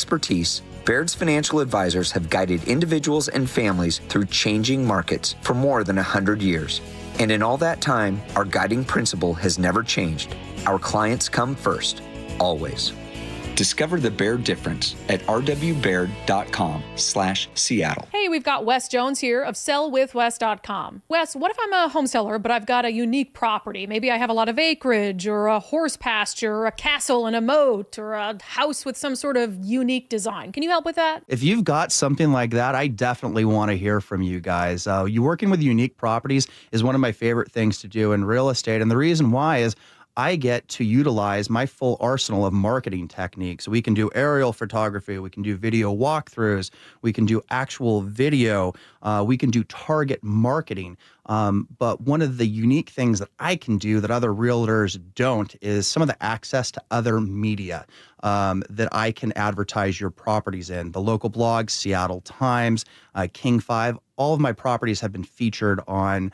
expertise, Baird's financial advisors have guided individuals and families through changing markets for more than 100 years. And in all that time, our guiding principle has never changed. Our clients come first, always. Discover the Baird difference at rwbaird.com/Seattle. Hey, we've got Wes Jones here of sellwithwes.com. Wes, what if I'm a home seller, but I've got a unique property? Maybe I have a lot of acreage or a horse pasture or a castle and a moat or a house with some sort of unique design. Can you help with that? If you've got something like that, I definitely want to hear from you guys. You working with unique properties is one of my favorite things to do in real estate. And the reason why is I get to utilize my full arsenal of marketing techniques. We can do aerial photography, we can do video walkthroughs, we can do actual video, we can do target marketing. But one of the unique things that I can do that other realtors don't is some of the access to other media that I can advertise your properties in. The local blogs, Seattle Times, King 5, all of my properties have been featured on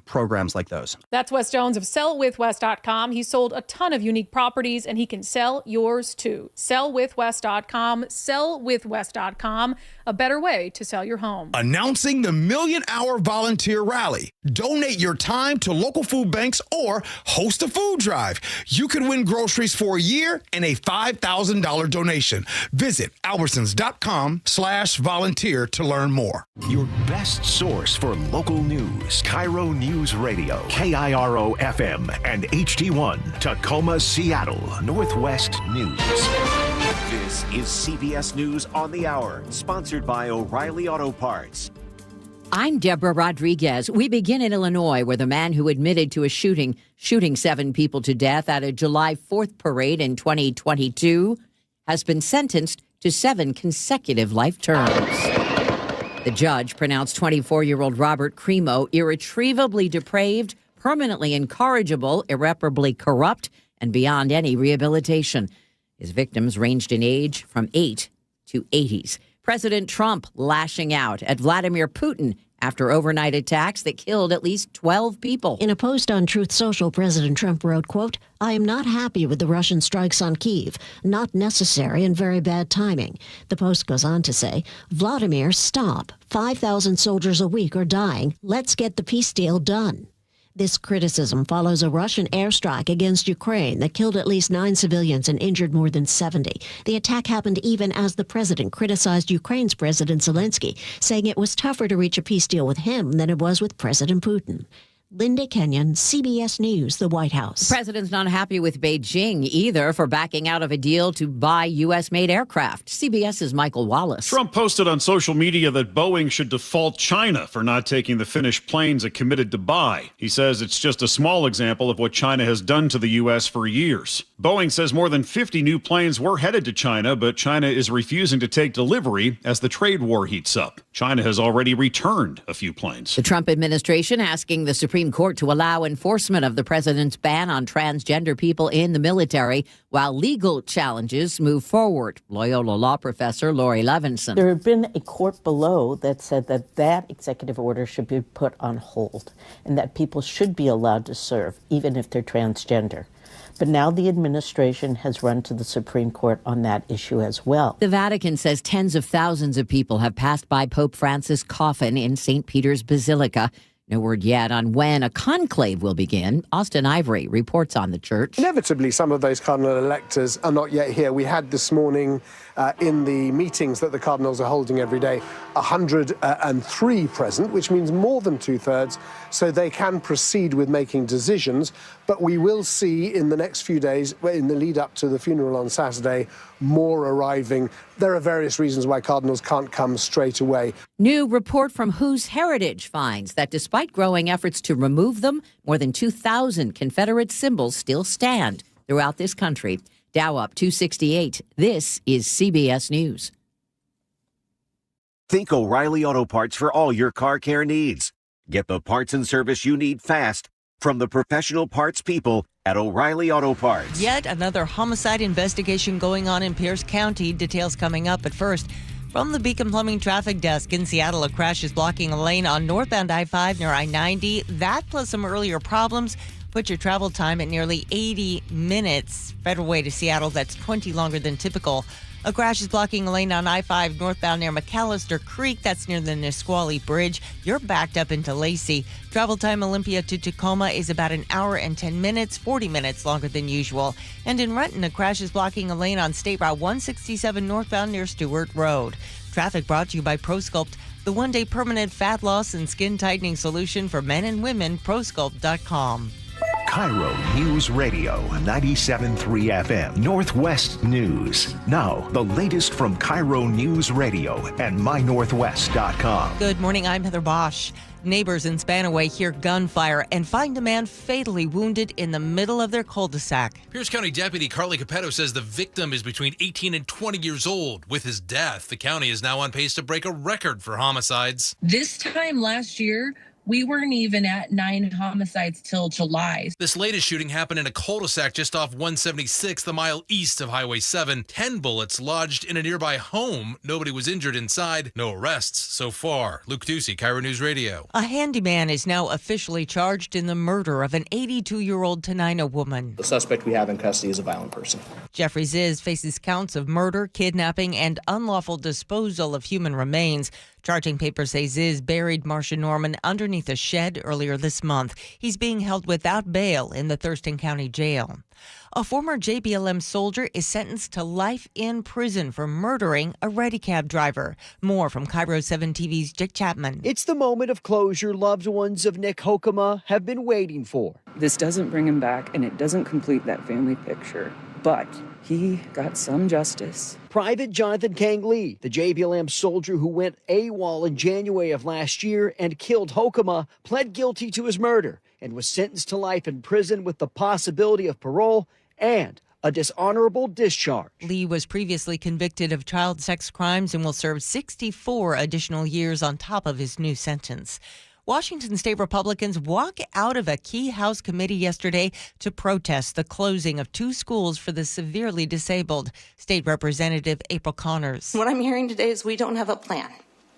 programs like those. That's Wes Jones of sellwithwes.com. He sold a ton of unique properties and he can sell yours too. Sellwithwes.com, sellwithwes.com, a better way to sell your home. Announcing the Million Hour Volunteer Rally. Donate your time to local food banks or host a food drive. You can win groceries for a year and a $5,000 donation. Visit albertsons.com/volunteer to learn more. Your best source for local news. KIRO Newsradio, KIRO FM and HD1, Tacoma, Seattle, Northwest News. This is CBS News on the Hour, sponsored by O'Reilly Auto Parts. I'm Deborah Rodriguez. We begin in Illinois, where the man who admitted to a shooting 7 people to death at a July 4th parade in 2022 has been sentenced to 7 consecutive life terms. The judge pronounced 24-year-old Robert Cremo irretrievably depraved, permanently incorrigible, irreparably corrupt, and beyond any rehabilitation. His victims ranged in age from 8 to 80s. President Trump lashing out at Vladimir Putin after overnight attacks that killed at least 12 people. In a post on Truth Social, President Trump wrote, quote, "I am not happy with the Russian strikes on Kyiv. Not necessary and very bad timing." The post goes on to say, "Vladimir, stop. 5,000 soldiers a week are dying. Let's get the peace deal done." This criticism follows a Russian airstrike against Ukraine that killed at least 9 civilians and injured more than 70. The attack happened even as the president criticized Ukraine's President Zelensky, saying it was tougher to reach a peace deal with him than it was with President Putin. Linda Kenyon, CBS News, the White House. The president's not happy with Beijing either for backing out of a deal to buy U.S.-made aircraft. CBS's Michael Wallace. Trump posted on social media that Boeing should default China for not taking the finished planes it committed to buy. He says it's just a small example of what China has done to the U.S. for years. Boeing says more than 50 new planes were headed to China, but China is refusing to take delivery as the trade war heats up. China has already returned a few planes. The Trump administration asking the Supreme Court to allow enforcement of the president's ban on transgender people in the military while legal challenges move forward. Loyola law professor Lori Levinson. There had been a court below that said that executive order should be put on hold and that people should be allowed to serve even if they're transgender. But now the administration has run to the Supreme Court on that issue as well. The Vatican says tens of thousands of people have passed by Pope Francis' coffin in St. Peter's Basilica. No word yet on when a conclave will begin. Austin Ivory reports on the church. Inevitably, some of those cardinal electors are not yet here. We had this morning in the meetings that the cardinals are holding every day, 103 present, which means more than 2/3, so they can proceed with making decisions. But we will see in the next few days, in the lead up to the funeral on Saturday, more arriving. There are various reasons why cardinals can't come straight away. New report from Who's Heritage finds that despite growing efforts to remove them, more than 2,000 Confederate symbols still stand throughout this country. Dow up 268. This is CBS News. Think O'Reilly Auto Parts for all your car care needs. Get the parts and service you need fast from the professional parts people at O'Reilly Auto Parts. Yet another homicide investigation going on in Pierce County. Details coming up. But first, from the Beacon Plumbing Traffic Desk in Seattle, a crash is blocking a lane on northbound I-5 near I-90. That plus some earlier problems put your travel time at nearly 80 minutes. Federal Way to Seattle, that's 20 longer than typical. A crash is blocking a lane on I-5 northbound near McAllister Creek. That's near the Nisqually Bridge. You're backed up into Lacey. Travel time Olympia to Tacoma is about an hour and 10 minutes, 40 minutes longer than usual. And in Renton, a crash is blocking a lane on State Route 167 northbound near Stewart Road. Traffic brought to you by ProSculpt, the one-day permanent fat loss and skin tightening solution for men and women, ProSculpt.com. KIRO News Radio 97.3 FM, Northwest News. Now, the latest from KIRO News Radio and mynorthwest.com. Good morning, I'm Heather Bosch. Neighbors in Spanaway hear gunfire and find a man fatally wounded in the middle of their cul-de-sac. Pierce County Deputy Carly Capetto says the victim is between 18 and 20 years old. With his death, the county is now on pace to break a record for homicides. This time last year, we weren't even at 9 homicides till July. This latest shooting happened in a cul-de-sac just off 176, a mile east of Highway 7. 10 bullets lodged in a nearby home. Nobody was injured inside. No arrests so far. Luke Ducey, KIRO News Radio. A handyman is now officially charged in the murder of an 82-year-old Tenino woman. The suspect we have in custody is a violent person. Jeffrey Ziz faces counts of murder, kidnapping, and unlawful disposal of human remains. Charging papers say Ziz buried Marcia Norman underneath a shed earlier this month. He's being held without bail in the Thurston County Jail. A former JBLM soldier is sentenced to life in prison for murdering a Redicab driver. More from KIRO 7 TV's Dick Chapman. It's the moment of closure loved ones of Nick Hokema have been waiting for. This doesn't bring him back, and it doesn't complete that family picture. But he got some justice. Private Jonathan Kang Lee, the JBLM soldier who went AWOL in January of last year and killed Hokema, pled guilty to his murder and was sentenced to life in prison with the possibility of parole and a dishonorable discharge. Lee was previously convicted of child sex crimes and will serve 64 additional years on top of his new sentence. Washington state Republicans walk out of a key House committee yesterday to protest the closing of 2 schools for the severely disabled. State Representative April Connors. What I'm hearing today is we don't have a plan.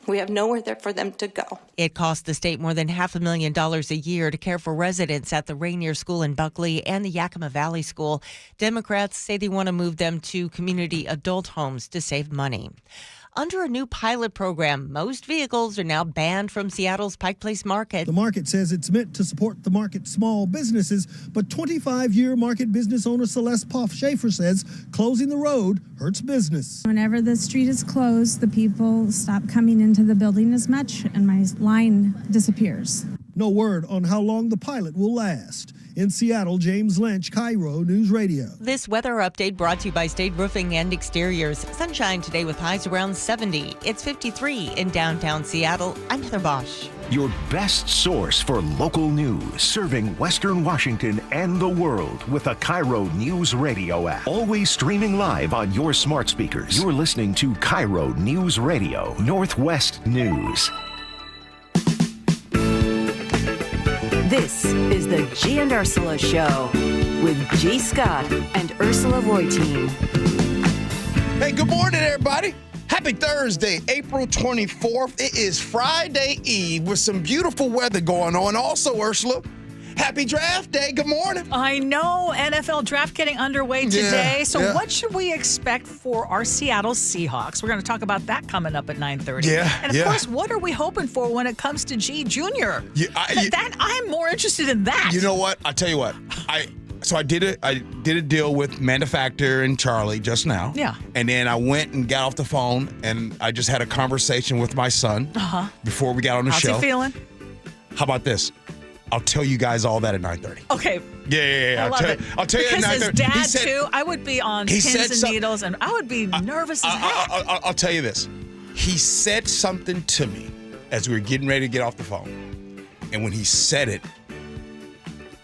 We have nowhere there for them to go. It cost the state more than $500,000 a year to care for residents at the Rainier School in Buckley and the Yakima Valley School. Democrats say they want to move them to community adult homes to save money. Under a new pilot program, most vehicles are now banned from Seattle's Pike Place Market. The market says it's meant to support the market's small businesses, but 25-year market business owner Celeste Poff-Schaefer says closing the road hurts business. Whenever the street is closed, the people stop coming into the building as much, and my line disappears. No word on how long the pilot will last. In Seattle, James Lynch, KIRO News Radio. This weather update brought to you by State Roofing and Exteriors. Sunshine today with highs around 70. It's 53 in downtown Seattle. I'm Heather Bosch. Your best source for local news, serving Western Washington and the world with the KIRO News Radio app. Always streaming live on your smart speakers. You're listening to KIRO News Radio, Northwest News. This is the Gee and Ursula Show with G. Scott and Ursula Reutin. Hey, good morning, everybody. Happy Thursday, April 24th. It is Friday Eve with some beautiful weather going on. Also, Ursula, happy draft day. Good morning. I know. NFL draft getting underway today. What should we expect for our Seattle Seahawks? We're going to talk about that coming up at 9:30. And of course, what are we hoping for when it comes to G Jr.? I'm more interested in that. You know what? I'll tell you what. I did a deal with Manufacturer and Charlie just now. Yeah. And then I went and got off the phone and I just had a conversation with my son before we got on the show. How's he feeling? How about this? I'll tell you guys all that at 9:30. Okay. Yeah. I love it. I'll tell you at 9:30. Because his dad, too, I would be on pins and needles, and I would be nervous as heck. I'll tell you this. He said something to me as we were getting ready to get off the phone. And when he said it,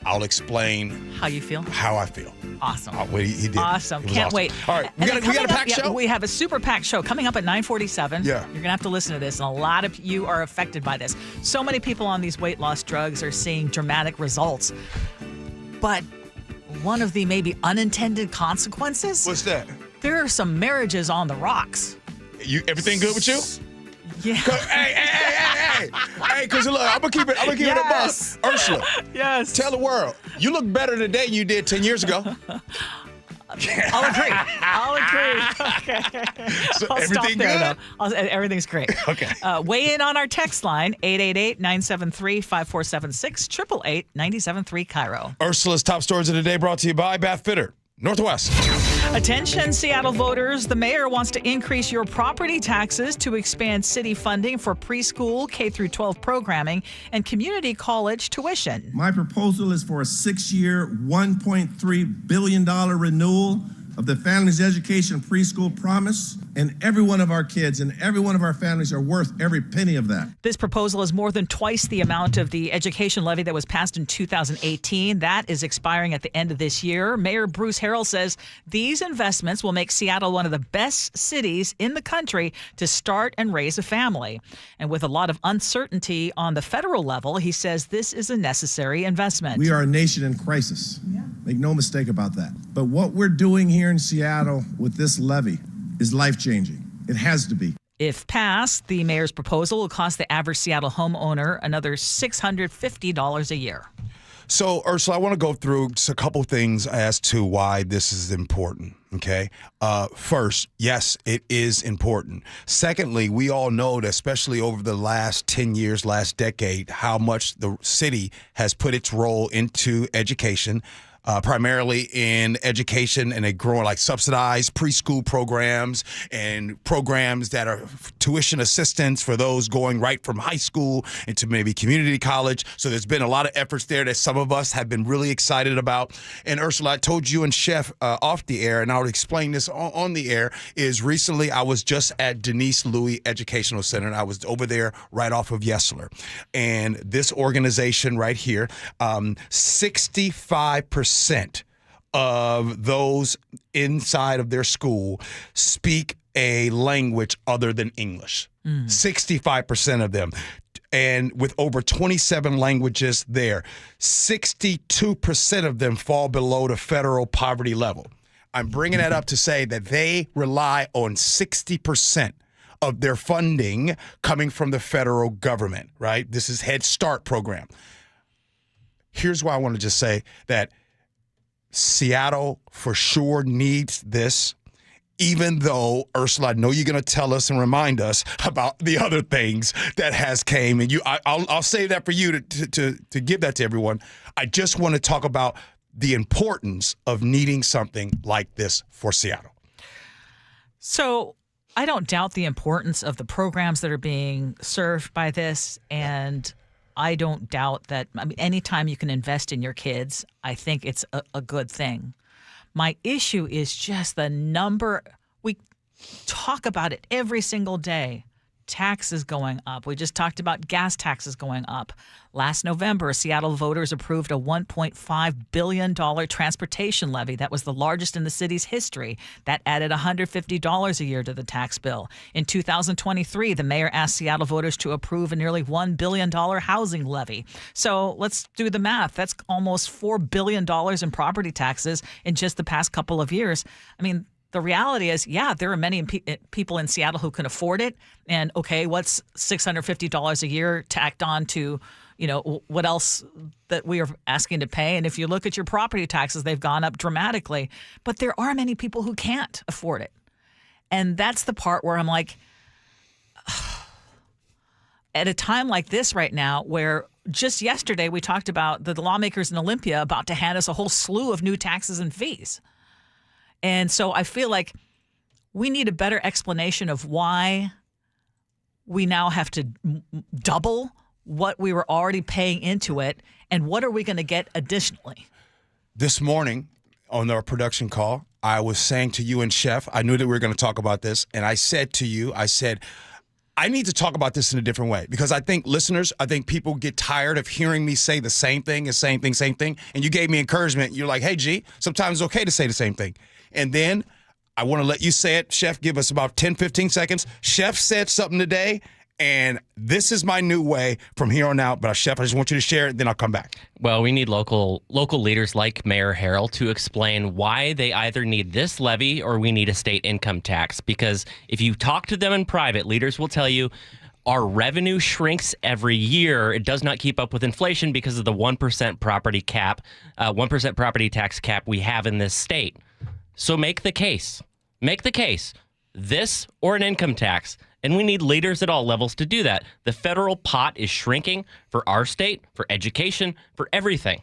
I'll explain how you feel. How I feel. Awesome. He did. Awesome. Can't wait. All right. We got a packed show? We have a super packed show coming up at 9:47. Yeah. You're going to have to listen to this, and a lot of you are affected by this. So many people on these weight loss drugs are seeing dramatic results. But one of the maybe unintended consequences? What's that? There are some marriages on the rocks. Everything good with you? Yeah. Hey, because look, I'm gonna keep it a buzz. Ursula. Yes. Tell the world. You look better today than you did 10 years ago. I'll agree. Okay. So I'll stop everything there, good? though. Everything's great. Okay. Weigh in on our text line, 888-973-5476, 888-973 KIRO. Ursula's top stories of the day brought to you by Bath Fitter Northwest. Attention, Seattle voters. The mayor wants to increase your property taxes to expand city funding for preschool, K-12 programming, and community college tuition. My proposal is for a 6-year, $1.3 billion renewal of the Family's Education Preschool Promise, and every one of our kids and every one of our families are worth every penny of that. This proposal is more than twice the amount of the education levy that was passed in 2018. That is expiring at the end of this year. Mayor Bruce Harrell says these investments will make Seattle one of the best cities in the country to start and raise a family. And with a lot of uncertainty on the federal level, he says this is a necessary investment. We are a nation in crisis. Make no mistake about that. But what we're doing here in Seattle with this levy is life-changing. It has to be. If passed, the mayor's proposal will cost the average Seattle homeowner another $650 a year. So, Ursula, I want to go through just a couple things as to why this is important, okay? First, yes, it is important. Secondly, we all know that especially over the last 10 years, last decade, how much the city has put its role into education, primarily in education, and they grow like subsidized preschool programs and programs that are tuition assistance for those going right from high school into maybe community college. So there's been a lot of efforts there that some of us have been really excited about. And Ursula, I told you and Chef off the air, and I would explain this on the air, is recently I was just at Denise Louis Educational Center, and I was over there right off of Yesler. And this organization right here, 65% of those inside of their school speak a language other than English. 65% of them. And with over 27 languages there, 62% of them fall below the federal poverty level. I'm bringing that up to say that they rely on 60% of their funding coming from the federal government, right? This is Head Start program. Here's why I want to just say that Seattle for sure needs this, even though, Ursula, I know you're going to tell us and remind us about the other things that has came. And I'll save that for you to give that to everyone. I just want to talk about the importance of needing something like this for Seattle. So I don't doubt the importance of the programs that are being served by this, and I don't doubt that. I mean, anytime you can invest in your kids, I think it's a good thing. My issue is just the number. We talk about it every single day. Taxes going up. We just talked about gas taxes going up. Last November, Seattle voters approved a $1.5 billion transportation levy. That was the largest in the city's history. That added $150 a year to the tax bill. In 2023, the mayor asked Seattle voters to approve a nearly $1 billion housing levy. So let's do the math. That's almost $4 billion in property taxes in just the past couple of years. I mean, the reality is, yeah, there are many people in Seattle who can afford it. And okay, what's $650 a year tacked on to, what else that we are asking to pay? And if you look at your property taxes, they've gone up dramatically. But there are many people who can't afford it. And that's the part where I'm like, at a time like this right now, where just yesterday we talked about the lawmakers in Olympia about to hand us a whole slew of new taxes and fees. And so I feel like we need a better explanation of why we now have to double what we were already paying into it, and what are we going to get additionally? This morning on our production call, I was saying to you and Chef, I knew that we were going to talk about this, and I said to you, I need to talk about this in a different way, because I think people get tired of hearing me say the same thing, and you gave me encouragement. You're like, hey, G, sometimes it's okay to say the same thing. And then I want to let you say it. Chef, give us about 10, 15 seconds. Chef said something today, and this is my new way from here on out. But Chef, I just want you to share it, then I'll come back. Well, we need local leaders like Mayor Harrell to explain why they either need this levy or we need a state income tax. Because if you talk to them in private, leaders will tell you our revenue shrinks every year. It does not keep up with inflation because of the 1% property cap, 1% property tax cap we have in this state. So make the case. Make the case. This or an income tax. And we need leaders at all levels to do that. The federal pot is shrinking for our state, for education, for everything.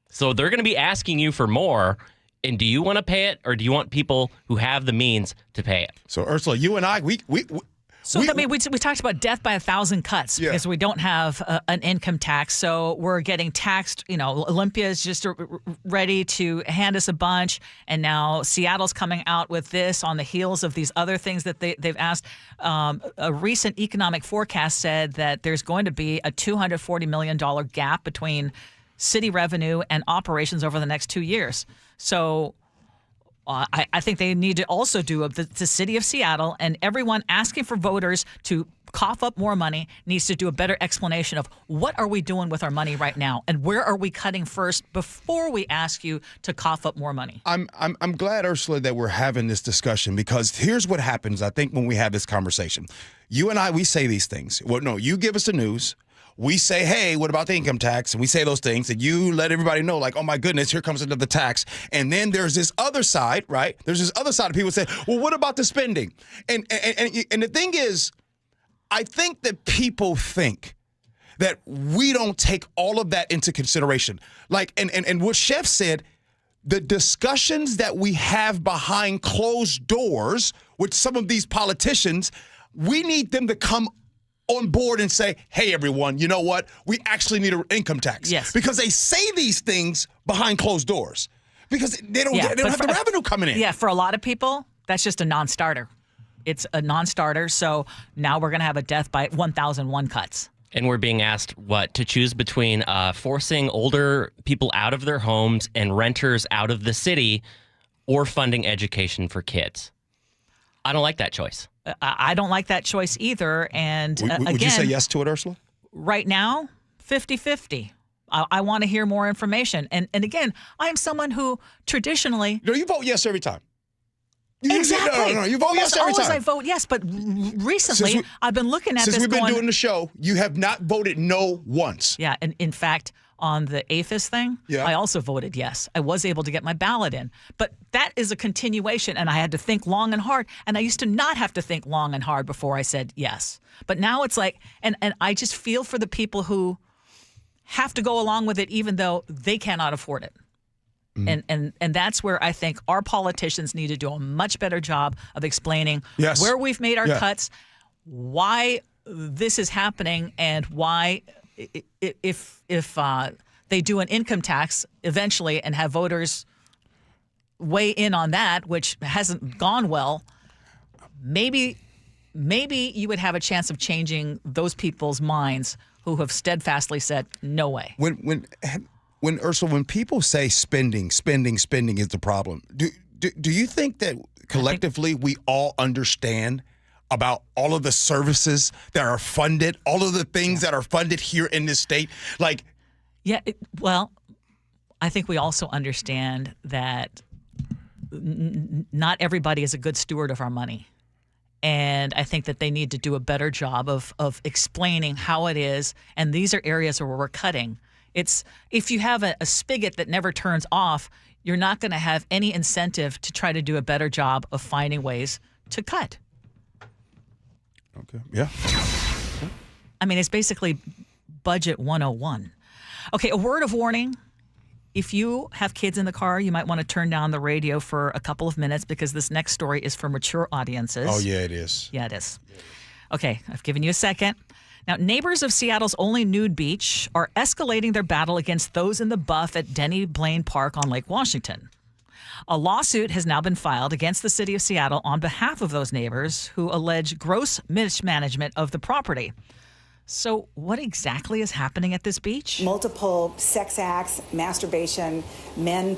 So they're going to be asking you for more. And do you want to pay it, or do you want people who have the means to pay it? So, Ursula, you and I, we talked about death by 1,000 cuts because we don't have an income tax. So we're getting taxed. Olympia is just ready to hand us a bunch. And now Seattle's coming out with this on the heels of these other things that they've asked. A recent economic forecast said that there's going to be a $240 million gap between city revenue and operations over the next 2 years. So I think they need to also do the city of Seattle, and everyone asking for voters to cough up more money needs to do a better explanation of what are we doing with our money right now and where are we cutting first before we ask you to cough up more money. I'm glad, Ursula, that we're having this discussion, because here's what happens, I think, when we have this conversation. You and I, we say these things. Well, no, you give us the news. We say, hey, what about the income tax? And we say those things, and you let everybody know, like, oh, my goodness, here comes another tax. And then there's this other side, right? There's this other side of people say, well, what about the spending? And the thing is, I think that people think that we don't take all of that into consideration. Like, and what Chef said, the discussions that we have behind closed doors with some of these politicians, we need them to come on board and say, hey, everyone, you know what? We actually need an income tax. Yes. Because they say these things behind closed doors because they don't have the revenue coming in. Yeah, for a lot of people, that's just a non-starter. It's a non-starter. So now we're going to have a death by 1,001 cuts. And we're being asked, to choose between forcing older people out of their homes and renters out of the city, or funding education for kids. I don't like that choice. I don't like that choice either. And would you say yes to it, Ursula? Right now, 50-50. I want to hear more information. And again, I am someone who traditionally... No, you vote yes every time. Exactly. No, you vote yes every time. I vote yes, but recently I've been looking at this Since we've been doing the show, you have not voted no once. Yeah, and in fact, on the APHIS thing, I also voted yes. I was able to get my ballot in. But that is a continuation, and I had to think long and hard, and I used to not have to think long and hard before I said yes. But now it's like, and I just feel for the people who have to go along with it even though they cannot afford it. And that's where I think our politicians need to do a much better job of explaining where we've made our cuts, why this is happening, and why if they do an income tax eventually and have voters weigh in on that, which hasn't gone well, maybe you would have a chance of changing those people's minds who have steadfastly said no way. When Ursula, when people say spending is the problem, do you think that collectively we all understand about all of the services that are funded, all of the things that are funded here in this state? Like, well, I think we also understand that not everybody is a good steward of our money. And I think that they need to do a better job of explaining how it is. And these are areas where we're cutting. It's if you have a spigot that never turns off, you're not going to have any incentive to try to do a better job of finding ways to cut. Okay. Yeah. I mean, it's basically budget 101. Okay, a word of warning. If you have kids in the car, you might want to turn down the radio for a couple of minutes because this next story is for mature audiences. Oh, yeah, it is. Yeah, it is. Okay, I've given you a second. Now, neighbors of Seattle's only nude beach are escalating their battle against those in the buff at Denny Blaine Park on Lake Washington. A lawsuit has now been filed against the city of Seattle on behalf of those neighbors who allege gross mismanagement of the property. So what exactly is happening at this beach? Multiple sex acts, masturbation, men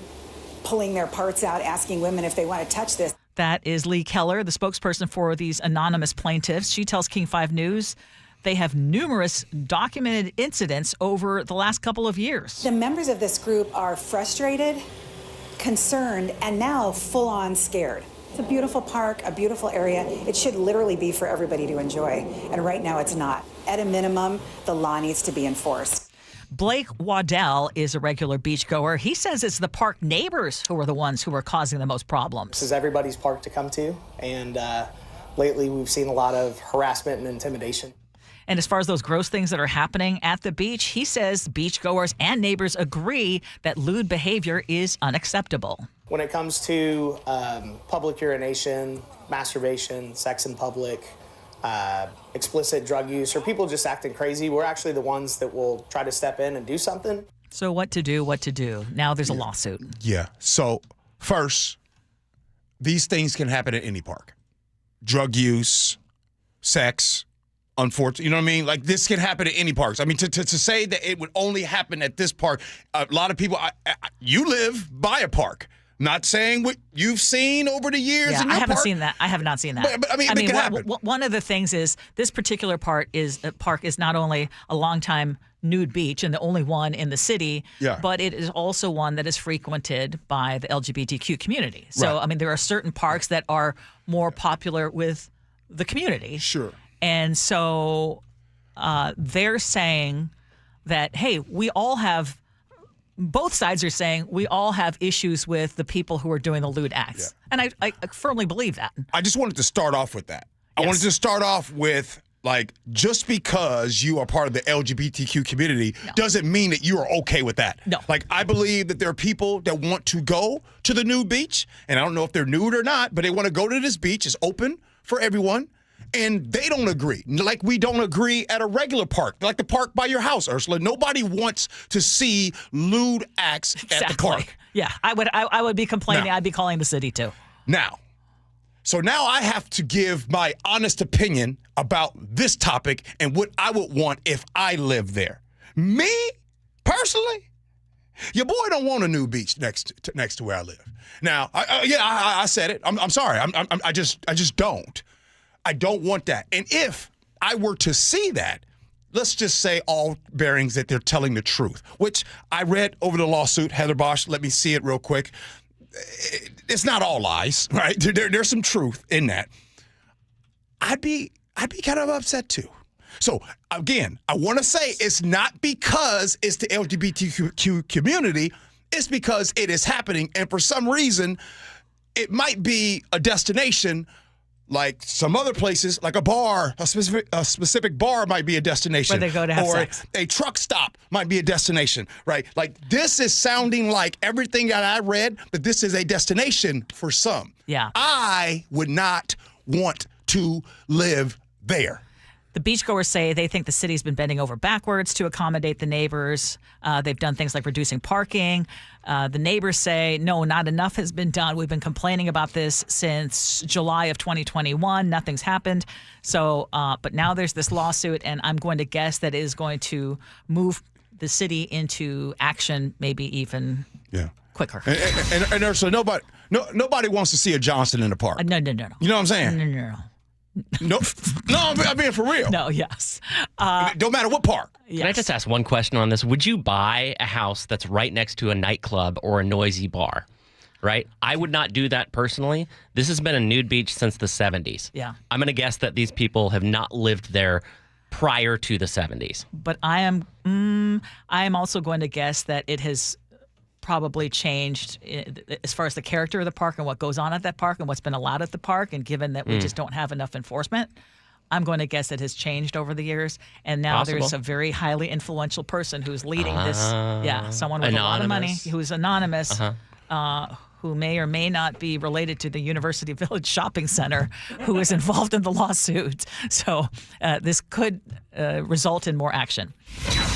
pulling their parts out, asking women if they want to touch this. That is Lee Keller, the spokesperson for these anonymous plaintiffs. She tells King 5 News they have numerous documented incidents over the last couple of years. The members of this group are frustrated, concerned, and now full-on scared. It's a beautiful park, a beautiful area. It should literally be for everybody to enjoy. And right now it's not. At a minimum, the law needs to be enforced. Blake Waddell is a regular beachgoer. He says it's the park neighbors who are the ones who are causing the most problems. This is everybody's park to come to, and lately we've seen a lot of harassment and intimidation. And as far as those gross things that are happening at the beach, he says beachgoers and neighbors agree that lewd behavior is unacceptable. When it comes to public urination, masturbation, sex in public, explicit drug use, or people just acting crazy, we're actually the ones that will try to step in and do something. So what to do? Now there's a lawsuit. Yeah. So first, these things can happen at any park. Drug use, sex, unfortunately, you know what I mean? Like, this can happen at any parks. I mean, to say that it would only happen at this park, a lot of people, you live by a park. Not saying what you've seen over the years. Yeah, in your I haven't park. seen that. I have not seen that. But I mean, it can happen. One of the things is this particular park is not only a longtime nude beach and the only one in the city, but it is also one that is frequented by the LGBTQ community. So, Right. I mean, there are certain parks that are more popular with the community. Sure. And so they're saying that, hey, we all have. Both sides are saying we all have issues with the people who are doing the lewd acts. Yeah. And I firmly believe that. I just wanted to start off with that. I wanted to start off with, like, just because you are part of the LGBTQ community doesn't mean that you are okay with that. No. Like, I believe that there are people that want to go to the nude beach, and I don't know if they're nude or not, but they want to go to this beach. It's open for everyone. And they don't agree. Like, we don't agree at a regular park, like the park by your house, Ursula. Nobody wants to see lewd acts at the park. Yeah, I would be complaining. I'd be calling the city too. Now I have to give my honest opinion about this topic and what I would want if I lived there. Me, personally, your boy don't want a new beach next to where I live. Now, I said it. I'm sorry. I just don't. I don't want that. And if I were to see that, let's just say all bearings that they're telling the truth, which I read over the lawsuit. Heather Bosch, let me see it real quick. It's not all lies, right? There's some truth in that. I'd be kind of upset too. So again, I want to say it's not because it's the LGBTQ community. It's because it is happening. And for some reason, it might be a destination like some other places, like a bar, a specific bar might be a destination. Where they go to have sex. A truck stop might be a destination, right? Like, this is sounding like everything that I read, but this is a destination for some. Yeah. I would not want to live there. The beachgoers say they think the city's been bending over backwards to accommodate the neighbors. They've done things like reducing parking. The neighbors say, no, not enough has been done. We've been complaining about this since July of 2021. Nothing's happened. So, but now there's this lawsuit, and I'm going to guess that it is going to move the city into action, maybe even quicker. And Ursula, nobody wants to see a Johnson in the park. No. You know what I'm saying? No. No, I'm being for real. No, yes. Don't matter what park. Can I just ask one question on this? Would you buy a house that's right next to a nightclub or a noisy bar? Right? I would not do that personally. This has been a nude beach since the 70s. Yeah. I'm going to guess that these people have not lived there prior to the 70s. But I am also going to guess that it has probably changed as far as the character of the park and what goes on at that park and what's been allowed at the park. And given that we just don't have enough enforcement, I'm going to guess it has changed over the years. And now there's a very highly influential person who's leading this. Yeah, someone with a lot of money who's anonymous. Who may or may not be related to the University Village Shopping Center, who is involved in the lawsuit. So this could result in more action.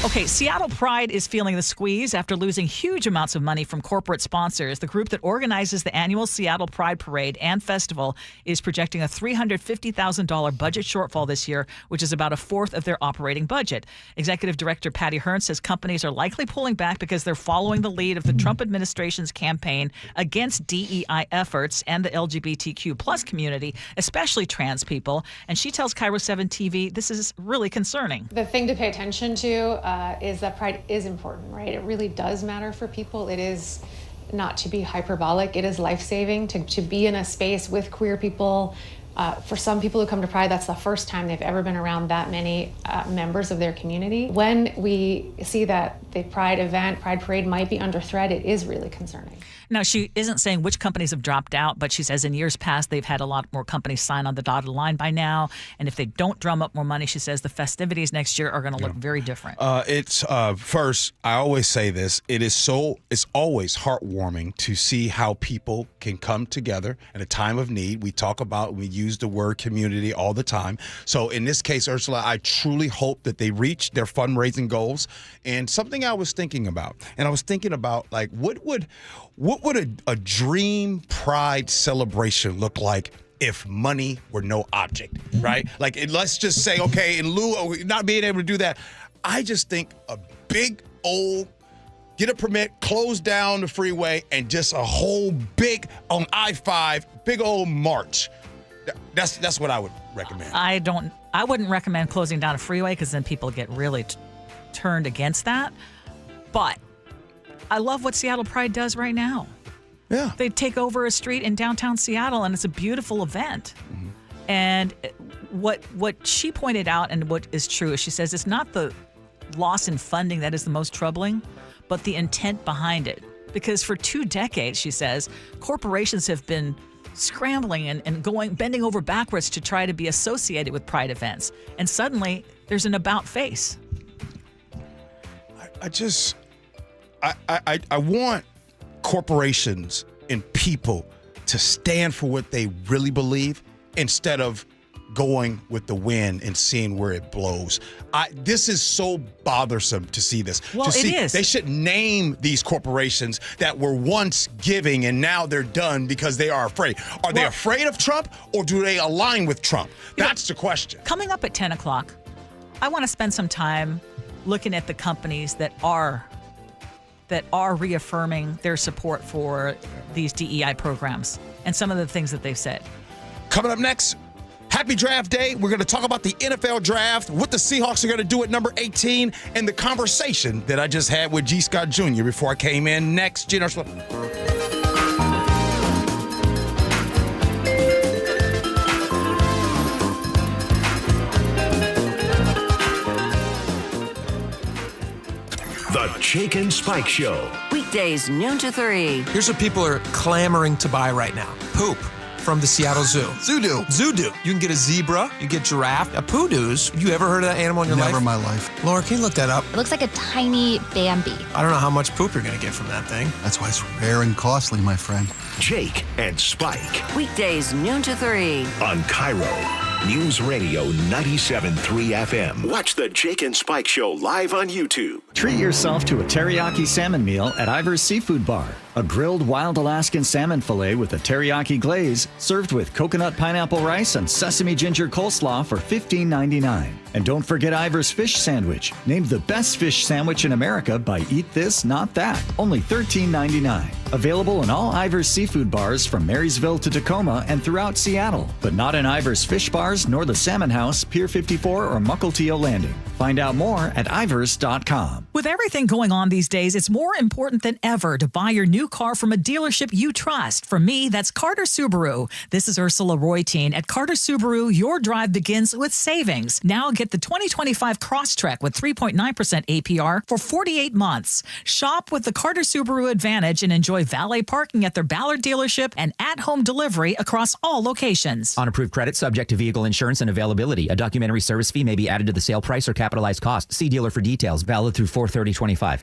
Okay, Seattle Pride is feeling the squeeze after losing huge amounts of money from corporate sponsors. The group that organizes the annual Seattle Pride Parade and Festival is projecting a $350,000 budget shortfall this year, which is about a fourth of their operating budget. Executive Director Patty Hearn says companies are likely pulling back because they're following the lead of the Trump administration's campaign against DEI efforts and the LGBTQ plus community, especially trans people. And she tells KIRO 7 TV this is really concerning. The thing to pay attention to is that pride is important, right? It really does matter for people. It is not to be hyperbolic. It is life-saving to be in a space with queer people For some people who come to Pride, that's the first time they've ever been around that many members of their community. When we see that the Pride event, Pride Parade might be under threat, it is really concerning. Now, she isn't saying which companies have dropped out, but she says in years past, they've had a lot more companies sign on the dotted line by now. And if they don't drum up more money, she says the festivities next year are going to look very different. It's first, I always say this, it's always heartwarming to see how people can come together in a time of need. We use the word community all the time. So in this case, Ursula, I truly hope that they reach their fundraising goals. And something I was thinking about, like, what would a dream Pride celebration look like if money were no object, right? Like, let's just say, okay, in lieu of not being able to do that, I just think a big old, get a permit, close down the freeway, and just a whole big, on I-5, big old march. That's what I would recommend. I wouldn't recommend closing down a freeway because then people get really turned against that. But I love what Seattle Pride does right now. Yeah. They take over a street in downtown Seattle, and it's a beautiful event. Mm-hmm. And what she pointed out, and what is true, is she says it's not the loss in funding that is the most troubling, but the intent behind it. Because for 2 decades, she says, corporations have been scrambling and bending over backwards to try to be associated with Pride events. And suddenly, there's an about face. I want corporations and people to stand for what they really believe instead of going with the wind and seeing where it blows. This is so bothersome to see this. Well, it is. They should name these corporations that were once giving and now they're done because they are afraid. Are they afraid of Trump, or do they align with Trump? That's the question. Coming up at 10 o'clock, I want to spend some time looking at the companies that are reaffirming their support for these DEI programs and some of the things that they've said. Coming up next, happy draft day. We're going to talk about the NFL draft, what the Seahawks are going to do at number 18, and the conversation that I just had with G. Scott Jr. before I came in. Next, Gee Ursula. The Jake and Spike Show. Weekdays, noon to 3. Here's what people are clamoring to buy right now. Poop from the Seattle Zoo. Zoodoo. You can get a zebra, you get giraffe, a poodoos. You ever heard of that animal in your life? Never in my life. Laura, can you look that up? It looks like a tiny Bambi. I don't know how much poop you're going to get from that thing. That's why it's rare and costly, my friend. Jake and Spike. Weekdays, noon to 3. On KIRO Newsradio 97.3 FM. Watch the Jake and Spike Show live on YouTube. Treat yourself to a teriyaki salmon meal at Ivar's Seafood Bar. A grilled wild Alaskan salmon fillet with a teriyaki glaze, served with coconut pineapple rice and sesame ginger coleslaw for $15.99. And don't forget Ivar's Fish Sandwich, named the best fish sandwich in America by Eat This, Not That. Only $13.99. Available in all Ivar's Seafood Bars from Marysville to Tacoma and throughout Seattle, but not in Ivar's Fish Bars nor the Salmon House, Pier 54 or Mukilteo Landing. Find out more at ivers.com. With everything going on these days, it's more important than ever to buy your new car from a dealership you trust. For me, that's Carter Subaru. This is Ursula Reutin. At Carter Subaru, your drive begins with savings. Now get the 2025 Crosstrek with 3.9% APR for 48 months. Shop with the Carter Subaru Advantage and enjoy valet parking at their Ballard dealership and at-home delivery across all locations. On approved credit, subject to vehicle insurance and availability. A documentary service fee may be added to the sale price or capitalized cost. See dealer for details. Valid through 4/30/25.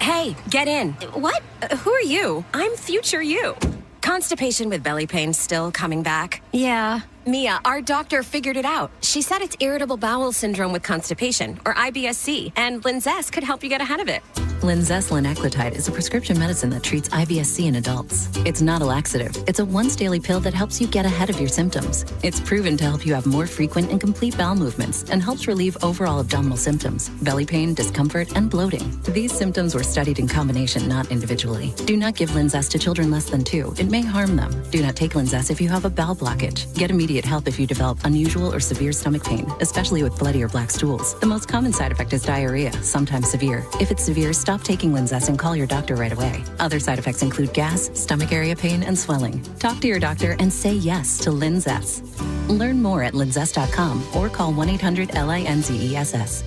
Hey, get in. What? Who are you? I'm future you. Constipation with belly pain still coming back? Yeah. Mia, our doctor figured it out. She said it's irritable bowel syndrome with constipation, or IBS-C, and Linzess could help you get ahead of it. Linzess linaclotide is a prescription medicine that treats IBS-C in adults. It's not a laxative. It's a once-daily pill that helps you get ahead of your symptoms. It's proven to help you have more frequent and complete bowel movements and helps relieve overall abdominal symptoms, belly pain, discomfort, and bloating. These symptoms were studied in combination, not individually. Do not give Linzess to children less than 2. It may harm them. Do not take Linzess if you have a bowel blockage. Get immediate help if you develop unusual or severe stomach pain, especially with bloody or black stools. The most common side effect is diarrhea, sometimes severe. If it's severe, stop taking Linzess and call your doctor right away. Other side effects include gas, stomach area pain, and swelling. Talk to your doctor and say yes to Linzess. Learn more at linzess.com or call 1-800-LINZESS.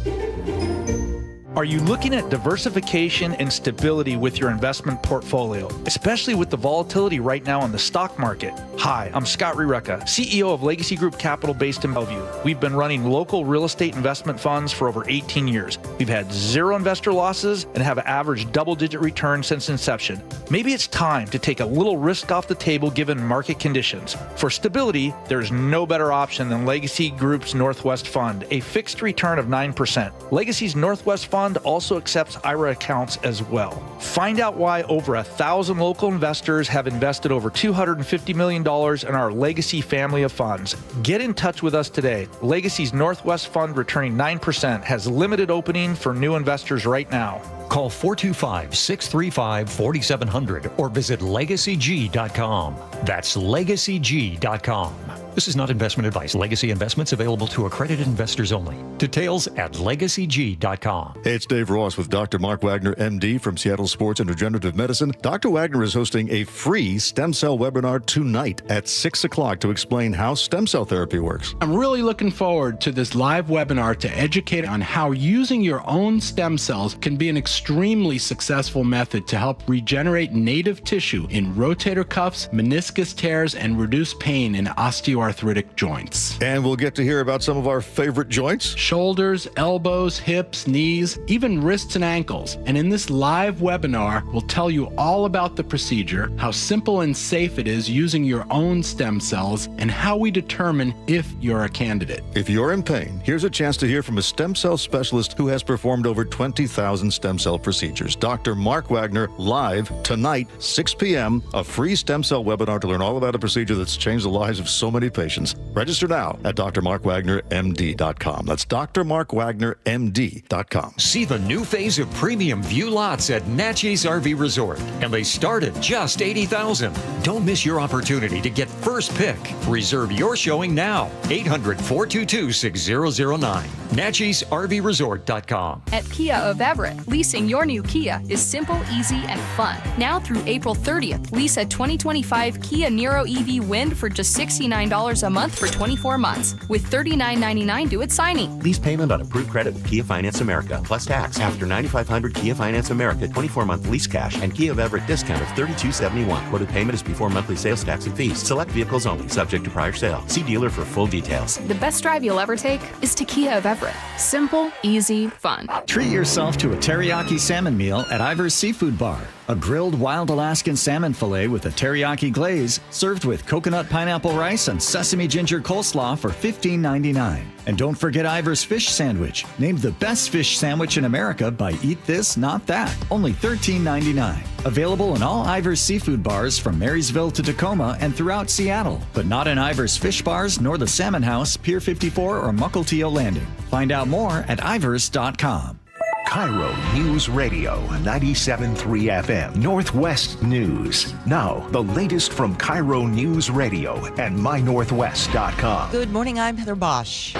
Are you looking at diversification and stability with your investment portfolio, especially with the volatility right now in the stock market? Hi, I'm Scott Reutin, CEO of Legacy Group Capital based in Bellevue. We've been running local real estate investment funds for over 18 years. We've had 0 investor losses and have averaged double-digit returns since inception. Maybe it's time to take a little risk off the table given market conditions. For stability, there's no better option than Legacy Group's Northwest Fund, a fixed return of 9%. Legacy's Northwest Fund also accepts IRA accounts as well. Find out why over 1,000 local investors have invested over $250 million in our Legacy family of funds. Get in touch with us today. Legacy's Northwest Fund returning 9% has limited opening for new investors right now. Call 425-635-4700 or visit LegacyG.com. That's LegacyG.com. This is not investment advice. Legacy investments available to accredited investors only. Details at LegacyG.com. Hey, it's Dave Ross with Dr. Mark Wagner, MD from Seattle Sports and Regenerative Medicine. Dr. Wagner is hosting a free stem cell webinar tonight at 6 o'clock to explain how stem cell therapy works. I'm really looking forward to this live webinar to educate on how using your own stem cells can be an extremely successful method to help regenerate native tissue in rotator cuffs, meniscus tears, and reduce pain in osteoarthritic joints. And we'll get to hear about some of our favorite joints. Shoulders, elbows, hips, knees, even wrists and ankles. And in this live webinar, we'll tell you all about the procedure, how simple and safe it is using your own stem cells, and how we determine if you're a candidate. If you're in pain, here's a chance to hear from a stem cell specialist who has performed over 20,000 stem cell procedures. Dr. Mark Wagner, live tonight, 6 p.m., a free stem cell webinar to learn all about a procedure that's changed the lives of so many patients. Register now at drmarkwagnermd.com. That's drmarkwagnermd.com. See the new phase of premium view lots at Natchez RV Resort, and they start at just $80,000. Don't miss your opportunity to get first pick. Reserve your showing now. 800-422-6009. NatchezRVResort.com. At Kia of Everett, leasing your new Kia is simple, easy, and fun. Now through April 30th, lease a 2025 Kia Niro EV Wind for just $69 a month for 24 months, with $39.99 due at signing. Lease payment on approved credit with Kia Finance America, plus tax. After $9,500 Kia Finance America 24-month lease cash and Kia of Everett discount of $32.71. Quoted payment is before monthly sales tax and fees. Select vehicles only, subject to prior sale. See dealer for full details. The best drive you'll ever take is to Kia of Everett. Simple, easy, fun. Treat yourself to a teriyaki salmon meal at Ivar's Seafood Bar. A grilled wild Alaskan salmon fillet with a teriyaki glaze, served with coconut pineapple rice and sesame ginger coleslaw for $15.99. And don't forget Ivar's Fish Sandwich, named the best fish sandwich in America by Eat This, Not That, only $13.99. Available in all Ivar's Seafood Bars from Marysville to Tacoma and throughout Seattle, but not in Ivar's Fish Bars nor the Salmon House, Pier 54, or Mukilteo Landing. Find out more at ivers.com. KIRO News Radio 97.3 FM, Northwest News. Now, the latest from KIRO Newsradio and mynorthwest.com. Good morning, I'm Heather Bosch.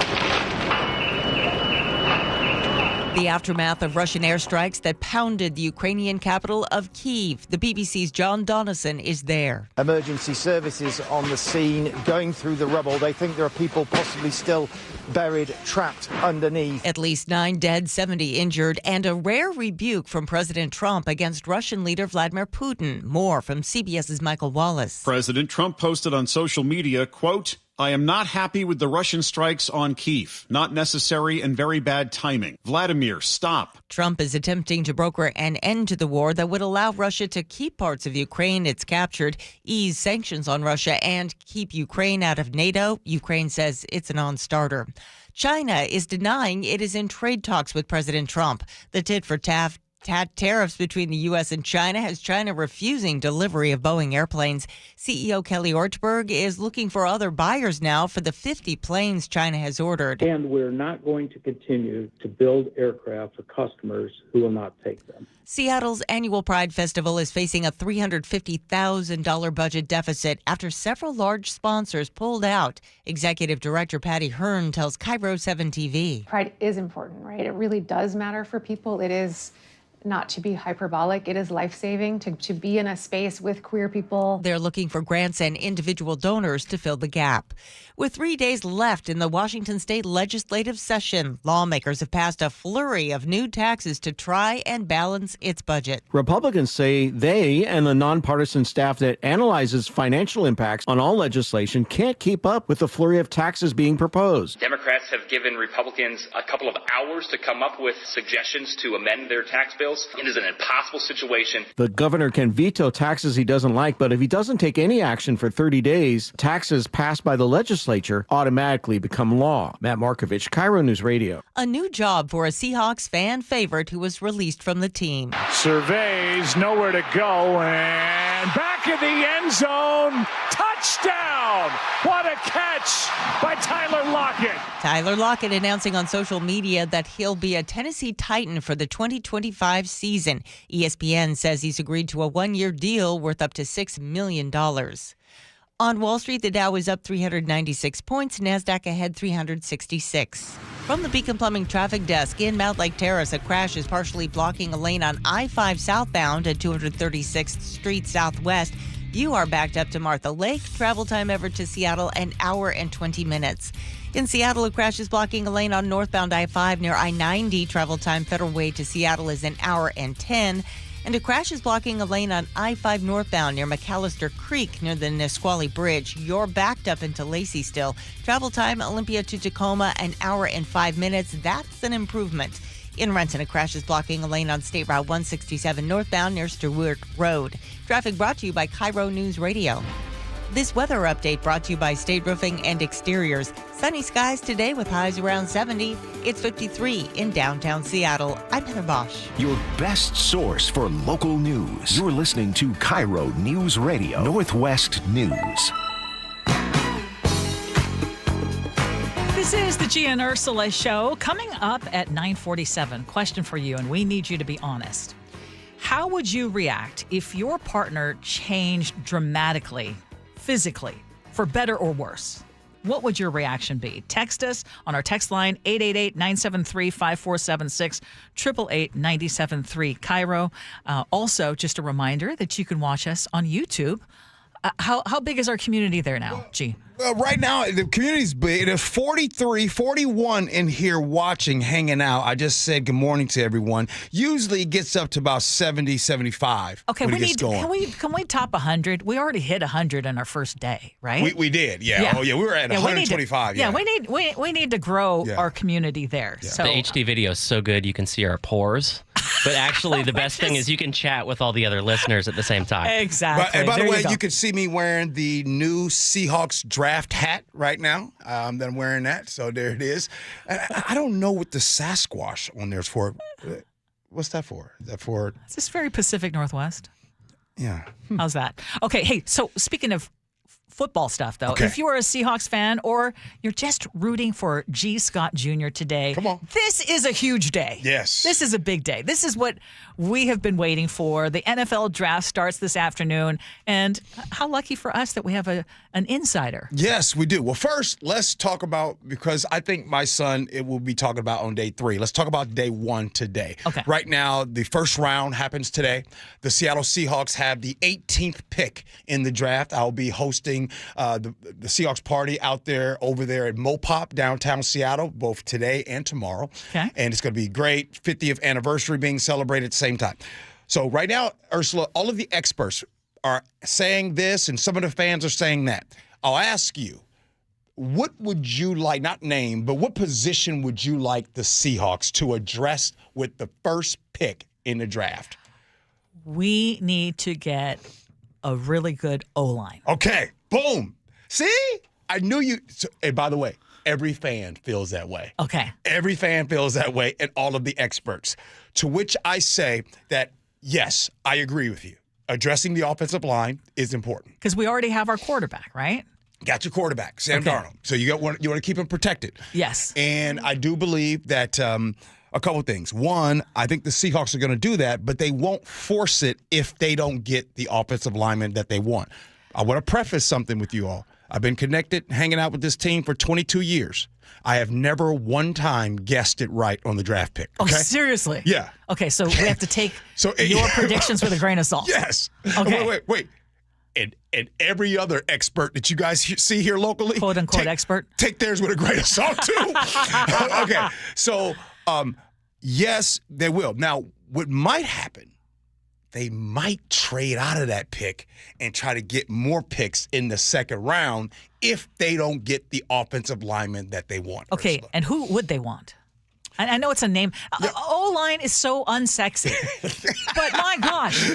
The aftermath of Russian airstrikes that pounded the Ukrainian capital of Kyiv. The BBC's John Donison is there. Emergency services on the scene, going through the rubble. They think there are people possibly still buried, trapped underneath. At least 9 dead, 70 injured, and a rare rebuke from President Trump against Russian leader Vladimir Putin. More from CBS's Michael Wallace. President Trump posted on social media, quote, "I am not happy with the Russian strikes on Kyiv. Not necessary and very bad timing. Vladimir, stop." Trump is attempting to broker an end to the war that would allow Russia to keep parts of Ukraine it's captured, ease sanctions on Russia, and keep Ukraine out of NATO. Ukraine says it's a non-starter. China is denying it is in trade talks with President Trump. The tit-for-tat tariffs between the U.S. and China has China refusing delivery of Boeing airplanes. CEO Kelly Ortberg is looking for other buyers now for the 50 planes China has ordered. And we're not going to continue to build aircraft for customers who will not take them. Seattle's annual Pride Festival is facing a $350,000 budget deficit after several large sponsors pulled out. Executive Director Patty Hearn tells KIRO 7 TV. Pride is important, right? It really does matter for people. It is not to be hyperbolic. It is life-saving to be in a space with queer people. They're looking for grants and individual donors to fill the gap. With 3 days left in the Washington state legislative session, lawmakers have passed a flurry of new taxes to try and balance its budget. Republicans say they and the nonpartisan staff that analyzes financial impacts on all legislation can't keep up with the flurry of taxes being proposed. Democrats have given Republicans a couple of hours to come up with suggestions to amend their tax bills. It is an impossible situation. The governor can veto taxes he doesn't like, but if he doesn't take any action for 30 days, taxes passed by the legislature automatically become law. Matt Markovich, KIRO News Radio. A new job for a Seahawks fan favorite who was released from the team. Surveys, nowhere to go, and back in the end zone. Touchdown! What a catch by Tyler Lockett. Tyler Lockett announcing on social media that he'll be a Tennessee Titan for the 2025 season. ESPN says he's agreed to a one-year deal worth up to $6 million. On Wall Street, the Dow is up 396 points, NASDAQ ahead 366. From the Beacon Plumbing Traffic Desk in Mount Lake Terrace, a crash is partially blocking a lane on I-5 southbound at 236th Street Southwest. You are backed up to Martha Lake. Travel time ever to Seattle, an hour and 20 minutes. In Seattle, a crash is blocking a lane on northbound I-5 near I-90. Travel time Federal Way to Seattle is an hour and 10. And a crash is blocking a lane on I-5 northbound near McAllister Creek near the Nisqually Bridge. You're backed up into Lacey still. Travel time Olympia to Tacoma, an hour and 5 minutes. That's an improvement. In Renton, a crash is blocking a lane on State Route 167 northbound near Stewart Road. Traffic brought to you by KIRO News Radio. This weather update brought to you by State Roofing and Exteriors. Sunny skies today with highs around 70. It's 53 in downtown Seattle. I'm Heather Bosch. Your best source for local news. You're listening to KIRO News Radio, Northwest News. This is the Gee and Ursula Show. Coming up at 9:47. Question for you, and we need you to be honest. How would you react if your partner changed dramatically, physically, for better or worse? What would your reaction be? Text us on our text line, 888-973-5476, 888-973 KIRO. Also, just a reminder that you can watch us on YouTube. How big is our community there now, Gee? Well, right now, the community's big. There's 41 in here watching, hanging out. I just said good morning to everyone. Usually it gets up to about 70, 75 Okay, when it gets going. Can we top 100? We already hit 100 on our first day, right? We did, yeah. Oh, yeah, we were at 125. We need to grow our community there. Yeah. So the HD video is so good you can see our pores. But actually, the best thing is you can chat with all the other listeners at the same time. Exactly. And by the way, you can see me wearing the new Seahawks draft hat right now. That I'm wearing that, so there it is. I don't know what the Sasquatch on there is for. What's that for? Is that for? Is this very Pacific Northwest? Yeah. How's that? Okay, hey, so speaking of football stuff, though, if you are a Seahawks fan or you're just rooting for G. Scott Jr. today, come on. This is a huge day. Yes. This is a big day. This is what we have been waiting for. The NFL draft starts this afternoon, and how lucky for us that we have an insider. Yes, we do. Well, first, let's talk about, because I think my son, it will be talking about on day 3. Let's talk about day 1 today. Okay. Right now, the first round happens today. The Seattle Seahawks have the 18th pick in the draft. I'll be hosting the Seahawks party over there at Mopop, downtown Seattle, both today and tomorrow. Okay. And it's going to be great. 50th anniversary being celebrated at the same time. So right now, Ursula, all of the experts are saying this, and some of the fans are saying that. I'll ask you, what would you like, not name, but what position would you like the Seahawks to address with the first pick in the draft? We need to get a really good O-line. Okay, boom. See? I knew you. And by the way, every fan feels that way. Okay. Every fan feels that way, and all of the experts. To which I say that, yes, I agree with you. Addressing the offensive line is important. Because we already have our quarterback, right? Got your quarterback, Sam Darnold. So you want to keep him protected. Yes. And I do believe that a couple things. One, I think the Seahawks are going to do that, but they won't force it if they don't get the offensive lineman that they want. I want to preface something with you all. I've been connected, hanging out with this team for 22 years. I have never one time guessed it right on the draft pick. Okay? Oh, seriously? Yeah. Okay, so we have to take your predictions with a grain of salt. Yes. Okay. Wait. And every other expert that you guys see here locally, quote unquote expert, take theirs with a grain of salt too. Okay. So, yes, they will. Now, what might happen, they might trade out of that pick and try to get more picks in the second round if they don't get the offensive lineman that they want. Okay, Ursula. And who would they want? I know it's a name. Yeah. O-line is so unsexy. But my gosh.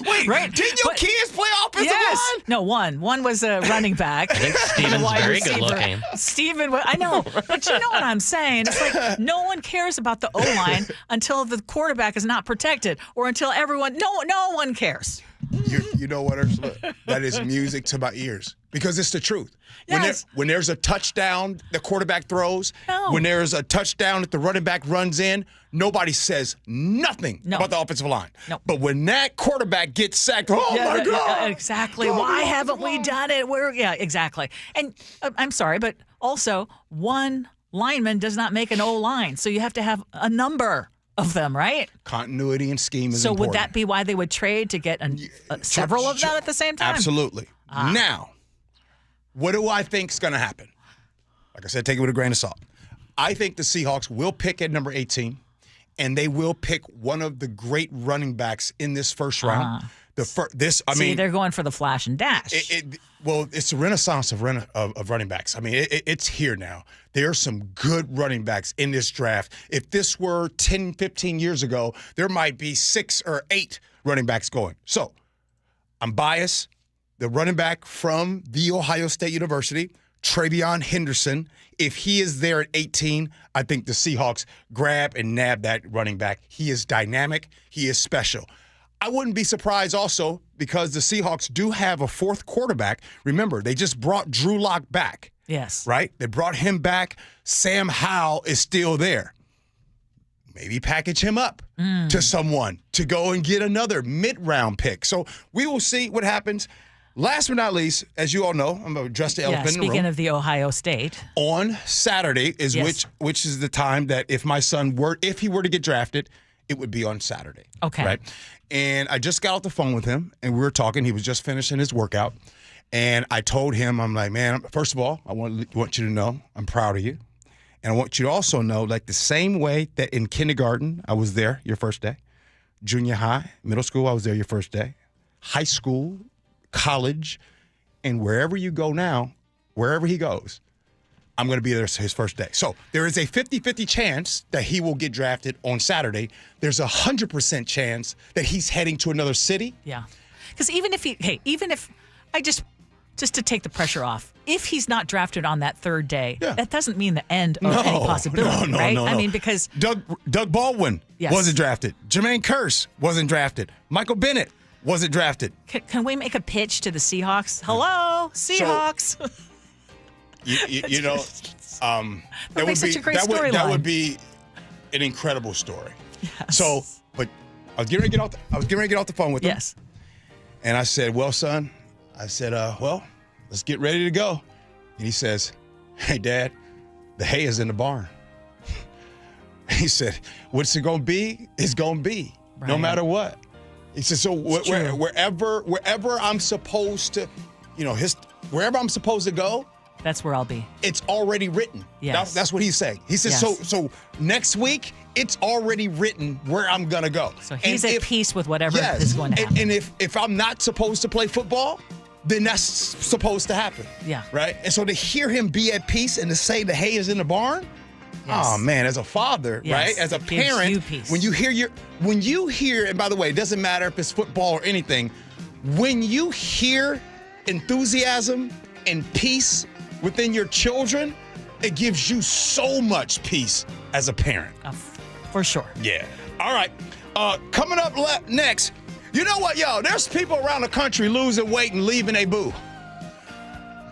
Wait, right? Didn't your kids play offensive line? No, one. One was a running back. I think Steven's very good looking. Steven, I know. But you know what I'm saying? It's like no one cares about the O-line until the quarterback is not protected or until everyone, no one cares. You know what, Ursula? That is music to my ears because it's the truth. Yes. When there's a touchdown the quarterback throws, when there's a touchdown that the running back runs in, nobody says nothing about the offensive line. No. But when that quarterback gets sacked, my God. Exactly. Why haven't we done it? Exactly. And I'm sorry, but also one lineman does not make an O-line. So you have to have a number of them, right? Continuity and scheme is so important. Would that be why they would trade to get several of them at the same time? Absolutely. Now, what do I think is going to happen? Like I said, take it with a grain of salt. I think the Seahawks will pick at number 18, and they will pick one of the great running backs in this first round. They're going for the flash and dash. It's a renaissance of running backs. I mean, it's here now. There are some good running backs in this draft. If this were 10, 15 years ago, there might be 6 or 8 running backs going. So I'm biased. The running back from The Ohio State University, Travion Henderson, if he is there at 18, I think the Seahawks grab and nab that running back. He is dynamic. He is special. I wouldn't be surprised also because the Seahawks do have a fourth quarterback. Remember, they just brought Drew Lock back. Yes. Right? They brought him back. Sam Howell is still there. Maybe package him up to someone to go and get another mid-round pick. So we will see what happens. Last but not least, as you all know, I'm going to address the elephant in the room. Speaking of the Ohio State. On Saturday is which is the time that if my son if he were to get drafted, it would be on Saturday. Okay. Right? And I just got off the phone with him, and we were talking. He was just finishing his workout. And I told him, I'm like, man, first of all, I want you to know I'm proud of you. And I want you to also know, like the same way that in kindergarten, I was there your first day. Junior high, middle school, I was there your first day. High school, college, and wherever you go now, wherever he goes, I'm going to be there his first day. So there is a 50-50 chance that he will get drafted on Saturday. There's a 100% chance that he's heading to another city. Yeah. Because even if I just to take the pressure off, if he's not drafted on that third day, that doesn't mean the end of any possibility, right? No. I mean, because Doug Baldwin wasn't drafted. Jermaine Kearse wasn't drafted. Michael Bennett wasn't drafted. Can we make a pitch to the Seahawks? Hello, Seahawks. That would be an incredible story. Yes. So, but I was getting ready to get off the phone with him. Yes. And I said, well, son, let's get ready to go. And he says, hey, Dad, the hay is in the barn. He said, what's it going to be? It's going to be, no matter what. He said, so wherever I'm supposed to, wherever I'm supposed to go, that's where I'll be. It's already written. Yes. That's what he's saying. He says, so next week, it's already written where I'm going to go. So he's at peace with whatever is going to happen. And if I'm not supposed to play football, then that's supposed to happen. Yeah. Right? And so to hear him be at peace and to say the hay is in the barn, oh man, as a father, right? As a parent, when you hear, and by the way, it doesn't matter if it's football or anything, when you hear enthusiasm and peace within your children, it gives you so much peace as a parent. For sure. Yeah. All right. Coming up next, you know what, yo? There's people around the country losing weight and leaving a boo.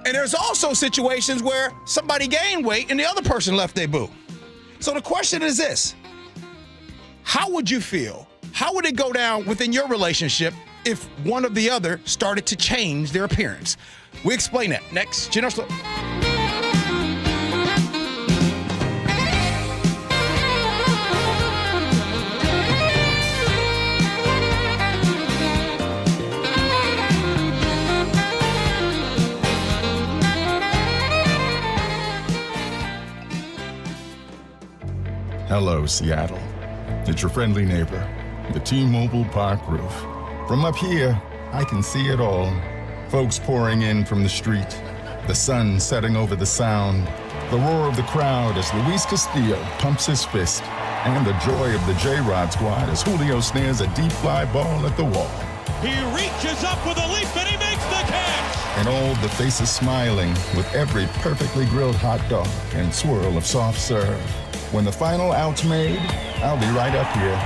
And there's also situations where somebody gained weight and the other person left their boo. So the question is this: how would you feel? How would it go down within your relationship if one or the other started to change their appearance? We explain that next. Gee Ursula. Hello, Seattle. It's your friendly neighbor, the T-Mobile Park roof. From up here, I can see it all. Folks pouring in from the street, the sun setting over the sound, the roar of the crowd as Luis Castillo pumps his fist, and the joy of the J-Rod squad as Julio snares a deep fly ball at the wall. He reaches up with a leap and he makes the catch! And all the faces smiling with every perfectly grilled hot dog and swirl of soft serve. When the final out's made, I'll be right up here,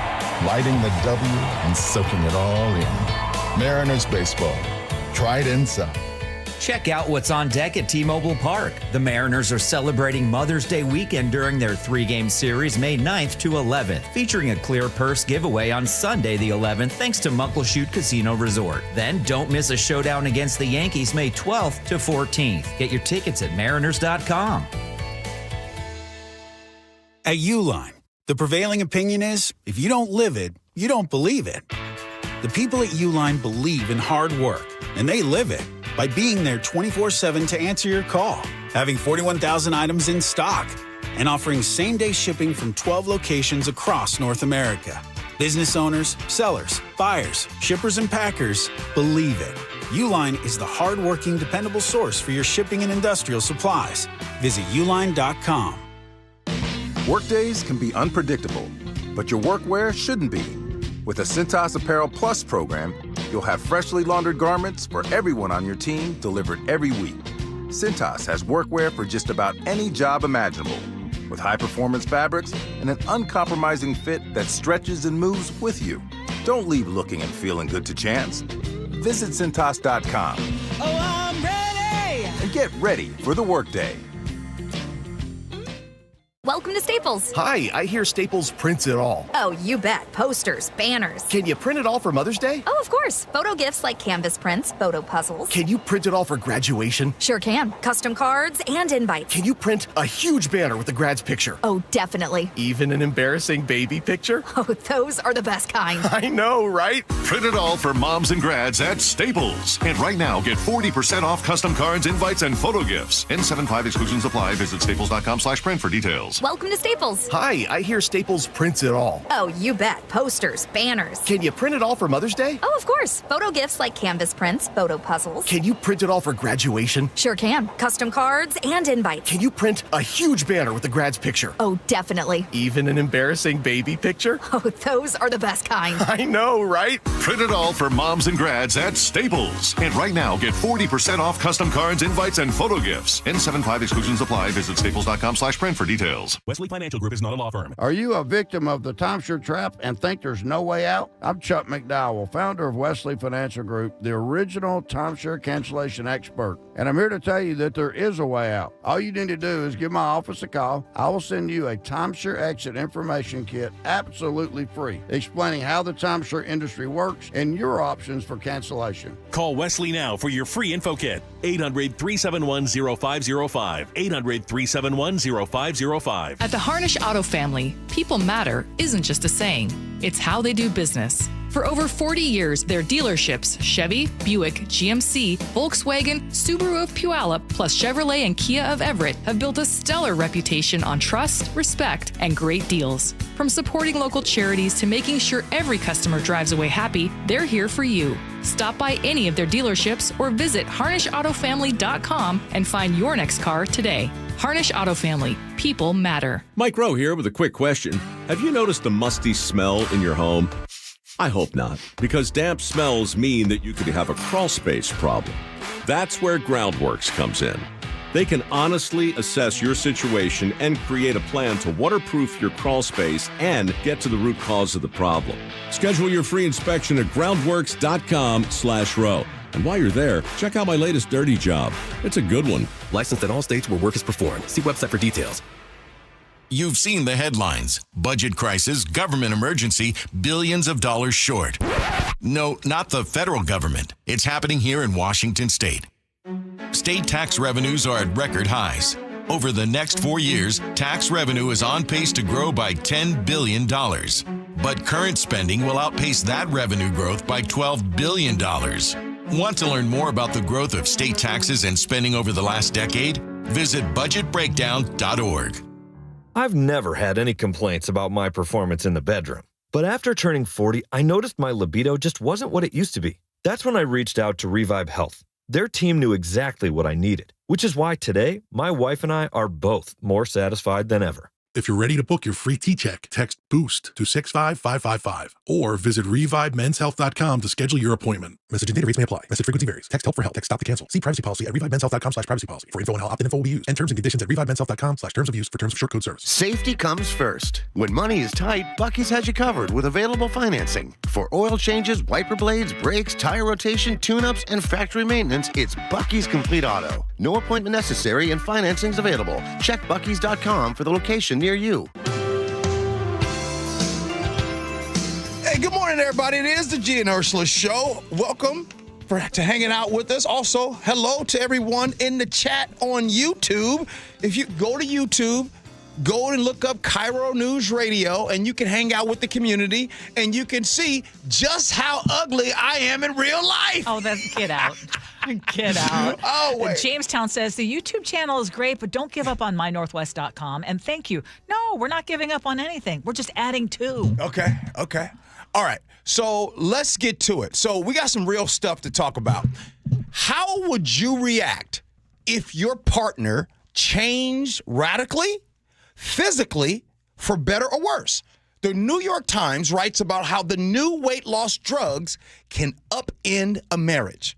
lighting the W and soaking it all in. Mariners baseball. Try it inside. Check out what's on deck at T-Mobile Park. The Mariners are celebrating Mother's Day weekend during their 3-game series May 9th to 11th, featuring a clear purse giveaway on Sunday the 11th thanks to Muckleshoot Casino Resort. Then don't miss a showdown against the Yankees May 12th to 14th. Get your tickets at mariners.com. At Uline, the prevailing opinion is, if you don't live it, you don't believe it. The people at Uline believe in hard work, and they live it by being there 24/7 to answer your call, having 41,000 items in stock, and offering same-day shipping from 12 locations across North America. Business owners, sellers, buyers, shippers, and packers believe it. Uline is the hard-working, dependable source for your shipping and industrial supplies. Visit uline.com. Workdays can be unpredictable, but your workwear shouldn't be. With the Cintas Apparel Plus program, you'll have freshly laundered garments for everyone on your team delivered every week. Cintas has workwear for just about any job imaginable, with high-performance fabrics and an uncompromising fit that stretches and moves with you. Don't leave looking and feeling good to chance. Visit Cintas.com. Oh, I'm ready! And get ready for the workday. Welcome to Staples. Hi, I hear Staples prints it all. Oh, you bet. Posters, banners. Can you print it all for Mother's Day? Oh, of course. Photo gifts like canvas prints, photo puzzles. Can you print it all for graduation? Sure can. Custom cards and invites. Can you print a huge banner with the grad's picture? Oh, definitely. Even an embarrassing baby picture? Oh, those are the best kind. I know, right? Print it all for moms and grads at Staples. And right now, get 40% off custom cards, invites, and photo gifts. N75 exclusions apply. Visit staples.com/print for details. Welcome to Staples. Hi, I hear Staples prints it all. Oh, you bet. Posters, banners. Can you print it all for Mother's Day? Oh, of course. Photo gifts like canvas prints, photo puzzles. Can you print it all for graduation? Sure can. Custom cards and invites. Can you print a huge banner with the grad's picture? Oh, definitely. Even an embarrassing baby picture? Oh, those are the best kind. I know, right? Print it all for moms and grads at Staples. And right now, get 40% off custom cards, invites, and photo gifts. N75 exclusions apply. Visit staples.com/print for details. Wesley Financial Group is not a law firm. Are you a victim of the timeshare trap and think there's no way out? I'm Chuck McDowell, founder of Wesley Financial Group, the original timeshare cancellation expert. And I'm here to tell you that there is a way out. All you need to do is give my office a call. I will send you a timeshare exit information kit absolutely free, explaining how the timeshare industry works and your options for cancellation. Call Wesley now for your free info kit. 800-371-0505. 800-371-0505. At the Harnish Auto family, people matter isn't just a saying. It's how they do business. For over 40 years, their dealerships, Chevy, Buick, GMC, Volkswagen, Subaru of Puyallup, plus Chevrolet and Kia of Everett, have built a stellar reputation on trust, respect, and great deals. From supporting local charities to making sure every customer drives away happy, they're here for you. Stop by any of their dealerships or visit HarnishAutoFamily.com and find your next car today. Harnish Auto Family. People matter. Mike Rowe here with a quick question. Have you noticed a musty smell in your home? I hope not, because damp smells mean that you could have a crawl space problem. That's where Groundworks comes in. They can honestly assess your situation and create a plan to waterproof your crawl space and get to the root cause of the problem. Schedule your free inspection at groundworks.com/row. And while you're there, check out my latest dirty job. It's a good one. Licensed in all states where work is performed. See website for details. You've seen the headlines. Budget crisis, government emergency, billions of dollars short. No, not the federal government. It's happening here in Washington state. State tax revenues are at record highs. Over the next 4 years, tax revenue is on pace to grow by $10 billion. But current spending will outpace that revenue growth by $12 billion. Want to learn more about the growth of state taxes and spending over the last decade? Visit budgetbreakdown.org. I've never had any complaints about my performance in the bedroom. But after turning 40, I noticed my libido just wasn't what it used to be. That's when I reached out to Revive Health. Their team knew exactly what I needed, which is why today, my wife and I are both more satisfied than ever. If you're ready to book your free T-check, text BOOST to 65555 or visit ReviveMen'sHealth.com to schedule your appointment. Message and data rates may apply. Message frequency varies. Text help for help. Text stop to cancel. See privacy policy at ReviveMen'sHealth.com/privacy policy. For info on how opt-in info will be used and terms and conditions at ReviveMen'sHealth.com/terms of use for terms of short code service. Safety comes first. When money is tight, Buc-ee's has you covered with available financing. For oil changes, wiper blades, brakes, tire rotation, tune-ups, and factory maintenance, it's Buc-ee's Complete Auto. No appointment necessary and financing's available. Check Buc-ee's.com for the location near you. Hey, good morning, everybody. It is the Gee and Ursula Show. Welcome to hanging out with us. Also, hello to everyone in the chat on YouTube. If you go to YouTube, go and look up KIRO Newsradio, and you can hang out with the community, and you can see just how ugly I am in real life. Oh, get out. Get out. Oh, wait. Jamestown says, the YouTube channel is great, but don't give up on mynorthwest.com. And thank you. No, we're not giving up on anything. We're just adding to. Okay. All right. So let's get to it. So we got some real stuff to talk about. How would you react if your partner changed radically, physically, for better or worse? The New York Times writes about how the new weight loss drugs can upend a marriage.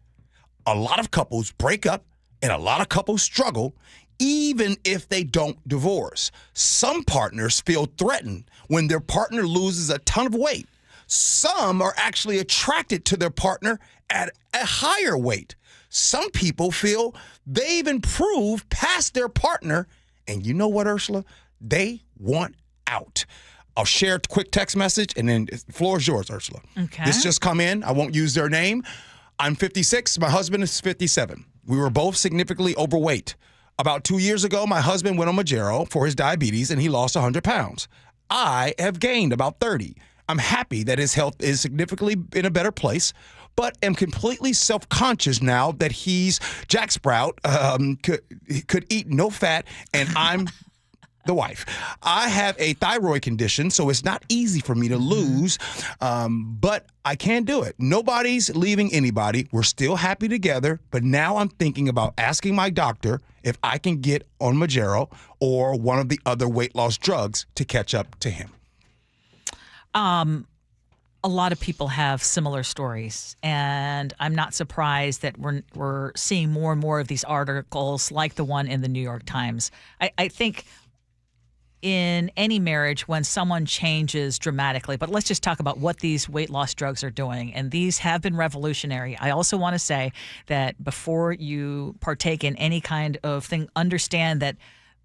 A lot of couples break up and a lot of couples struggle even if they don't divorce. Some partners feel threatened when their partner loses a ton of weight. Some are actually attracted to their partner at a higher weight. Some people feel they've improved past their partner. And you know what, Ursula? They want out. I'll share a quick text message, and then the floor is yours, Ursula. Okay. This just come in. I won't use their name. I'm 56. My husband is 57. We were both significantly overweight. About 2 years ago, my husband went on Mounjaro for his diabetes, and he lost 100 pounds. I have gained about 30. I'm happy that his health is significantly in a better place, but am completely self-conscious now that he's Jack Sprout, could eat no fat, and I'm the wife. I have a thyroid condition, so it's not easy for me to lose, but I can do it. Nobody's leaving anybody. We're still happy together, but now I'm thinking about asking my doctor if I can get on Mounjaro or one of the other weight loss drugs to catch up to him. A lot of people have similar stories, and I'm not surprised that we're seeing more and more of these articles like the one in the New York Times. I think in any marriage when someone changes dramatically, but let's just talk about what these weight loss drugs are doing, and these have been revolutionary. I also want to say that before you partake in any kind of thing, understand that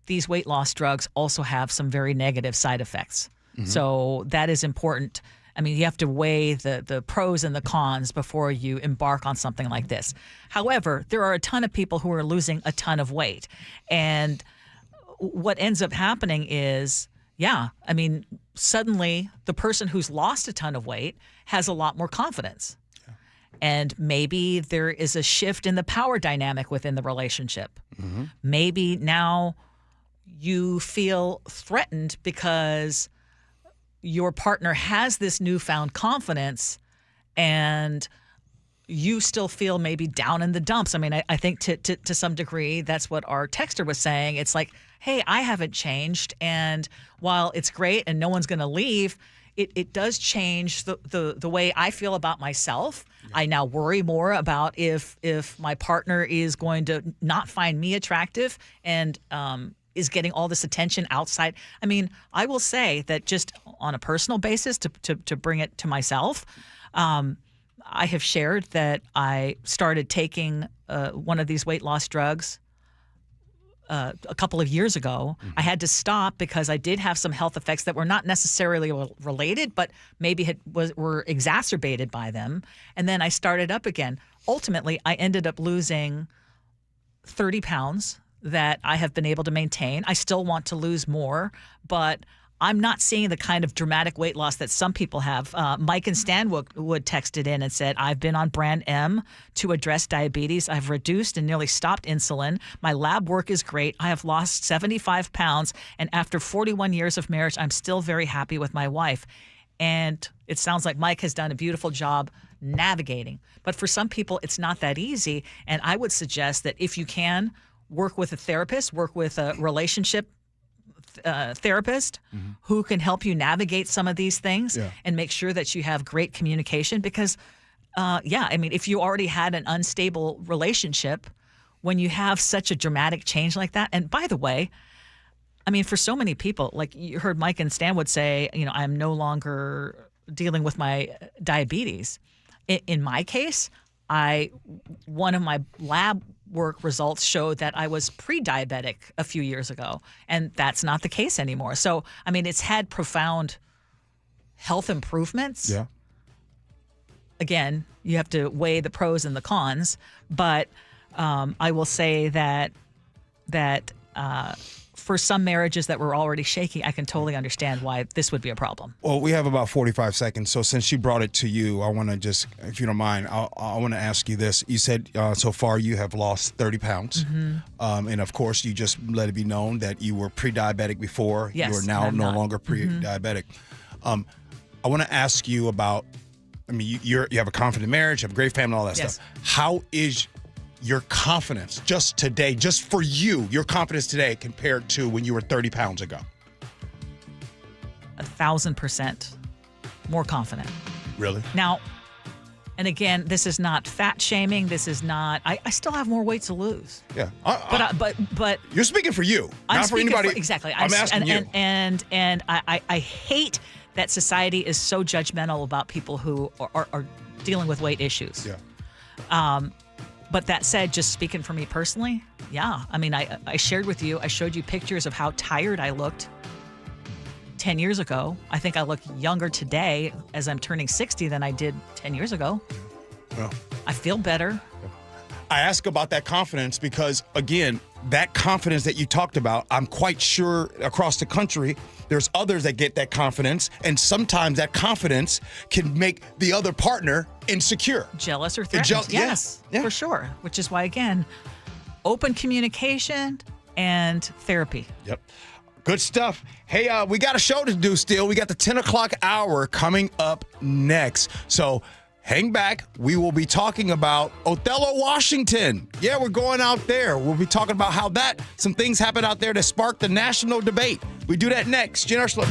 these weight loss drugs also have some very negative side effects. So that is important. I mean, you have to weigh the pros and the cons before you embark on something like this. However, there are a ton of people who are losing a ton of weight. And what ends up happening is, suddenly the person who's lost a ton of weight has a lot more confidence. Yeah. And maybe there is a shift in the power dynamic within the relationship. Mm-hmm. Maybe now you feel threatened because your partner has this newfound confidence and you still feel maybe down in the dumps. I mean, I think to some degree, that's what our texter was saying. It's like, hey, I haven't changed. And while it's great and no one's going to leave, it does change the way I feel about myself. Yeah. I now worry more about if my partner is going to not find me attractive and is getting all this attention outside. I mean, I will say that just on a personal basis, to bring it to myself, I have shared that I started taking one of these weight loss drugs a couple of years ago. Mm-hmm. I had to stop because I did have some health effects that were not necessarily related, but maybe were exacerbated by them. And then I started up again. Ultimately, I ended up losing 30 pounds that I have been able to maintain. I still want to lose more, but I'm not seeing the kind of dramatic weight loss that some people have. Mike in Stanwood texted in and said, I've been on brand M to address diabetes. I've reduced and nearly stopped insulin. My lab work is great. I have lost 75 pounds. And after 41 years of marriage, I'm still very happy with my wife. And it sounds like Mike has done a beautiful job navigating. But for some people, it's not that easy. And I would suggest that if you can, work with a therapist, work with a relationship therapist who can help you navigate some of these things and make sure that you have great communication. Because, if you already had an unstable relationship, when you have such a dramatic change like that, and by the way, for so many people, like you heard Mike and Stanwood say, I'm no longer dealing with my diabetes. In my case, one of my lab work results showed that I was pre-diabetic a few years ago, and that's not the case anymore. So, it's had profound health improvements. Yeah. Again, you have to weigh the pros and the cons, but I will say that for some marriages that were already shaky, I can totally understand why this would be a problem. Well, we have about 45 seconds. So since she brought it to you, I want to just, if you don't mind, I want to ask you this. You said so far you have lost 30 pounds. And of course, you just let it be known that you were pre-diabetic before. Yes, you are now no longer pre-diabetic. I want to ask you about, you have a confident marriage, you have a great family, all that stuff. How is your confidence just today, just for you, your confidence today compared to when you were 30 pounds ago? 1,000% more confident. Really? Now, and again, this is not fat shaming. This is not. I still have more weight to lose. Yeah. But you're speaking for you, I'm not for anybody. Exactly. I'm asking you. And I hate that society is so judgmental about people who are dealing with weight issues. Yeah. But that said, just speaking for me personally, I shared with you, I showed you pictures of how tired I looked 10 years ago. I think I look younger today as I'm turning 60 than I did 10 years ago. Well, I feel better. I ask about that confidence because, again, that confidence that you talked about, I'm quite sure across the country, there's others that get that confidence, and sometimes that confidence can make the other partner insecure. Jealous or threatened. Yes, for sure. Which is why, again, open communication and therapy. Yep. Good stuff. Hey, we got a show to do still. We got the 10 o'clock hour coming up next. So hang back. We will be talking about Othello, Washington. Yeah, we're going out there. We'll be talking about how some things happened out there that sparked the national debate. We do that next. Gee Ursula.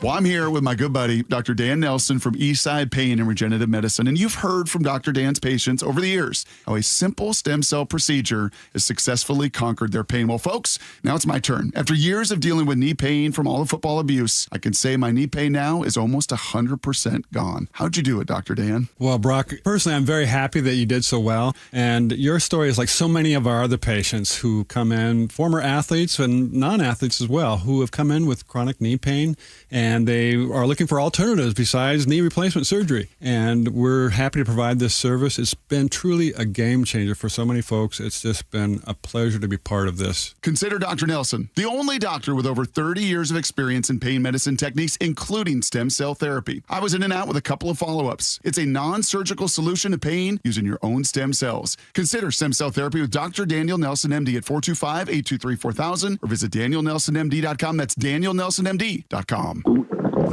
Well, I'm here with my good buddy, Dr. Dan Nelson from Eastside Pain and Regenerative Medicine. And you've heard from Dr. Dan's patients over the years how a simple stem cell procedure has successfully conquered their pain. Well, folks, now it's my turn. After years of dealing with knee pain from all the football abuse, I can say my knee pain now is almost 100% gone. How'd you do it, Dr. Dan? Well, Brock, personally, I'm very happy that you did so well. And your story is like so many of our other patients who come in, former athletes and non-athletes as well, who have come in with chronic knee pain and they are looking for alternatives besides knee replacement surgery. And we're happy to provide this service. It's been truly a game changer for so many folks. It's just been a pleasure to be part of this. Consider Dr. Nelson, the only doctor with over 30 years of experience in pain medicine techniques, including stem cell therapy. I was in and out with a couple of follow-ups. It's a non-surgical solution to pain using your own stem cells. Consider stem cell therapy with Dr. Daniel Nelson, MD at 425-823-4000 or visit danielnelsonmd.com. That's danielnelsonmd.com.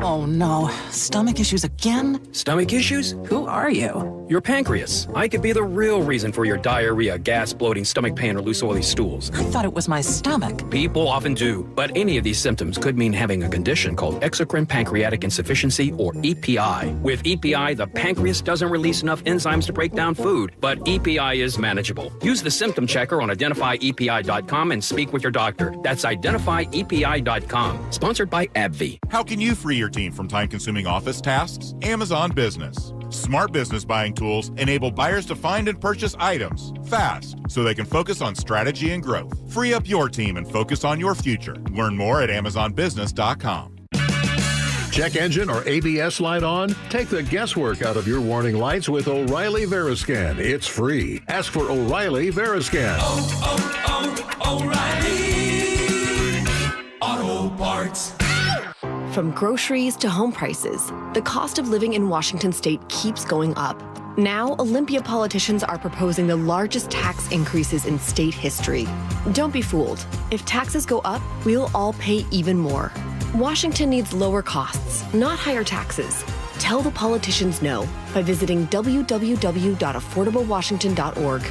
Oh no, stomach issues again? Stomach issues? Who are you? Your pancreas. I could be the real reason for your diarrhea, gas, bloating, stomach pain, or loose oily stools. I thought it was my stomach. People often do, but any of these symptoms could mean having a condition called exocrine pancreatic insufficiency, or EPI. With EPI, the pancreas doesn't release enough enzymes to break down food, but EPI is manageable. Use the symptom checker on identifyepi.com and speak with your doctor. That's identifyepi.com. Sponsored by AbbVie. How can you free your team from time-consuming office tasks? Amazon Business. Smart business buying tools enable buyers to find and purchase items fast so they can focus on strategy and growth. Free up your team and focus on your future. Learn more at amazonbusiness.com. check engine or ABS light on? Take the guesswork out of your warning lights with O'Reilly Veriscan. It's free. Ask for O'Reilly Veriscan. O'Reilly Auto Parts. From groceries to home prices, the cost of living in Washington state keeps going up. Now, Olympia politicians are proposing the largest tax increases in state history. Don't be fooled. If taxes go up, we'll all pay even more. Washington needs lower costs, not higher taxes. Tell the politicians no by visiting www.affordablewashington.org.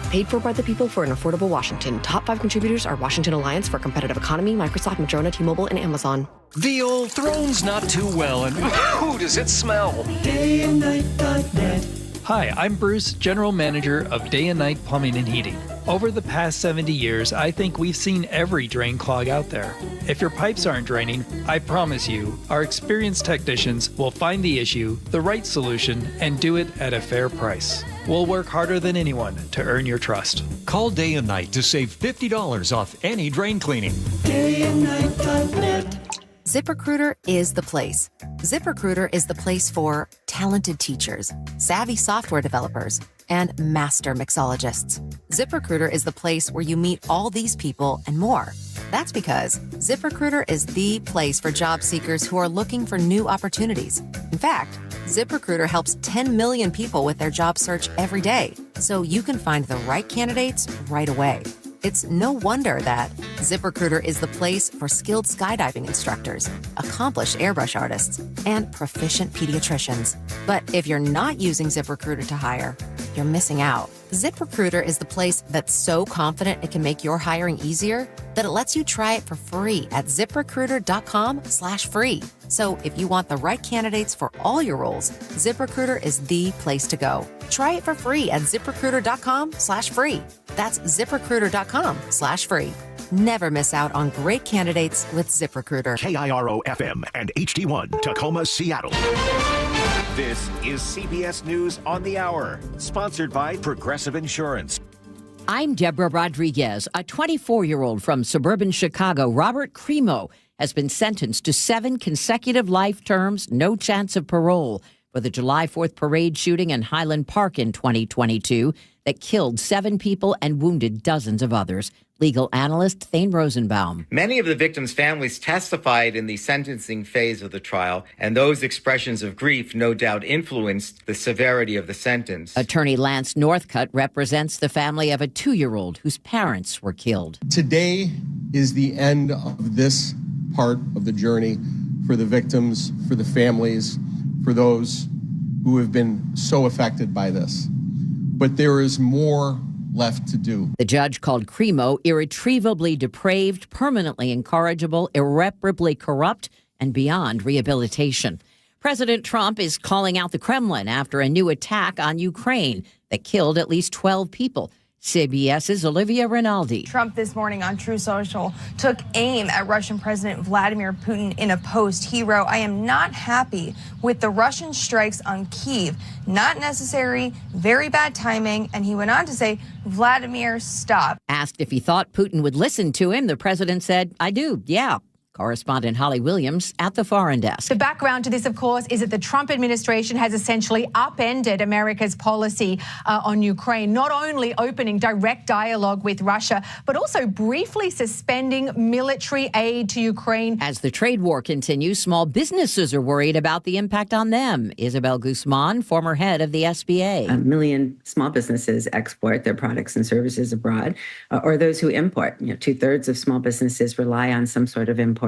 Paid for by the people for an affordable Washington. Top 5 contributors are Washington Alliance for a Competitive Economy, Microsoft, Madrona, T-Mobile, and Amazon. The old throne's not too well, and ooh, does it smell? DayandNight.net. Hi, I'm Bruce, General Manager of Day and Night Plumbing and Heating. Over the past 70 years, I think we've seen every drain clog out there. If your pipes aren't draining, I promise you, our experienced technicians will find the issue, the right solution, and do it at a fair price. We'll work harder than anyone to earn your trust. Call Day and Night to save $50 off any drain cleaning. DayandNight.net. ZipRecruiter is the place. ZipRecruiter is the place for talented teachers, savvy software developers, and master mixologists. ZipRecruiter is the place where you meet all these people and more. That's because ZipRecruiter is the place for job seekers who are looking for new opportunities. In fact, ZipRecruiter helps 10 million people with their job search every day, so you can find the right candidates right away. It's no wonder that ZipRecruiter is the place for skilled skydiving instructors, accomplished airbrush artists, and proficient pediatricians. But if you're not using ZipRecruiter to hire, you're missing out. ZipRecruiter is the place that's so confident it can make your hiring easier that it lets you try it for free at ZipRecruiter.com/free. So if you want the right candidates for all your roles, ZipRecruiter is the place to go. Try it for free at ZipRecruiter.com/free. That's ZipRecruiter.com/free. Never miss out on great candidates with ZipRecruiter. KIRO FM and HD1 Tacoma, Seattle. This is CBS News on the Hour, sponsored by Progressive Insurance. I'm Deborah Rodriguez. A 24-year-old from suburban Chicago, Robert Crimo, has been sentenced to 7 consecutive life terms, no chance of parole, for the July 4th parade shooting in Highland Park in 2022 that killed 7 people and wounded dozens of others. Legal analyst Thane Rosenbaum. Many of the victims' families testified in the sentencing phase of the trial, and those expressions of grief no doubt influenced the severity of the sentence. Attorney Lance Northcutt represents the family of a 2-year-old whose parents were killed. Today is the end of this part of the journey for the victims, for the families, for those who have been so affected by this. But there is more left to do. The judge called Crimo irretrievably depraved, permanently incorrigible, irreparably corrupt, and beyond rehabilitation. President Trump is calling out the Kremlin after a new attack on Ukraine that killed at least 12 people. CBS's Olivia Rinaldi. Trump this morning on True Social took aim at Russian President Vladimir Putin in a post. He wrote, "I am not happy with the Russian strikes on Kyiv. Not necessary, very bad timing." And he went on to say, "Vladimir, stop." Asked if he thought Putin would listen to him, the president said, "I do, yeah." Correspondent Holly Williams at the Foreign Desk. The background to this, of course, is that the Trump administration has essentially upended America's policy on Ukraine, not only opening direct dialogue with Russia, but also briefly suspending military aid to Ukraine. As the trade war continues, small businesses are worried about the impact on them. Isabel Guzman, former head of the SBA. 1 million small businesses export their products and services abroad, or those who import. 2/3 of small businesses rely on some sort of imported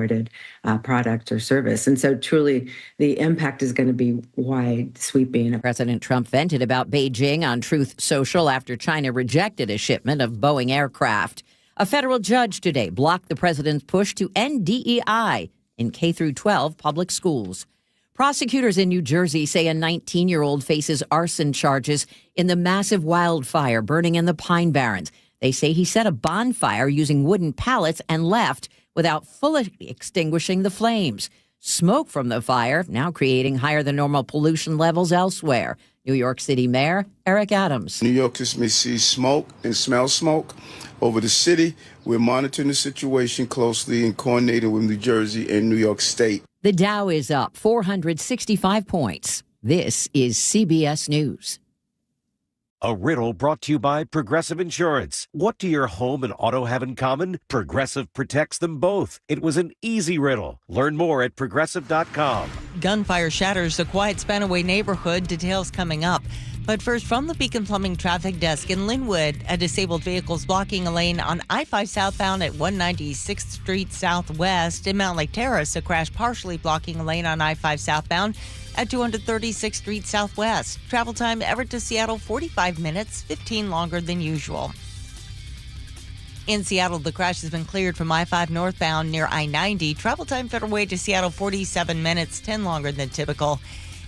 product or service. And so truly the impact is going to be wide sweeping. President Trump vented about Beijing on Truth Social after China rejected a shipment of Boeing aircraft. A federal judge today blocked the president's push to end DEI in K-12 public schools. Prosecutors in New Jersey say a 19-year-old faces arson charges in the massive wildfire burning in the Pine Barrens. They say he set a bonfire using wooden pallets and left without fully extinguishing the flames. Smoke from the fire now creating higher than normal pollution levels elsewhere. New York City Mayor Eric Adams. New Yorkers may see smoke and smell smoke over the city. We're monitoring the situation closely and coordinating with New Jersey and New York State. The Dow is up 465 points. This is CBS News. A riddle brought to you by Progressive Insurance. What do your home and auto have in common? Progressive protects them both. It was an easy riddle. Learn more at Progressive.com. Gunfire shatters a quiet Spanaway neighborhood. Details coming up. But first, from the Beacon Plumbing Traffic Desk in Linwood, a disabled vehicle is blocking a lane on I-5 southbound at 196th Street Southwest. In Mount Lake Terrace, a crash partially blocking a lane on I-5 southbound at 236th Street Southwest. Travel time Everett to Seattle, 45 minutes, 15 longer than usual. In Seattle, the crash has been cleared from I-5 northbound near I-90. Travel time Federal Way to Seattle, 47 minutes, 10 longer than typical.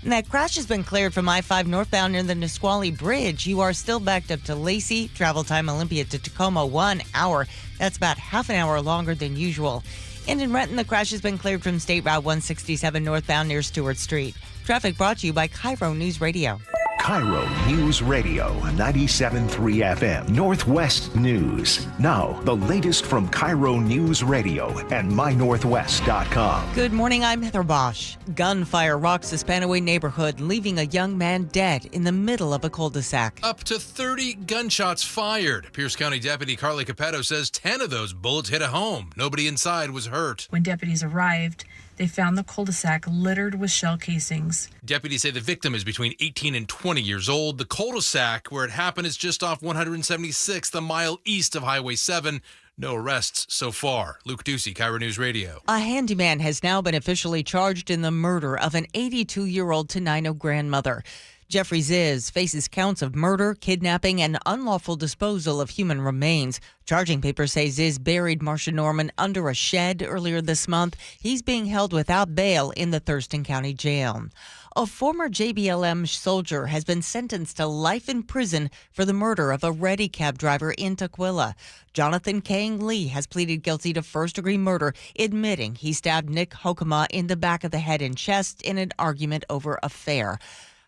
And that crash has been cleared from I-5 northbound near the Nisqually Bridge. You are still backed up to Lacey. Travel time Olympia to Tacoma, 1 hour. That's about half an hour longer than usual. And in Renton, the crash has been cleared from State Route 167 northbound near Stewart Street. Traffic brought to you by KIRO Newsradio. KIRO News Radio 97.3 FM Northwest News. Now, the latest from KIRO News Radio and mynorthwest.com. Good morning, I'm Heather Bosch. Gunfire rocks the Spanaway neighborhood, leaving a young man dead in the middle of a cul-de-sac. Up to 30 gunshots fired. Pierce County Deputy Carly Capetto says 10 of those bullets hit a home. Nobody inside was hurt. When deputies arrived, they found the cul-de-sac littered with shell casings. Deputies say the victim is between 18 and 20 years old. The cul-de-sac where it happened is just off 176th, a mile east of Highway 7. No arrests so far. Luke Ducey, KIRO News Radio. A handyman has now been officially charged in the murder of an 82-year-old Tenino grandmother. Jeffrey Ziz faces counts of murder, kidnapping, and unlawful disposal of human remains. Charging papers say Ziz buried Marcia Norman under a shed earlier this month. He's being held without bail in the Thurston County Jail. A former JBLM soldier has been sentenced to life in prison for the murder of a Reddy cab driver in Tukwila. Jonathan Kang Lee has pleaded guilty to first-degree murder, admitting he stabbed Nick Hokema in the back of the head and chest in an argument over a fare.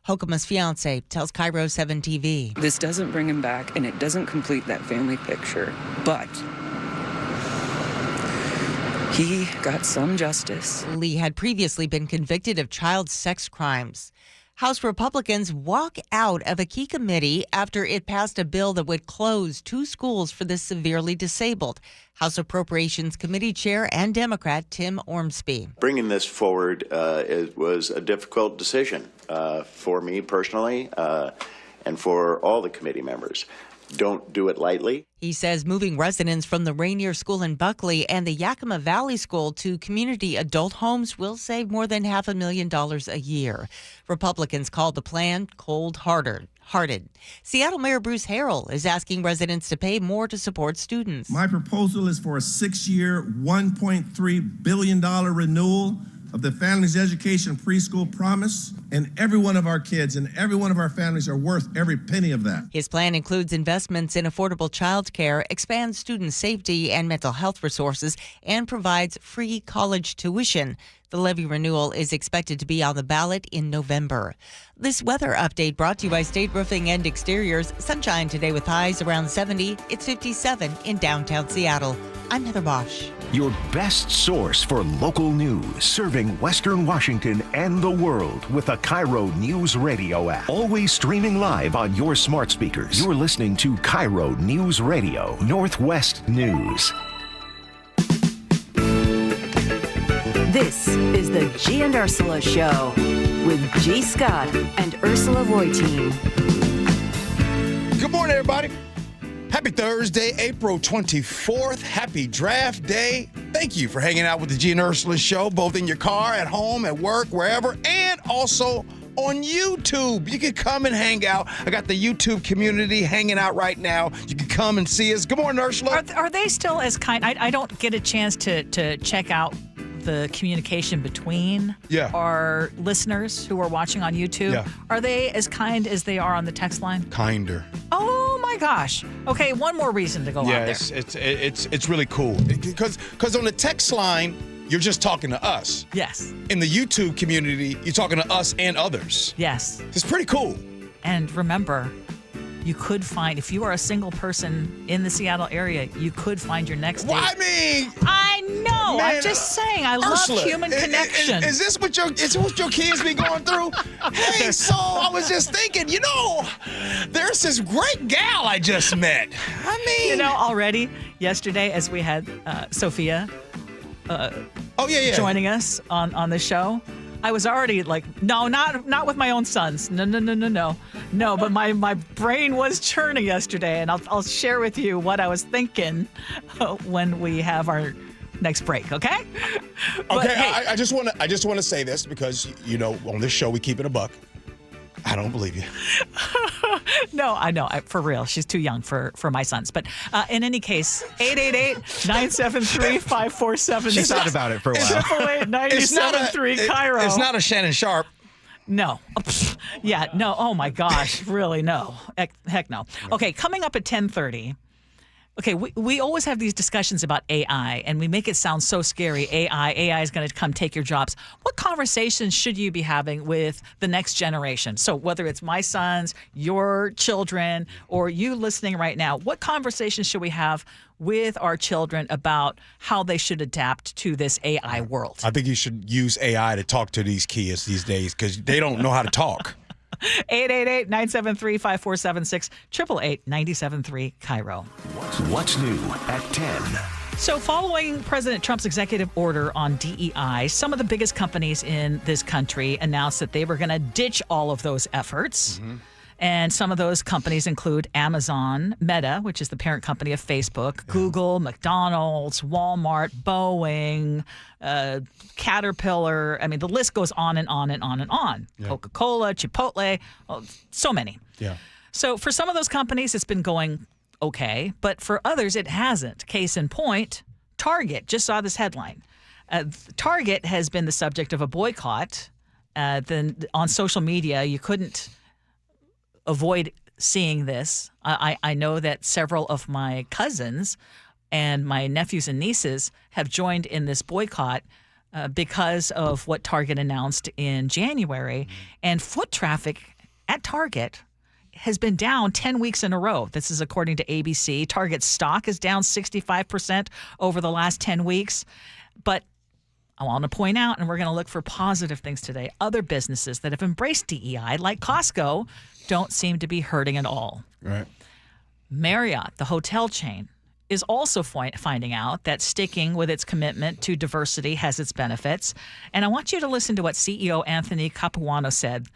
Hokema's fiance tells KIRO 7 TV. This doesn't bring him back, and it doesn't complete that family picture, but he got some justice. Lee had previously been convicted of child sex crimes. House Republicans walk out of a key committee after it passed a bill that would close 2 schools for the severely disabled. House Appropriations Committee Chair and Democrat Tim Ormsby. Bringing this forward was a difficult decision for me personally and for all the committee members. Don't do it lightly. He says moving residents from the Rainier School in Buckley and the Yakima Valley School to community adult homes will save more than $500,000 a year. Republicans called the plan cold-hearted. Seattle Mayor Bruce Harrell is asking residents to pay more to support students. My proposal is for a 6-year, $1.3 billion renewal of the Families Education Preschool Promise, and every one of our kids and every one of our families are worth every penny of that. His plan includes investments in affordable child care, expands student safety and mental health resources, and provides free college tuition. The levy renewal is expected to be on the ballot in November. This weather update brought to you by State Roofing and Exteriors. Sunshine today with highs around 70. It's 57 in downtown Seattle. I'm Heather Bosch. Your best source for local news, serving Western Washington and the world with a KIRO News Radio app. Always streaming live on your smart speakers. You're listening to KIRO News Radio, Northwest News. This is the Gee and Ursula Show with G. Scott and Ursula Reutin. Good morning, everybody. Happy Thursday, April 24th. Happy draft day. Thank you for hanging out with the Gee and Ursula Show, both in your car, at home, at work, wherever, and also on YouTube. You can come and hang out. I got the YouTube community hanging out right now. You can come and see us. Good morning, Ursula. Are they still as kind? I don't get a chance to check out the communication between our listeners who are watching on YouTube. Yeah. Are they as kind as they are on the text line? Kinder. Oh my gosh. Okay, one more reason to go out there. It's really cool because on the text line you're just talking to us. Yes. In the YouTube community, you're talking to us and others. Yes. It's pretty cool. And remember, you could find, if you are a single person in the Seattle area, you could find your next date. Well, I mean, I know. man, I'm just saying. I Ursula, love human connection. Is this what your kids be going through? Hey, so I was just thinking, there's this great gal I just met. I mean, already yesterday as we had Sophia joining us on the show, I was already like, no, not with my own sons. No, but my brain was churning yesterday, and I'll share with you what I was thinking when we have our next break, okay? But, okay, hey, I just want to say this because on this show we keep it a buck. I don't believe you. No, I know. For real. She's too young for my sons. But in any case, 888-973-5476. She thought about it for a while. 888-973-KIRO. It's not a Shannon Sharp. No. Yeah, no. Oh, my gosh. Really, no. Heck no. Okay, coming up at 10:30. Okay, we always have these discussions about AI, and we make it sound so scary. AI is going to come take your jobs. What conversations should you be having with the next generation? So whether it's my sons, your children, or you listening right now, what conversations should we have with our children about how they should adapt to this AI world? I think you should use AI to talk to these kids these days because they don't know how to talk. 888-973-5476, 888-973-KIRO. What's new at 10? So following President Trump's executive order on DEI, some of the biggest companies in this country announced that they were going to ditch all of those efforts. Mm-hmm. And some of those companies include Amazon, Meta, which is the parent company of Facebook, Google, McDonald's, Walmart, Boeing, Caterpillar. I mean, the list goes on and on and on and on. Yeah. Coca-Cola, Chipotle, so many. Yeah. So for some of those companies, it's been going okay, but for others, it hasn't. Case in point, Target. Just saw this headline. Target has been the subject of a boycott. Then on social media, you couldn't avoid seeing this. I know that several of my cousins and my nephews and nieces have joined in this boycott because of what Target announced in January. And foot traffic at Target has been down 10 weeks in a row. This is according to ABC. Target's stock is down 65% over the last 10 weeks. But I want to point out, and we're going to look for positive things today, other businesses that have embraced DEI, like Costco, don't seem to be hurting at all. Right. Marriott, the hotel chain, is also finding out that sticking with its commitment to diversity has its benefits. And I want you to listen to what CEO Anthony Capuano said.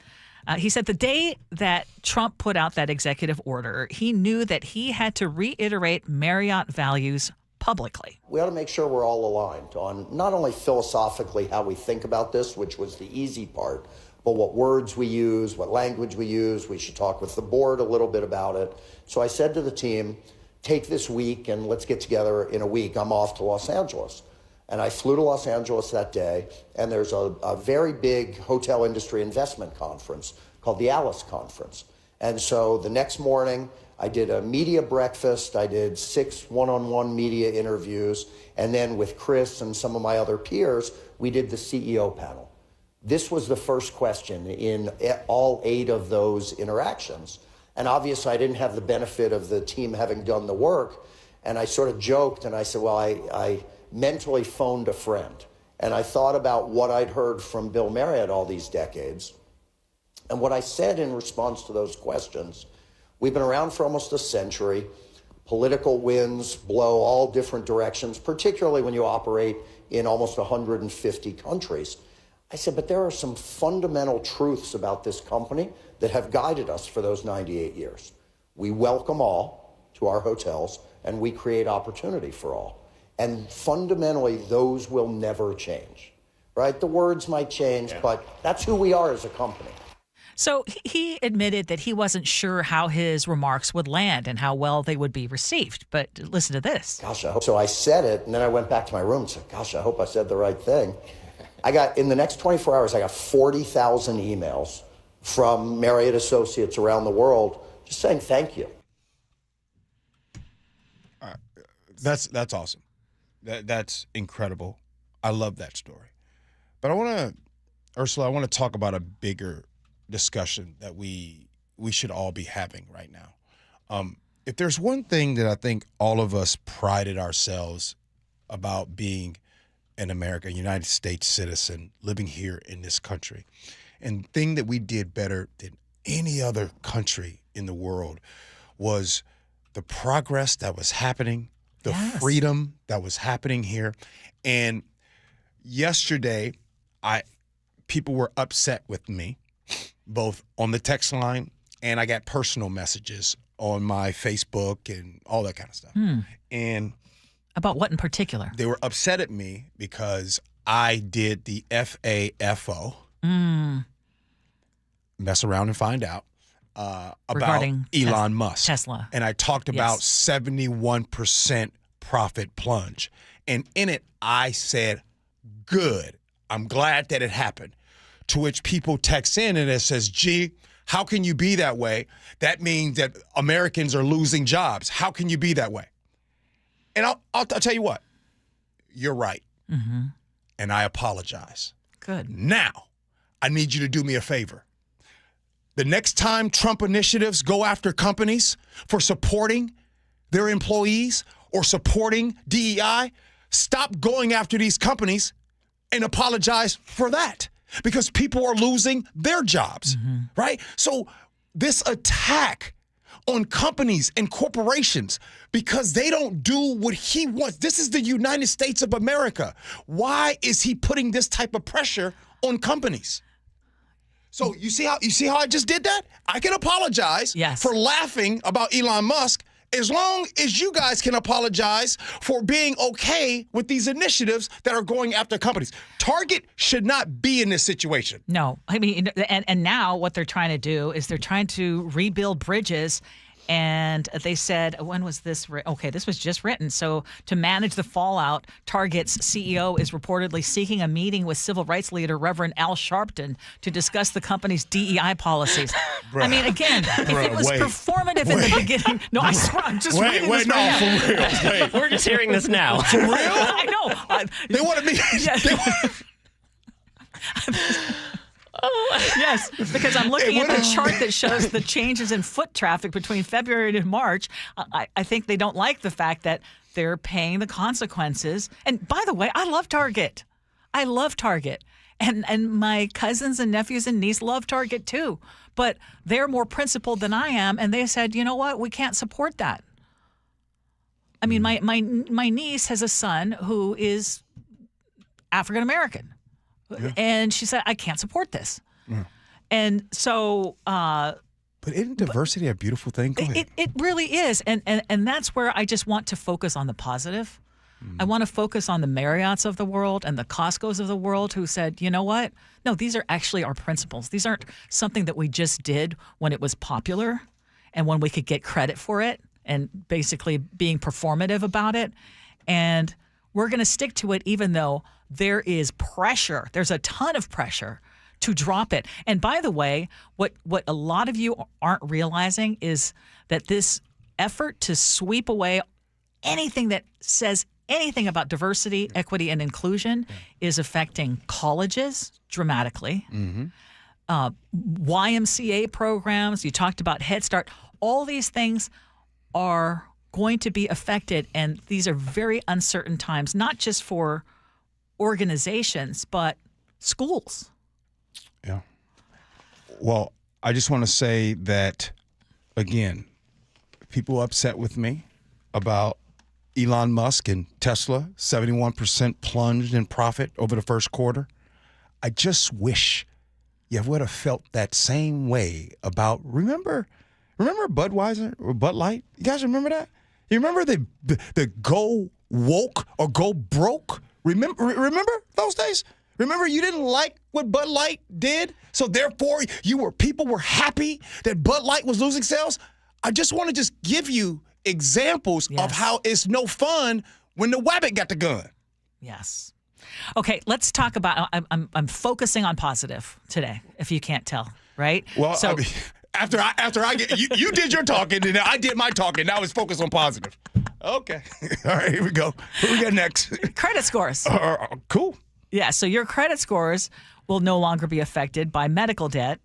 He said the day that Trump put out that executive order, he knew that he had to reiterate Marriott values publicly. We ought to make sure we're all aligned on not only philosophically how we think about this, which was the easy part, but what words we use, what language we use. We should talk with the board a little bit about it. So I said to the team, take this week and let's get together in a week. I'm off to Los Angeles. And I flew to Los Angeles that day, and there's a very big hotel industry investment conference called the Alice Conference. And so the next morning, I did a media breakfast, I did 6 one-on-one media interviews, and then with Chris and some of my other peers, we did the CEO panel. This was the first question in all 8 of those interactions. And obviously I didn't have the benefit of the team having done the work, and I sort of joked and I said, well, I mentally phoned a friend. And I thought about what I'd heard from Bill Marriott all these decades. And what I said in response to those questions, we've been around for almost a century. Political winds blow all different directions, particularly when you operate in almost 150 countries. I said, but there are some fundamental truths about this company that have guided us for those 98 years. We welcome all to our hotels, and we create opportunity for all. And fundamentally, those will never change, right? The words might change, but that's who we are as a company. So he admitted that he wasn't sure how his remarks would land and how well they would be received. But listen to this. Gosh, I hope so. I said it, and then I went back to my room and said, gosh, I hope I said the right thing. In the next 24 hours, I got 40,000 emails from Marriott associates around the world just saying thank you. That's awesome. That's incredible. I love that story. But Ursula, I want to talk about a bigger discussion that we we should all be having right now. If there's one thing that I think all of us prided ourselves about being an American, United States citizen, living here in this country, and thing that we did better than any other country in the world was the progress that was happening, the freedom that was happening here. And yesterday, people were upset with me, both on the text line and I got personal messages on my Facebook and all that kind of stuff. And about what in particular? They were upset at me because I did the FAFO, mess around and find out, about regarding Elon Musk. Tesla. And I talked about 71% profit plunge. And in it, I said, good. I'm glad that it happened. To which people text in and it says, gee, how can you be that way? That means that Americans are losing jobs. How can you be that way? And I'll tell you what, you're right. And I apologize. Good. Now, I need you to do me a favor. The next time Trump initiatives go after companies for supporting their employees or supporting DEI, stop going after these companies and apologize for that, because people are losing their jobs, right? So this attack on companies and corporations because they don't do what he wants. This is the United States of America. Why is he putting this type of pressure on companies? So you see how I just did that? I can apologize for laughing about Elon Musk as long as you guys can apologize for being okay with these initiatives that are going after companies. Target should not be in this situation. No. I mean, and now what they're trying to do is they're trying to rebuild bridges. And they said, when was this? Okay, this was just written. So to manage the fallout, Target's CEO is reportedly seeking a meeting with civil rights leader Reverend Al Sharpton to discuss the company's DEI policies. I mean, again, if it was performative in the beginning. No, I swear, I'm just reading this right now. For real. We're just hearing this now. For real? I know. They want to be. Yes, because I'm looking at the chart that shows the changes in foot traffic between February and March. I think they don't like the fact that they're paying the consequences. And by the way, I love Target. I love Target. And my cousins and nephews and niece love Target too. But they're more principled than I am. And they said, you know what? We can't support that. I mean, my niece has a son who is African American. Yeah. And she said, I can't support this. Yeah. And so... but isn't diversity a beautiful thing? Go ahead. It really is. And that's where I just want to focus on the positive. I want to focus on the Marriotts of the world and the Costcos of the world who said, you know what? No, these are actually our principles. These aren't something that we just did when it was popular and when we could get credit for it and basically being performative about it. And we're going to stick to it even though there is pressure. There's a ton of pressure to drop it. And by the way, what a lot of you aren't realizing is that this effort to sweep away anything that says anything about diversity, equity, and inclusion is affecting colleges dramatically. YMCA programs, you talked about Head Start. All these things are going to be affected, and these are very uncertain times, not just for organizations, but schools. Yeah. Well, I just want to say that, again, people upset with me about Elon Musk and Tesla, 71% plunged in profit over the first quarter. I just wish you would have felt that same way about, remember Budweiser or Bud Light? You guys remember that? You remember the go woke or go broke? Remember those days? Remember you didn't like what Bud Light did, so therefore people were happy that Bud Light was losing sales? I just want to just give you examples of how it's no fun when the wabbit got the gun. Yes. Okay, let's talk about. I'm focusing on positive today, if you can't tell, right? Well, so, I mean, after I get you did your talking, and I did my talking. Now it's focused on positive. Okay. All right, here we go. Who we got next? Credit scores. Cool. Yeah, so your credit scores will no longer be affected by medical debt.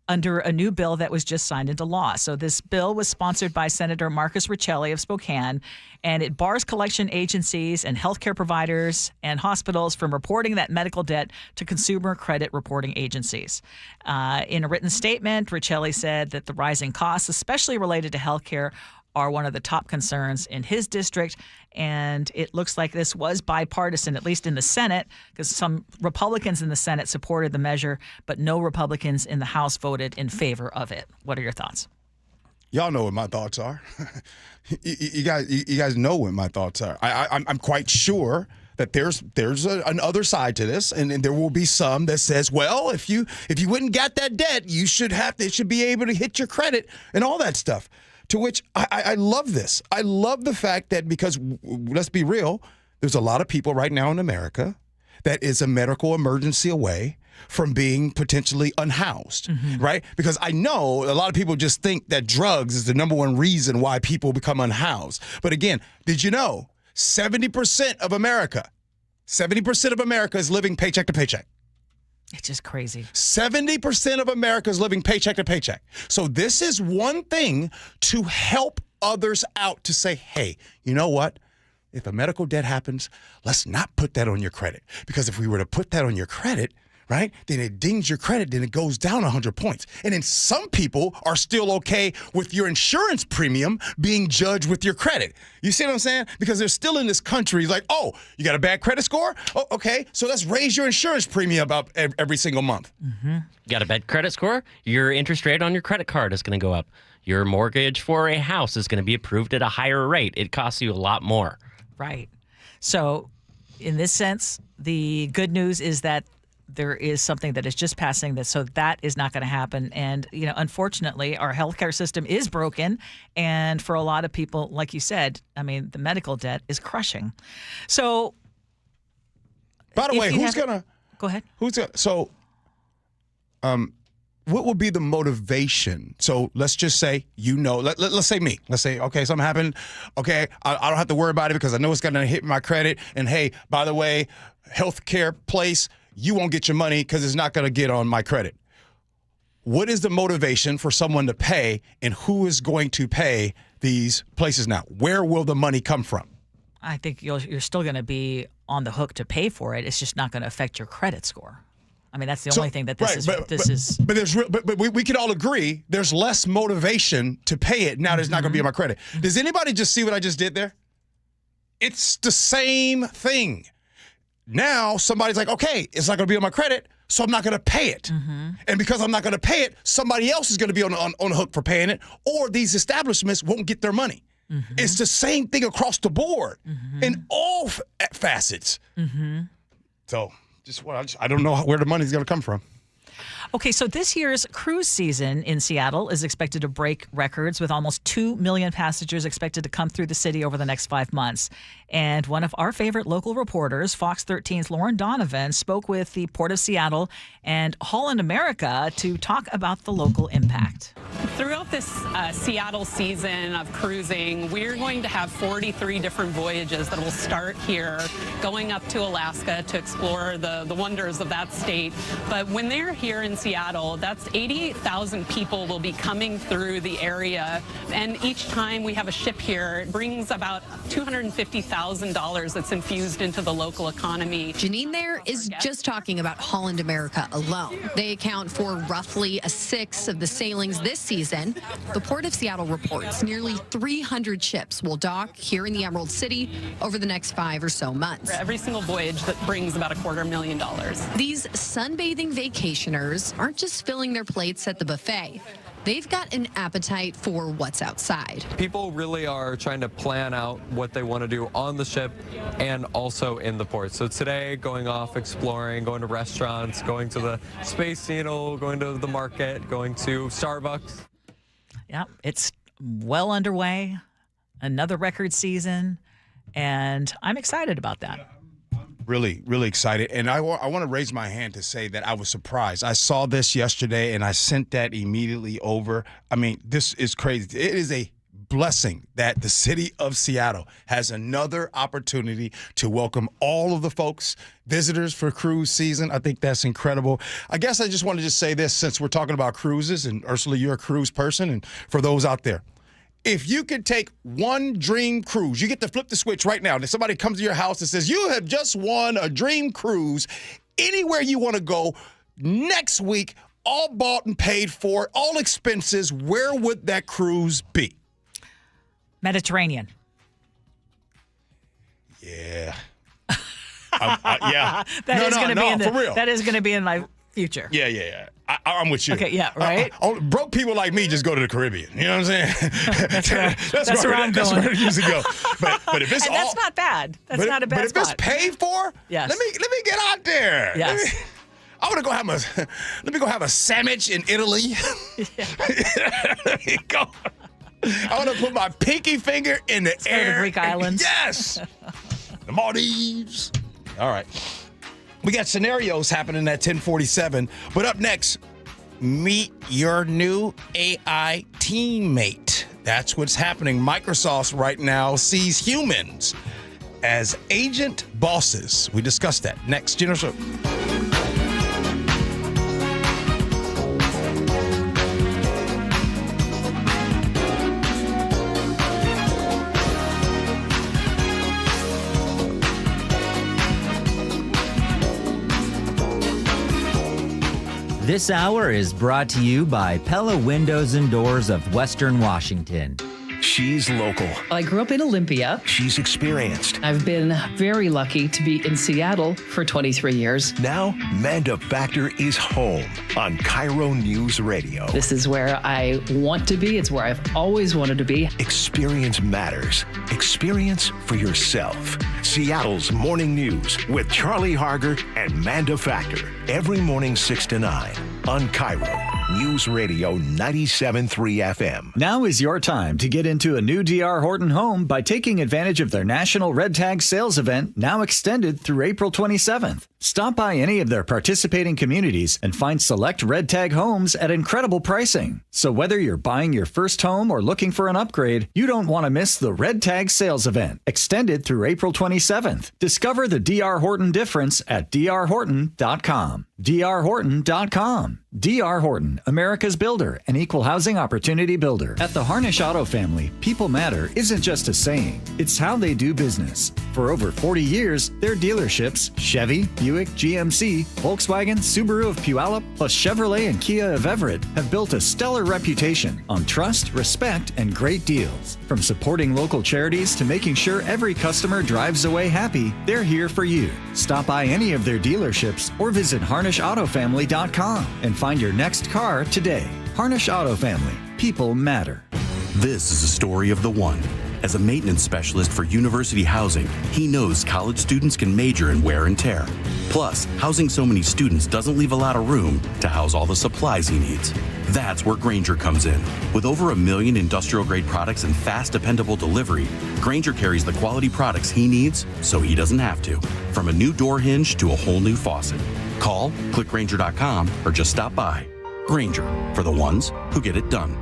under a new bill that was just signed into law. So this bill was sponsored by Senator Marcus Riccelli of Spokane, and it bars collection agencies and healthcare providers and hospitals from reporting that medical debt to consumer credit reporting agencies. In a written statement, Riccelli said that the rising costs, especially related to healthcare, are one of the top concerns in his district. And it looks like this was bipartisan, at least in the Senate, because some Republicans in the Senate supported the measure, but no Republicans in the House voted in favor of it. What are your thoughts? Y'all know what my thoughts are. you guys know what my thoughts are. I'm quite sure that there's an other side to this, and there will be some that says, well, if you went and got that debt, it should be able to hit your credit and all that stuff. To which I love this. I love the fact that, because let's be real, there's a lot of people right now in America that is a medical emergency away from being potentially unhoused, right? Because I know a lot of people just think that drugs is the number one reason why people become unhoused. But again, did you know 70% of America is living paycheck to paycheck? It's just crazy. 70% of America is living paycheck to paycheck. So this is one thing to help others out, to say, hey, you know what? If a medical debt happens, let's not put that on your credit. Because if we were to put that on your credit, right, then it dings your credit, then it goes down 100 points. And then some people are still okay with your insurance premium being judged with your credit. You see what I'm saying? Because they're still in this country like, oh, you got a bad credit score? Oh, okay, so let's raise your insurance premium up every single month. Got a bad credit score? Your interest rate on your credit card is going to go up. Your mortgage for a house is going to be approved at a higher rate. It costs you a lot more. Right. So in this sense, the good news is that there is something that is just passing this, so that is not going to happen. And, you know, unfortunately, our healthcare system is broken. And for a lot of people, like you said, I mean, the medical debt is crushing. So, by the way, go ahead. What would be the motivation? So let's just say, let's say me. Let's say, okay, something happened. Okay, I don't have to worry about it because I know it's going to hit my credit. And hey, by the way, healthcare place, you won't get your money because it's not going to get on my credit. What is the motivation for someone to pay, and who is going to pay these places now? Where will the money come from? I think you're still going to be on the hook to pay for it. It's just not going to affect your credit score. I mean, that's the only thing that this is. But we can all agree there's less motivation to pay it now that it's not going to be on my credit. Does anybody just see what I just did there? It's the same thing. Now somebody's like, okay, it's not going to be on my credit, so I'm not going to pay it. And because I'm not going to pay it, somebody else is going to be on the hook for paying it, or these establishments won't get their money. It's the same thing across the board in all facets. So I don't know where the money's going to come from. Okay, so this year's cruise season in Seattle is expected to break records, with almost 2 million passengers expected to come through the city over the next 5 months. And one of our favorite local reporters, Fox 13's Lauren Donovan, spoke with the Port of Seattle and Holland America to talk about the local impact. Throughout this Seattle season of cruising, we're going to have 43 different voyages that will start here, going up to Alaska to explore the wonders of that state. But when they're here in Seattle, that's 88,000 people will be coming through the area. And each time we have a ship here, it brings about $250,000 that's infused into the local economy. Janine there is just talking about Holland America alone. They account for roughly a sixth of the sailings this season. The Port of Seattle reports nearly 300 ships will dock here in the Emerald City over the next 5 or so months. Every single voyage that brings about $250,000. These sunbathing vacationers aren't just filling their plates at the buffet. They've got an appetite for what's outside. People really are trying to plan out what they want to do on the ship and also in the port. So today, going off exploring, going to restaurants, going to the Space Needle, going to the market, going to Starbucks. Yeah, it's well underway. Another record season, and I'm excited about that. Really, really excited. And I want to raise my hand to say that I was surprised. I saw this yesterday, and I sent that immediately over. I mean, this is crazy. It is a blessing that the city of Seattle has another opportunity to welcome all of the folks, visitors for cruise season. I think that's incredible. I guess I just wanted to say this since we're talking about cruises, and Ursula, you're a cruise person, and for those out there, if you could take one dream cruise, you get to flip the switch right now. And if somebody comes to your house and says, you have just won a dream cruise anywhere you want to go next week, all bought and paid for, all expenses, where would that cruise be? Mediterranean. Yeah. Yeah. For real. That is going to be in my future. Yeah. I'm with you. Okay, yeah, right? Broke people like me just go to the Caribbean. You know what I'm saying? That's where I'm going. That's where it used to go. But if it's and that's not bad. That's not a bad spot. But if it's paid for, yes. Let me get out there. Yes. I want to let me go have a sandwich in Italy. Let me go. I want to put my pinky finger in the air. The Greek islands. Yes. The Maldives. All right. We got scenarios happening at 10:47. But up next, meet your new AI teammate. That's what's happening. Microsoft right now sees humans as agent bosses. We discussed that next. Gee Ursula. This hour is brought to you by Pella Windows and Doors of Western Washington. She's local. I grew up in Olympia. She's experienced. I've been very lucky to be in Seattle for 23 years. Now, Manda Factor is home on KIRO Newsradio. This is where I want to be. It's where I've always wanted to be. Experience matters. Experience for yourself. Seattle's Morning News with Charlie Harger and Manda Factor. Every morning 6 to 9 on KIRO Newsradio 97.3 FM. Now is your time to get into a new D.R. Horton home by taking advantage of their National Red Tag Sales Event, now extended through April 27th. Stop by any of their participating communities and find select Red Tag homes at incredible pricing. So whether you're buying your first home or looking for an upgrade, you don't want to miss the Red Tag Sales Event, extended through April 27th. Discover the D.R. Horton difference at drhorton.com. drhorton.com. D.R. Horton, America's builder and equal housing opportunity builder. At the Harnish Auto family, people matter isn't just a saying, it's how they do business. For over 40 years, their dealerships, Chevy, Buick, GMC, Volkswagen, Subaru of Puyallup, plus Chevrolet and Kia of Everett, have built a stellar reputation on trust, respect, and great deals. From supporting local charities to making sure every customer drives away happy, they're here for you. Stop by any of their dealerships or visit HarnishAutoFamily.com and find your next car today. Harnish Auto Family. People matter. This is the story of the one. As a maintenance specialist for university housing, he knows college students can major in wear and tear. Plus, housing so many students doesn't leave a lot of room to house all the supplies he needs. That's where Grainger comes in. With over 1 million industrial-grade products and fast, dependable delivery, Grainger carries the quality products he needs so he doesn't have to. From a new door hinge to a whole new faucet. Call, click Grainger.com, or just stop by. Grainger, for the ones who get it done.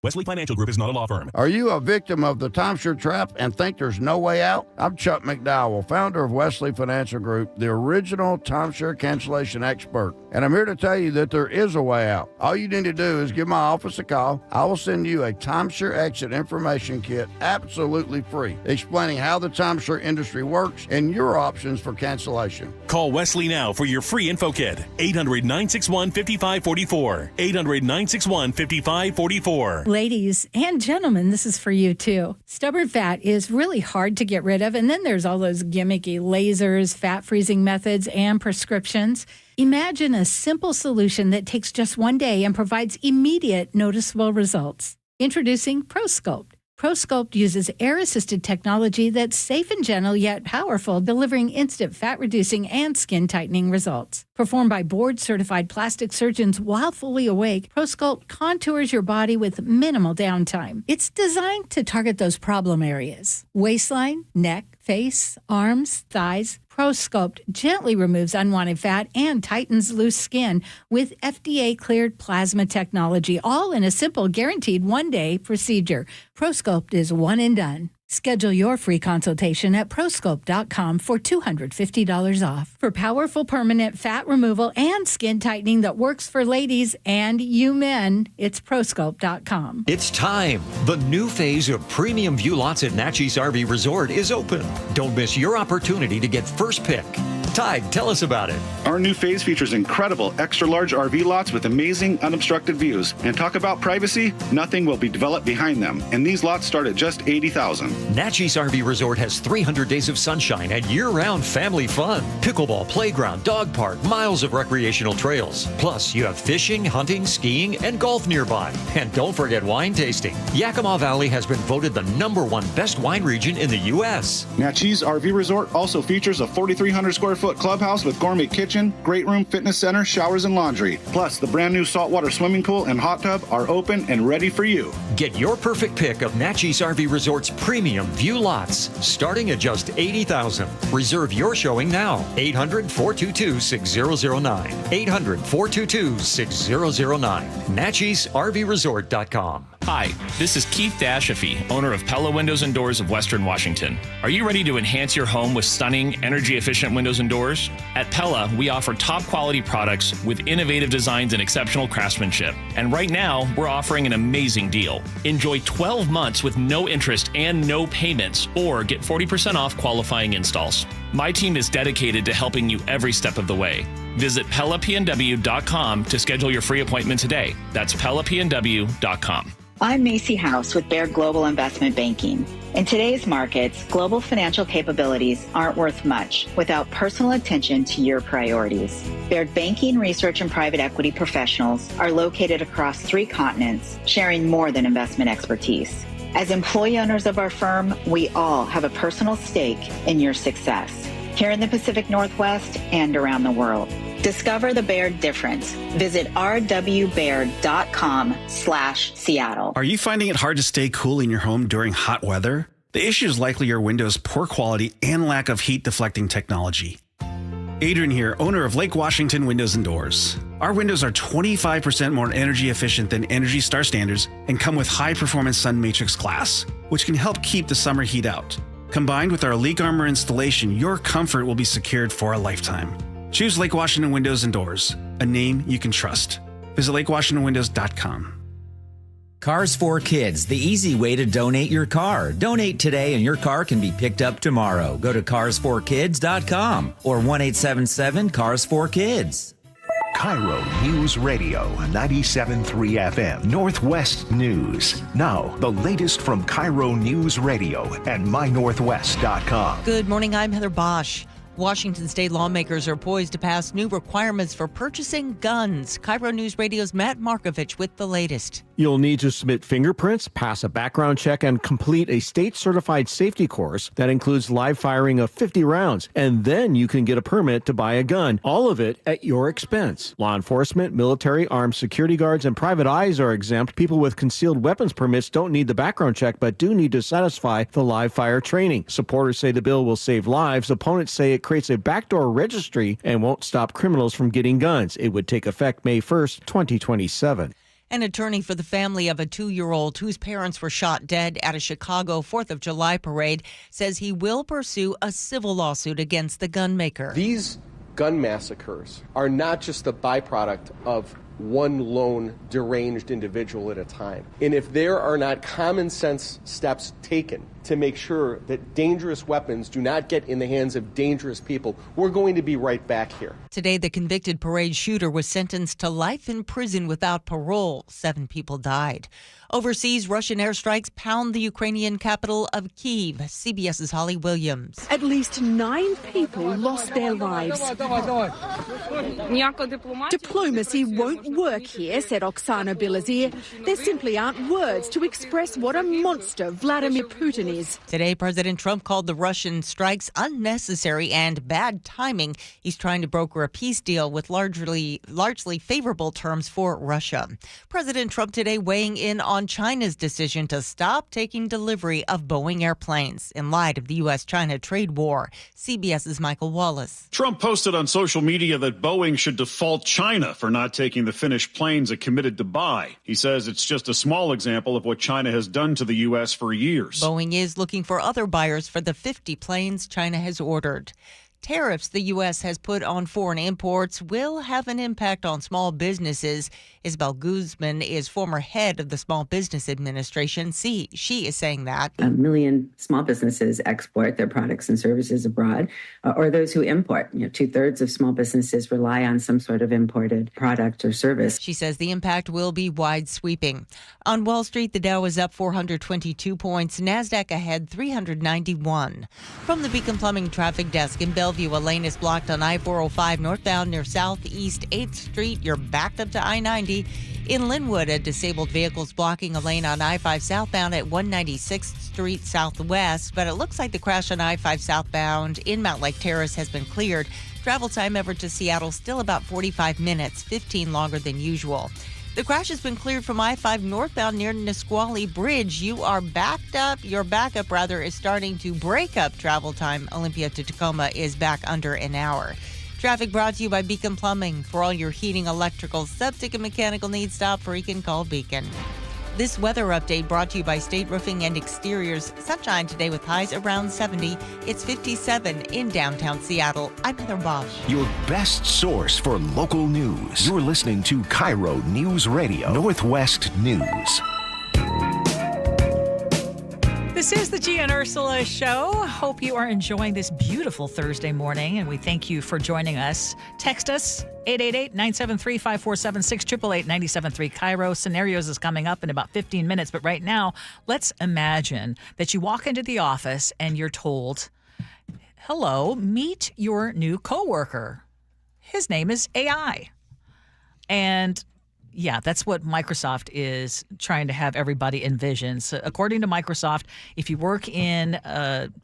Wesley Financial Group is not a law firm. Are you a victim of the timeshare trap and think there's no way out? I'm Chuck McDowell, founder of Wesley Financial Group, the original timeshare cancellation expert. And I'm here to tell you that there is a way out. All you need to do is give my office a call. I will send you a timeshare exit information kit absolutely free, explaining how the timeshare industry works and your options for cancellation. Call Wesley now for your free info kit. 800-961-5544. 800-961-5544. Ladies and gentlemen, this is for you too. Stubborn fat is really hard to get rid of, and then there's all those gimmicky lasers, fat freezing methods, and prescriptions. Imagine a simple solution that takes just 1 day and provides immediate noticeable results. Introducing ProSculpt. ProSculpt uses air-assisted technology that's safe and gentle yet powerful, delivering instant fat-reducing and skin-tightening results. Performed by board-certified plastic surgeons while fully awake, ProSculpt contours your body with minimal downtime. It's designed to target those problem areas: waistline, neck, face, arms, thighs. ProSculpt gently removes unwanted fat and tightens loose skin with FDA-cleared plasma technology, all in a simple, guaranteed one-day procedure. ProSculpt is one and done. Schedule your free consultation at prosculpt.com for $250 off. For powerful permanent fat removal and skin tightening that works for ladies and you men, it's prosculpt.com. It's time. The new phase of premium view lots at Natchez RV Resort is open. Don't miss your opportunity to get first pick. Tide, tell us about it. Our new phase features incredible extra-large RV lots with amazing unobstructed views. And talk about privacy, nothing will be developed behind them. And these lots start at just $80,000. Natchez RV Resort has 300 days of sunshine and year-round family fun. Pickleball, playground, dog park, miles of recreational trails. Plus, you have fishing, hunting, skiing, and golf nearby. And don't forget wine tasting. Yakima Valley has been voted the #1 best wine region in the U.S. Natchez RV Resort also features a 4,300 square foot clubhouse with gourmet kitchen, great room, fitness center, showers, and laundry. Plus, the brand new saltwater swimming pool and hot tub are open and ready for you. Get your perfect pick of Natchez RV Resort's premium view lots, starting at just $80,000. Reserve your showing now. 800-422-6009. 800-422-6009. NatchezRVResort.com. Hi, this is Keith Dashafee, owner of Pella Windows and Doors of Western Washington. Are you ready to enhance your home with stunning, energy-efficient windows and doors? At Pella, we offer top-quality products with innovative designs and exceptional craftsmanship. And right now, we're offering an amazing deal. Enjoy 12 months with no interest and no payments, or get 40% off qualifying installs. My team is dedicated to helping you every step of the way. Visit PellaPNW.com to schedule your free appointment today. That's PellaPNW.com. I'm Macy House with Baird Global Investment Banking. In today's markets, global financial capabilities aren't worth much without personal attention to your priorities. Baird Banking, Research, and Private Equity professionals are located across 3 continents, sharing more than investment expertise. As employee owners of our firm, we all have a personal stake in your success, here in the Pacific Northwest and around the world. Discover the Baird difference. Visit rwbaird.com/Seattle. Are you finding it hard to stay cool in your home during hot weather? The issue is likely your window's poor quality and lack of heat deflecting technology. Adrian here, owner of Lake Washington Windows and Doors. Our windows are 25% more energy efficient than Energy Star standards and come with high-performance Sun Matrix glass, which can help keep the summer heat out. Combined with our leak armor installation, your comfort will be secured for a lifetime. Choose Lake Washington Windows and Doors, a name you can trust. Visit lakewashingtonwindows.com. Cars for Kids, the easy way to donate your car. Donate today and your car can be picked up tomorrow. Go to carsforkids.com or 1-877-CARS4KIDS. KIRO Newsradio 97.3 FM Northwest News. Now, the latest from KIRO Newsradio and mynorthwest.com. Good morning, I'm Heather Bosch. Washington state lawmakers are poised to pass new requirements for purchasing guns. KIRO News Radio's Matt Markovich with the latest. You'll need to submit fingerprints, pass a background check, and complete a state-certified safety course that includes live firing of 50 rounds. And then you can get a permit to buy a gun, all of it at your expense. Law enforcement, military, armed security guards, and private eyes are exempt. People with concealed weapons permits don't need the background check, but do need to satisfy the live fire training. Supporters say the bill will save lives. Opponents say it creates a backdoor registry and won't stop criminals from getting guns. It would take effect May 1st, 2027. An attorney for the family of a 2-year-old whose parents were shot dead at a Chicago 4th of July parade says he will pursue a civil lawsuit against the gun maker. These gun massacres are not just the byproduct of one lone deranged individual at a time. And if there are not common sense steps taken to make sure that dangerous weapons do not get in the hands of dangerous people, we're going to be right back here. Today, the convicted parade shooter was sentenced to life in prison without parole. 7 people died. Overseas, Russian airstrikes pound the Ukrainian capital of Kyiv. CBS's Holly Williams. At least 9 people lost their lives. Diplomacy won't work here, said Oksana Bilazir. There simply aren't words to express what a monster Vladimir Putin enemies. Today, President Trump called the Russian strikes unnecessary and bad timing. He's trying to broker a peace deal with largely favorable terms for Russia. President Trump today weighing in on China's decision to stop taking delivery of Boeing airplanes in light of the U.S.-China trade war. CBS's Michael Wallace. Trump posted on social media that Boeing should default China for not taking the finished planes it committed to buy. He says it's just a small example of what China has done to the U.S. for years. Boeing is looking for other buyers for the 50 planes China has ordered. Tariffs the U.S. has put on foreign imports will have an impact on small businesses. Isabel Guzman is former head of the Small Business Administration. She is saying that 1 million small businesses export their products and services abroad, or those who import. 2/3 of small businesses rely on some sort of imported product or service. She says the impact will be wide sweeping. On Wall Street, the Dow is up 422 points. NASDAQ ahead 391. From the Beacon Plumbing Traffic Desk in Bellevue, a lane is blocked on I-405 northbound near Southeast 8th Street. You're backed up to I-90. In Linwood, a disabled vehicle is blocking a lane on I-5 southbound at 196th Street Southwest, but it looks like the crash on I-5 southbound in Mount Lake Terrace has been cleared. Travel time ever to Seattle still about 45 minutes, 15 longer than usual. The crash has been cleared from I-5 northbound near Nisqually Bridge. You are backed up. Your backup, is starting to break up travel time. Olympia to Tacoma is back under an hour. Traffic brought to you by Beacon Plumbing. For all your heating, electrical, septic, and mechanical needs, stop freaking call Beacon. This weather update brought to you by State Roofing and Exteriors. Sunshine today with highs around 70. It's 57 in downtown Seattle. I'm Heather Bosch. Your best source for local news. You're listening to KIRO Newsradio Northwest News. This is the Gee and Ursula Show. Hope you are enjoying this beautiful Thursday morning, and we thank you for joining us. Text us, 888-973-5476, 888-973 KIRO. Scenarios is coming up in about 15 minutes, but right now, let's imagine that you walk into the office and you're told, hello, meet your new coworker. His name is AI. And yeah, that's what Microsoft is trying to have everybody envision. So according to Microsoft, if you work in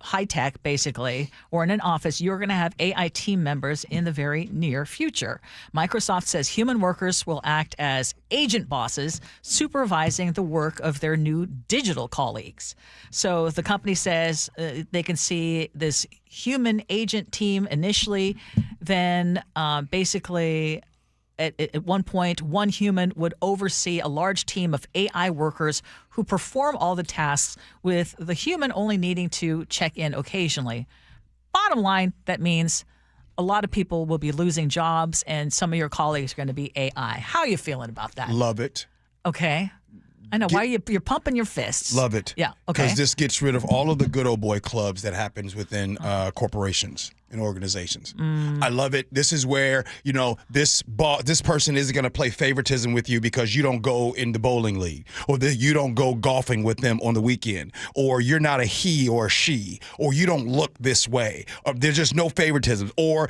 high tech, basically, or in an office, you're going to have AI team members in the very near future. Microsoft says human workers will act as agent bosses, supervising the work of their new digital colleagues. So the company says they can see this human agent team initially, then basically at one point, one human would oversee a large team of AI workers who perform all the tasks, with the human only needing to check in occasionally. Bottom line, that means a lot of people will be losing jobs and some of your colleagues are going to be AI. How are you feeling about that? Love it. Okay. I know. Why you're pumping your fists? Love it. Yeah. Okay. Because this gets rid of all of the good old boy clubs that happens within corporations and organizations. I love it. This is where, this person isn't going to play favoritism with you because you don't go in the bowling league, or you don't go golfing with them on the weekend, or you're not a he or a she, or you don't look this way, or there's just no favoritism, or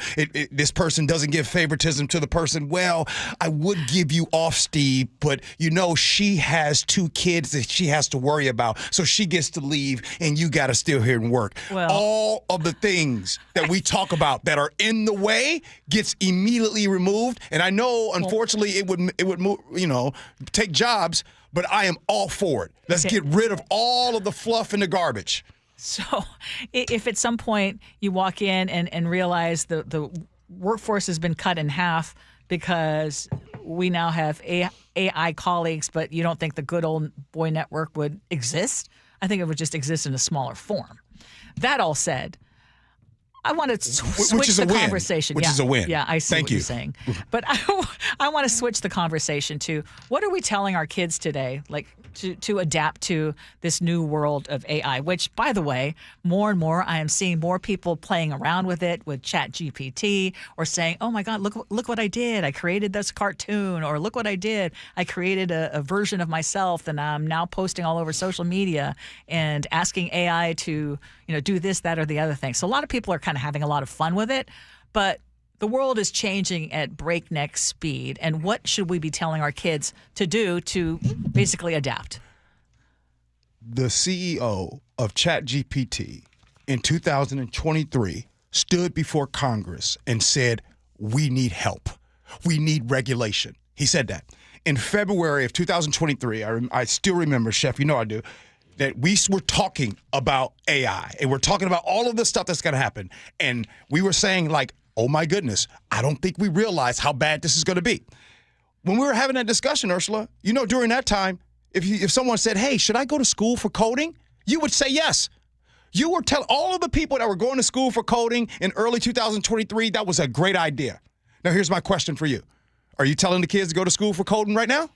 this person doesn't give favoritism to the person. Well, I would give you off, Steve, but she has 2 kids that she has to worry about, so she gets to leave and you got to still here and work. Well, all of the things that we talk about that are in the way gets immediately removed. And I know, unfortunately, it would move, take jobs, but I am all for it. Let's get rid of all of the fluff and the garbage. So if at some point you walk in and realize the workforce has been cut in half because we now have AI colleagues, but you don't think the good old boy network would exist, I think it would just exist in a smaller form. That all said, I want to switch the conversation. Which is a win. Yeah, I see what you're saying. But I want to switch the conversation to, what are we telling our kids today, like to adapt to this new world of AI, which, by the way, more and more I am seeing more people playing around with it with ChatGPT, or saying, oh my God, look what I did. I created this cartoon, or look what I did. I created a version of myself and I'm now posting all over social media and asking AI to do this, that, or the other thing. So a lot of people are kind of having a lot of fun with it, but the world is changing at breakneck speed. And what should we be telling our kids to do to basically adapt? the CEO of ChatGPT in 2023 stood before Congress and said, we need help. We need regulation. He said that. In February of 2023, I still remember, Chef, you know I do, that we were talking about AI, and we're talking about all of the stuff that's going to happen. And we were saying, like, oh, my goodness, I don't think we realize how bad this is going to be. When we were having that discussion, Ursula, you know, during that time, if someone said, hey, should I go to school for coding? You would say yes. You were telling all of the people that were going to school for coding in early 2023, that was a great idea. Now, here's my question for you. Are you telling the kids to go to school for coding right now?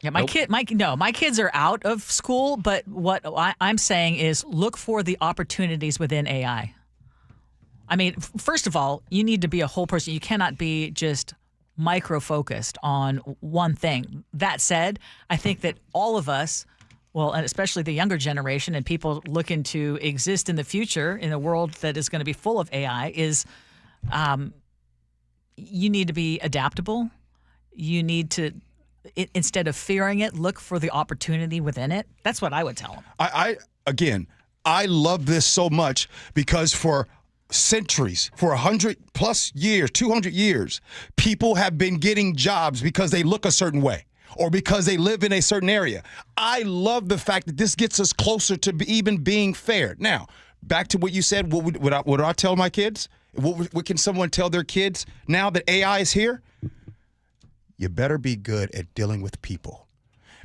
Yeah, my kids are out of school, but what I'm saying is look for the opportunities within AI. I mean, first of all, you need to be a whole person. You cannot be just micro-focused on one thing. That said, I think that all of us, well, and especially the younger generation and people looking to exist in the future in a world that is going to be full of AI, is you need to be adaptable. You need to, instead of fearing it, look for the opportunity within it. That's what I would tell them. I love this so much because for centuries, for 100+ years, 200 years, people have been getting jobs because they look a certain way or because they live in a certain area. I love the fact that this gets us closer to even being fair. Now, back to what you said, what would I tell my kids? What can someone tell their kids now that AI is here? You better be good at dealing with people.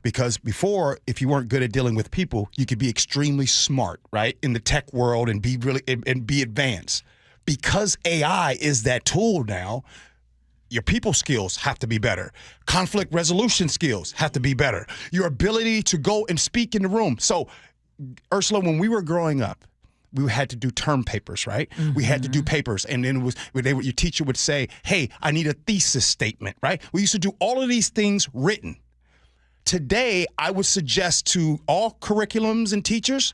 Because before, if you weren't good at dealing with people, you could be extremely smart, right, in the tech world and be advanced. Because AI is that tool now, your people skills have to be better. Conflict resolution skills have to be better. Your ability to go and speak in the room. So, Ursula, when we were growing up, we had to do term papers, right? Mm-hmm. We had to do papers, and then your teacher would say, hey, I need a thesis statement, right? We used to do all of these things written. Today, I would suggest to all curriculums and teachers,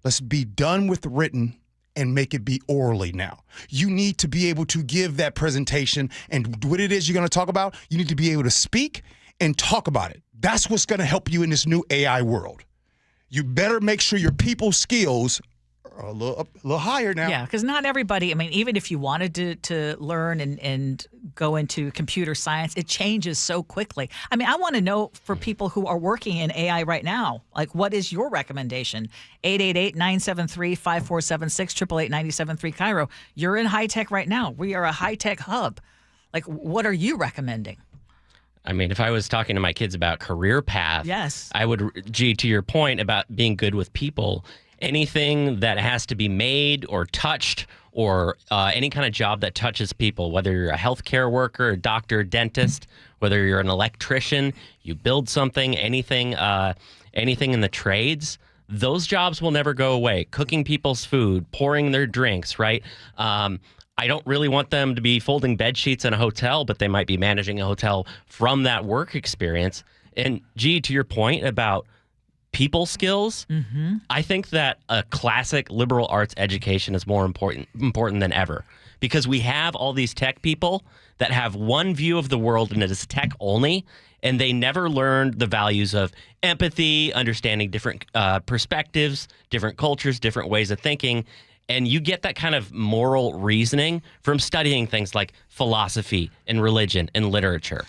let's be done with the written and make it be orally now. You need to be able to give that presentation, and what it is you're going to talk about, you need to be able to speak and talk about it. That's what's going to help you in this new AI world. You better make sure your people skills are a little higher now. Yeah, because not everybody, I mean, even if you wanted to learn and go into computer science, it changes so quickly. I mean, I want to know for people who are working in AI right now, like, what is your recommendation? 888-973-5476, 888-973 KIRO. You're in high tech right now. We are a high tech hub. Like, what are you recommending? I mean, if I was talking to my kids about career path, yes, I would, Gee, to your point about being good with people, anything that has to be made or touched or any kind of job that touches people, whether you're a healthcare worker, a doctor, dentist, whether you're an electrician, you build something, anything in the trades, those jobs will never go away. Cooking people's food, pouring their drinks, right? I don't really want them to be folding bed sheets in a hotel, but they might be managing a hotel from that work experience. And Gee, to your point about people skills, I think that a classic liberal arts education is more important than ever, because we have all these tech people that have one view of the world and it is tech only, and they never learned the values of empathy, understanding different perspectives, different cultures, different ways of thinking. And you get that kind of moral reasoning from studying things like philosophy and religion and literature.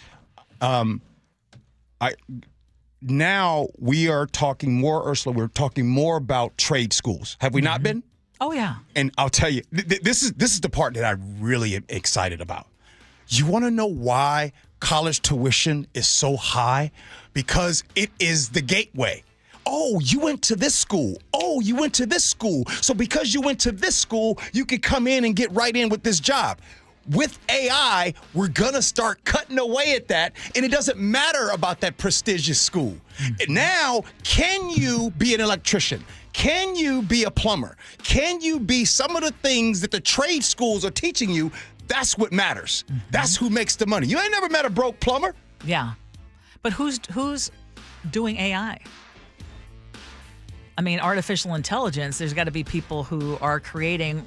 Now we are talking more, Ursula, we're talking more about trade schools. Have we not been? Oh, yeah. And I'll tell you, this is the part that I really am excited about. You want to know why college tuition is so high? Because it is the gateway. Oh, you went to this school. Oh, you went to this school. So because you went to this school, you could come in and get right in with this job. With AI, we're going to start cutting away at that, and it doesn't matter about that prestigious school. Now, can you be an electrician? Can you be a plumber? Can you be some of the things that the trade schools are teaching you? That's what matters. That's who makes the money. You ain't never met a broke plumber. Yeah. But who's doing AI? I mean, artificial intelligence, there's got to be people who are creating,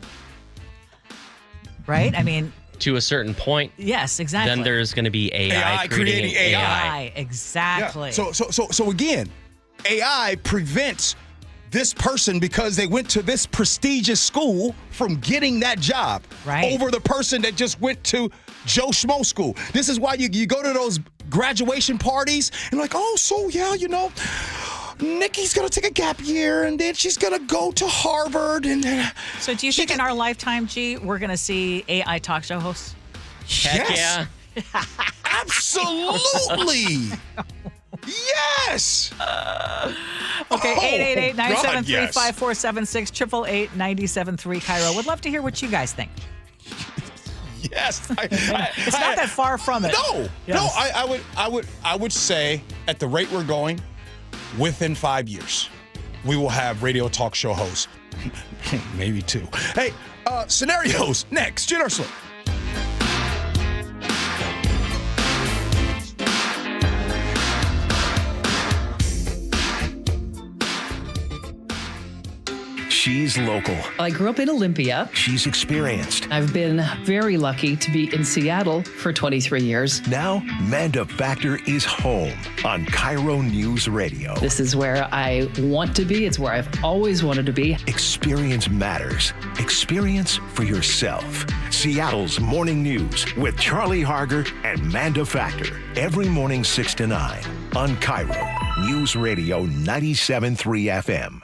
right? I mean, to a certain point. Yes, exactly. Then there's going to be AI creating AI. Exactly. Yeah. So again, AI prevents this person because they went to this prestigious school from getting that job over the person that just went to Joe Schmo school. This is why you go to those graduation parties and like, oh, so yeah, you know, Nikki's going to take a gap year and then she's going to go to Harvard. And so do you think in our lifetime, G, we're going to see AI talk show hosts? Heck yes. Yeah. Absolutely. Yes. Okay, 888-973-5476, 888-973 KIRO. Would love to hear what you guys think. Yes. It's not that far from it. No. Yes. No, I would say at the rate we're going, within 5 years, we will have radio talk show hosts. Maybe 2. Hey, scenarios next. Gee Ursula. She's local. I grew up in Olympia. She's experienced. I've been very lucky to be in Seattle for 23 years. Now, Manda Factor is home on KIRO News Radio. This is where I want to be. It's where I've always wanted to be. Experience matters. Experience for yourself. Seattle's Morning News with Charlie Harger and Manda Factor. Every morning 6 to 9 on KIRO News Radio 97.3 FM.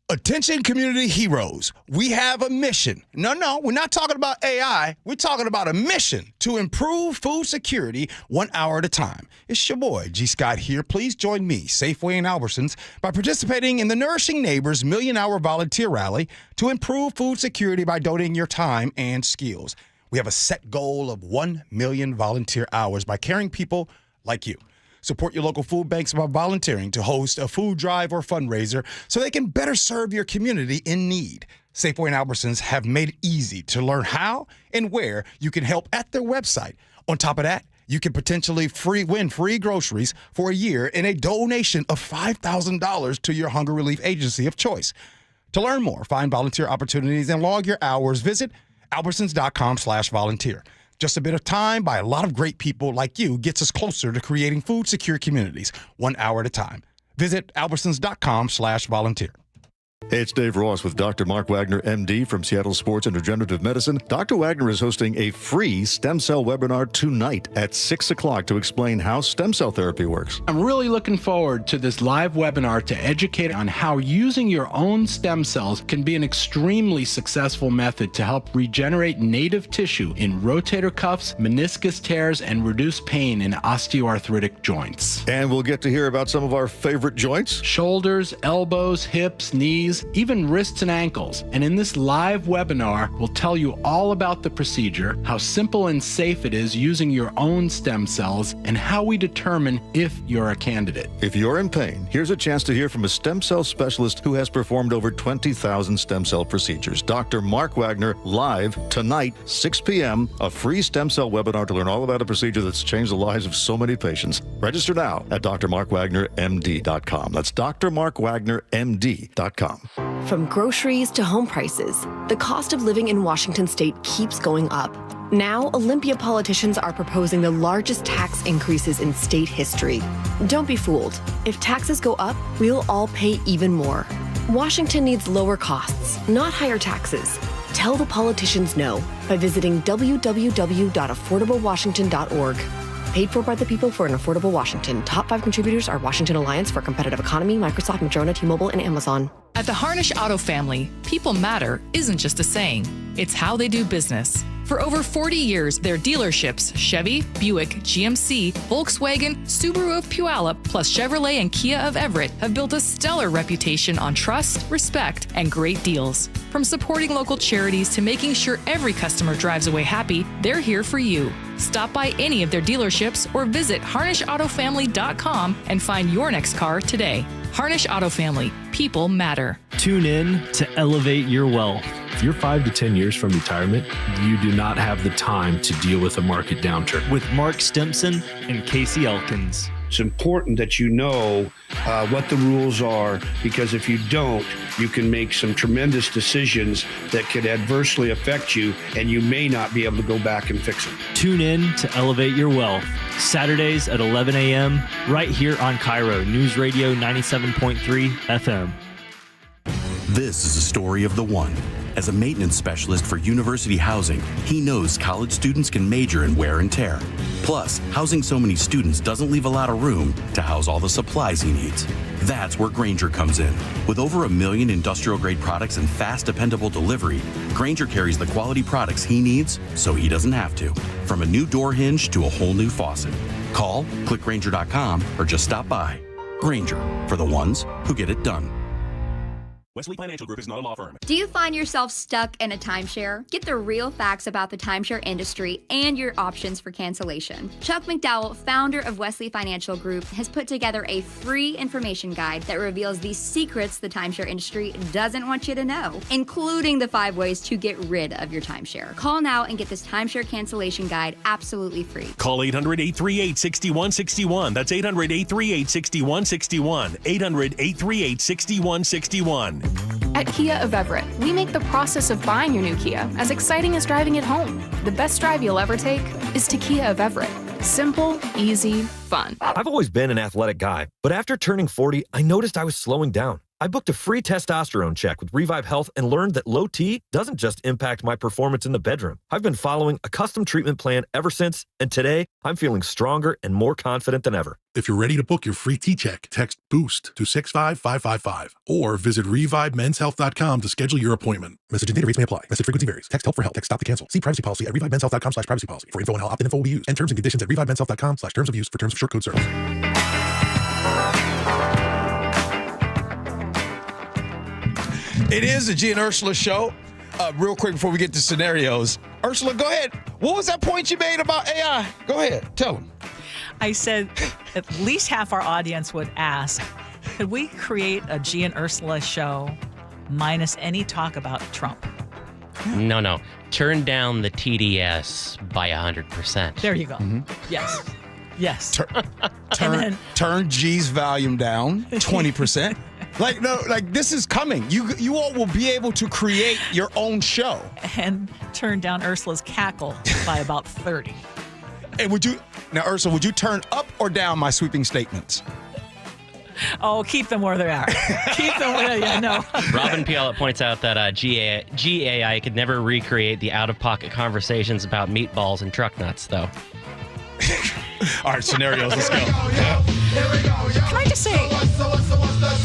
Attention community heroes, we have a mission. No, we're not talking about AI. We're talking about a mission to improve food security 1 hour at a time. It's your boy, G. Scott here. Please join me, Safeway and Albertsons, by participating in the Nourishing Neighbors Million Hour Volunteer Rally to improve food security by donating your time and skills. We have a set goal of 1 million volunteer hours by caring people like you. Support your local food banks by volunteering to host a food drive or fundraiser so they can better serve your community in need. Safeway and Albertsons have made it easy to learn how and where you can help at their website. On top of that, you can potentially win free groceries for a year and a donation of $5,000 to your hunger relief agency of choice. To learn more, find volunteer opportunities and log your hours, visit albertsons.com/volunteer. Just a bit of time by a lot of great people like you gets us closer to creating food-secure communities 1 hour at a time. Visit albertsons.com/volunteer. Hey, it's Dave Ross with Dr. Mark Wagner, MD from Seattle Sports and Regenerative Medicine. Dr. Wagner is hosting a free stem cell webinar tonight at 6 o'clock to explain how stem cell therapy works. I'm really looking forward to this live webinar to educate on how using your own stem cells can be an extremely successful method to help regenerate native tissue in rotator cuffs, meniscus tears, and reduce pain in osteoarthritic joints. And we'll get to hear about some of our favorite joints. Shoulders, elbows, hips, knees, even wrists and ankles. And in this live webinar, we'll tell you all about the procedure, how simple and safe it is using your own stem cells, and how we determine if you're a candidate. If you're in pain, here's a chance to hear from a stem cell specialist who has performed over 20,000 stem cell procedures. Dr. Mark Wagner, live tonight, 6 p.m., a free stem cell webinar to learn all about a procedure that's changed the lives of so many patients. Register now at drmarkwagnermd.com. That's drmarkwagnermd.com. From groceries to home prices, the cost of living in Washington state keeps going up. Now, Olympia politicians are proposing the largest tax increases in state history. Don't be fooled. If taxes go up, we'll all pay even more. Washington needs lower costs, not higher taxes. Tell the politicians no by visiting www.affordablewashington.org. Paid for by the people for an affordable Washington. Top 5 contributors are Washington Alliance for a Competitive Economy, Microsoft, Madrona, T-Mobile, and Amazon. At the Harnish Auto family, people matter isn't just a saying. It's how they do business. For over 40 years, their dealerships, Chevy, Buick, GMC, Volkswagen, Subaru of Puyallup, plus Chevrolet and Kia of Everett, have built a stellar reputation on trust, respect, and great deals. From supporting local charities to making sure every customer drives away happy, they're here for you. Stop by any of their dealerships or visit HarnishAutoFamily.com and find your next car today. Harnish Auto Family. People matter. Tune in to elevate your wealth. If you're 5 to 10 years from retirement, you do not have the time to deal with a market downturn. With Mark Stimson and Casey Elkins. It's important that you know what the rules are, because if you don't, you can make some tremendous decisions that could adversely affect you, and you may not be able to go back and fix it. Tune in to Elevate Your Wealth, Saturdays at 11 a.m., right here on KIRO Newsradio 97.3 FM. This is a story of the one. As a maintenance specialist for university housing, he knows college students can major in wear and tear. Plus, housing so many students doesn't leave a lot of room to house all the supplies he needs. That's where Grainger comes in. With over 1 million industrial-grade products and fast, dependable delivery, Grainger carries the quality products he needs so he doesn't have to. From a new door hinge to a whole new faucet. Call, click Grainger.com, or just stop by. Grainger, for the ones who get it done. Wesley Financial Group is not a law firm. Do you find yourself stuck in a timeshare? Get the real facts about the timeshare industry and your options for cancellation. Chuck McDowell, founder of Wesley Financial Group, has put together a free information guide that reveals the secrets the timeshare industry doesn't want you to know, including the 5 ways to get rid of your timeshare. Call now and get this timeshare cancellation guide absolutely free. Call 800-838-6161. That's 800-838-6161. 800-838-6161. At Kia of Everett, we make the process of buying your new Kia as exciting as driving it home. The best drive you'll ever take is to Kia of Everett. Simple, easy, fun. I've always been an athletic guy, but after turning 40, I noticed I was slowing down. I booked a free testosterone check with Revive Health and learned that low T doesn't just impact my performance in the bedroom. I've been following a custom treatment plan ever since, and today I'm feeling stronger and more confident than ever. If you're ready to book your free T-check, text BOOST to 65555 or visit ReviveMen'sHealth.com to schedule your appointment. Message and data rates may apply. Message frequency varies. Text help for help. Text stop to cancel. See privacy policy at ReviveMen'sHealth.com/privacy policy. For info on how opt-in info will be used. And terms and conditions at ReviveMen'sHealth.com/terms of use for terms of short code service. It is the Gee and Ursula Show. Real quick before we get to scenarios, Ursula, go ahead. What was that point you made about AI? Go ahead. Tell them. I said at least half our audience would ask, could we create a Gee and Ursula Show minus any talk about Trump? No. Turn down the TDS by 100%. There you go. Mm-hmm. Yes. Turn G's volume down 20%. Like this is coming. You all will be able to create your own show. And turn down Ursula's cackle by about 30. And Ursula, would you turn up or down my sweeping statements? Oh, keep them where they are. Keep them where they are. No. Robin Pialet points out that GAI could never recreate the out-of-pocket conversations about meatballs and truck nuts, though. All right, scenarios. Let's go.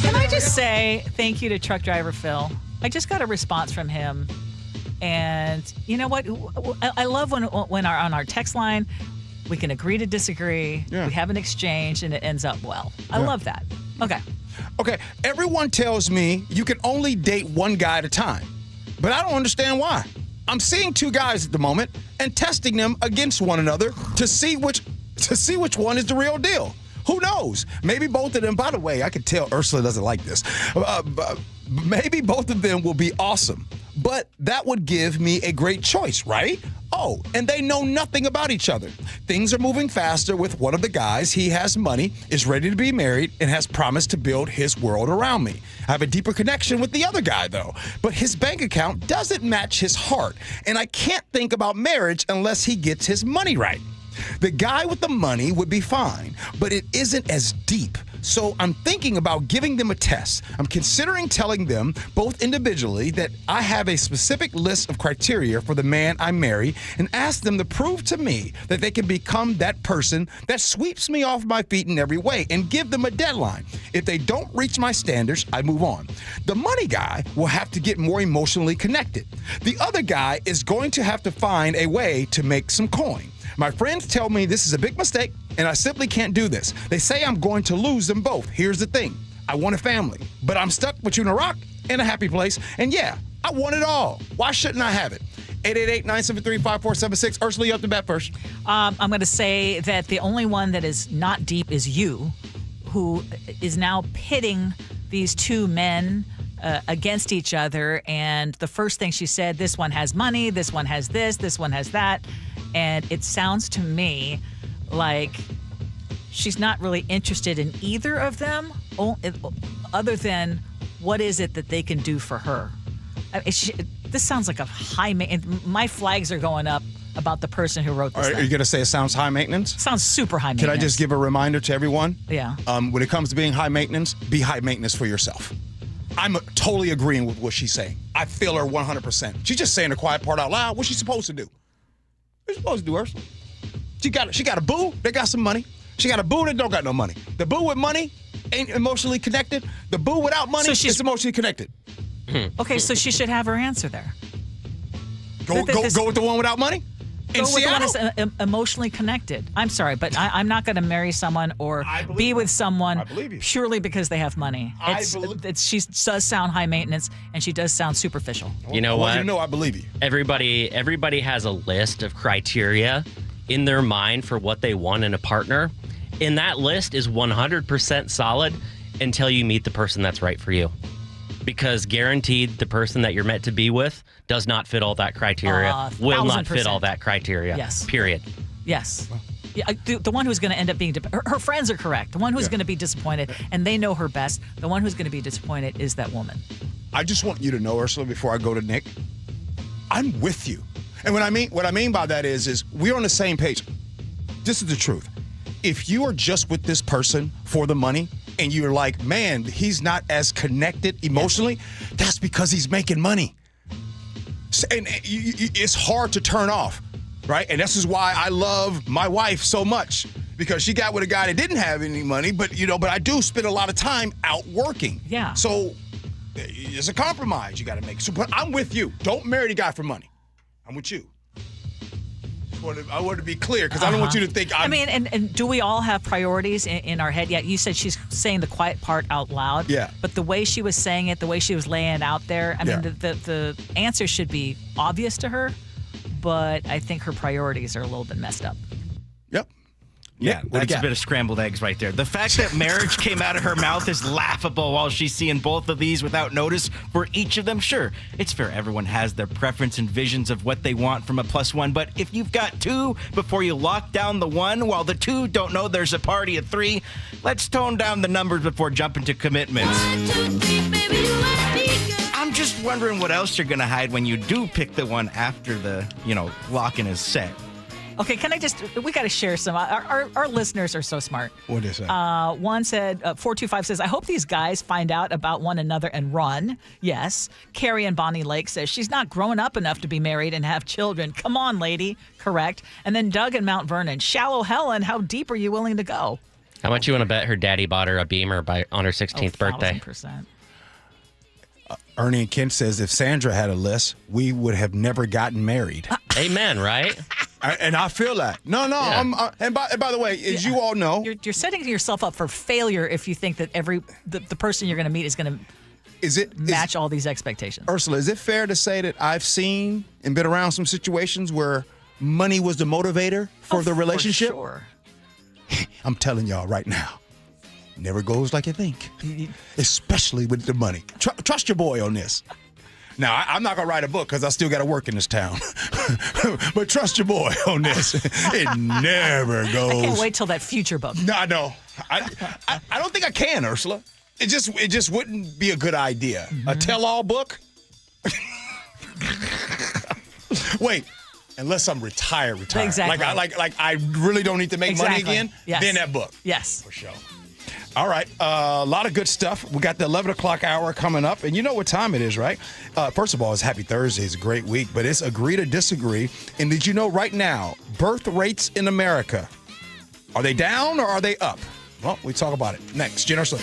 Can I just say thank you to truck driver Phil? I just got a response from him, and you know what? I love when on our text line we can agree to disagree. Yeah. We have an exchange, and it ends up well. I love that. Okay. Everyone tells me you can only date one guy at a time, but I don't understand why. I'm seeing 2 guys at the moment and testing them against one another to see which one is the real deal. Who knows? Maybe both of them, by the way, I could tell Ursula doesn't like this. Maybe both of them will be awesome, but that would give me a great choice, right? Oh, and they know nothing about each other. Things are moving faster with one of the guys. He has money, is ready to be married, and has promised to build his world around me. I have a deeper connection with the other guy, though, but his bank account doesn't match his heart, and I can't think about marriage unless he gets his money right. The guy with the money would be fine, but it isn't as deep. So I'm thinking about giving them a test. I'm considering telling them both individually that I have a specific list of criteria for the man I marry and ask them to prove to me that they can become that person that sweeps me off my feet in every way and give them a deadline. If they don't reach my standards, I move on. The money guy will have to get more emotionally connected. The other guy is going to have to find a way to make some coin. My friends tell me this is a big mistake, and I simply can't do this. They say I'm going to lose them both. Here's the thing. I want a family, but I'm stuck between a rock and a happy place. And yeah, I want it all. Why shouldn't I have it? 888-973-5476. Ursula, you have to bet first. I'm going to say that the only one that is not deep is you, who is now pitting these 2 men against each other. And the first thing she said, this one has money, this one has this one has that. And it sounds to me like she's not really interested in either of them, other than what is it that they can do for her. This sounds like a high maintenance. My flags are going up about the person who wrote this. Are you going to say it sounds high maintenance? Sounds super high maintenance. Can I just give a reminder to everyone? Yeah. When it comes to being high maintenance, be high maintenance for yourself. I'm totally agreeing with what she's saying. I feel her 100%. She's just saying the quiet part out loud. What's she supposed to do? What's she supposed to do, Ursula? She got a boo that got some money. She got a boo that don't got no money. The boo with money ain't emotionally connected. The boo without money is emotionally connected. Okay, so she should have her answer there. Go with the one without money? Go with the one that's emotionally connected. I'm sorry, but I'm not going to marry someone or be with someone purely because they have money. She does sound high maintenance, and she does sound superficial. You know what? You know I believe you. Everybody has a list of criteria in their mind for what they want in a partner, and that list is 100% solid until you meet the person that's right for you. Because guaranteed, the person that you're meant to be with does not fit all that criteria, will not fit all that criteria. Yes. Period. Yes. Yeah, the one who's going to end up being, her friends are correct. The one who's going to be disappointed, and they know her best, the one who's going to be disappointed is that woman. I just want you to know, Ursula, before I go to Nick, I'm with you. And what I mean by that is we're on the same page. This is the truth. If you are just with this person for the money, and you're like, man, he's not as connected emotionally, that's because he's making money. And it's hard to turn off, right? And this is why I love my wife so much, because she got with a guy that didn't have any money, but I do spend a lot of time out working. Yeah. So it's a compromise you got to make. So, but I'm with you. Don't marry the guy for money. I'm with you. I want to be clear because I don't want you to think I'm... I mean, and do we all have priorities in our head? Yeah, you said she's saying the quiet part out loud. Yeah. But the way she was saying it, the way she was laying it out there, I mean, the answer should be obvious to her, but I think her priorities are a little bit messed up. Yep. Yeah, that's a bit of scrambled eggs right there. The fact that marriage came out of her mouth is laughable while she's seeing both of these without notice for each of them. Sure, it's fair. Everyone has their preference and visions of what they want from a plus one. But if you've got two before you lock down the one, while the two don't know there's a party of three, let's tone down the numbers before jumping to commitments. I'm just wondering what else you're going to hide when you do pick the one after the, locking is set. Okay, we got to share some. Our listeners are so smart. What is that? One said, 425 says, I hope these guys find out about one another and run. Yes. Carrie and Bonnie Lake says, she's not grown up enough to be married and have children. Come on, lady. Correct. And then Doug in Mount Vernon, Shallow Helen, how deep are you willing to go? How much you want to bet her daddy bought her a Beamer on her 16th birthday? 1,000%. Ernie and Kent says if Sandra had a list, we would have never gotten married. Amen, right? And I feel that. No. Yeah. And by the way, as you all know, you're setting yourself up for failure if you think that the person you're going to meet is going to match all these expectations. Ursula, is it fair to say that I've seen and been around some situations where money was the motivator for the relationship? For sure. I'm telling y'all right now. Never goes like you think, especially with the money. Trust your boy on this. Now, I'm not going to write a book because I still got to work in this town. But trust your boy on this. It never goes. I can't wait till that future book. No. I don't think I can, Ursula. It just wouldn't be a good idea. Mm-hmm. A tell-all book? Wait. Unless I'm retired. Exactly. Like I really don't need to make money again. Yes. Then that book. Yes. For sure. All right. A lot of good stuff. We got the 11 o'clock hour coming up. And you know what time it is, right? First of all, it's Happy Thursday. It's a great week. But it's agree to disagree. And did you know right now, birth rates in America, are they down or are they up? Well, we talk about it next. Gee Ursula.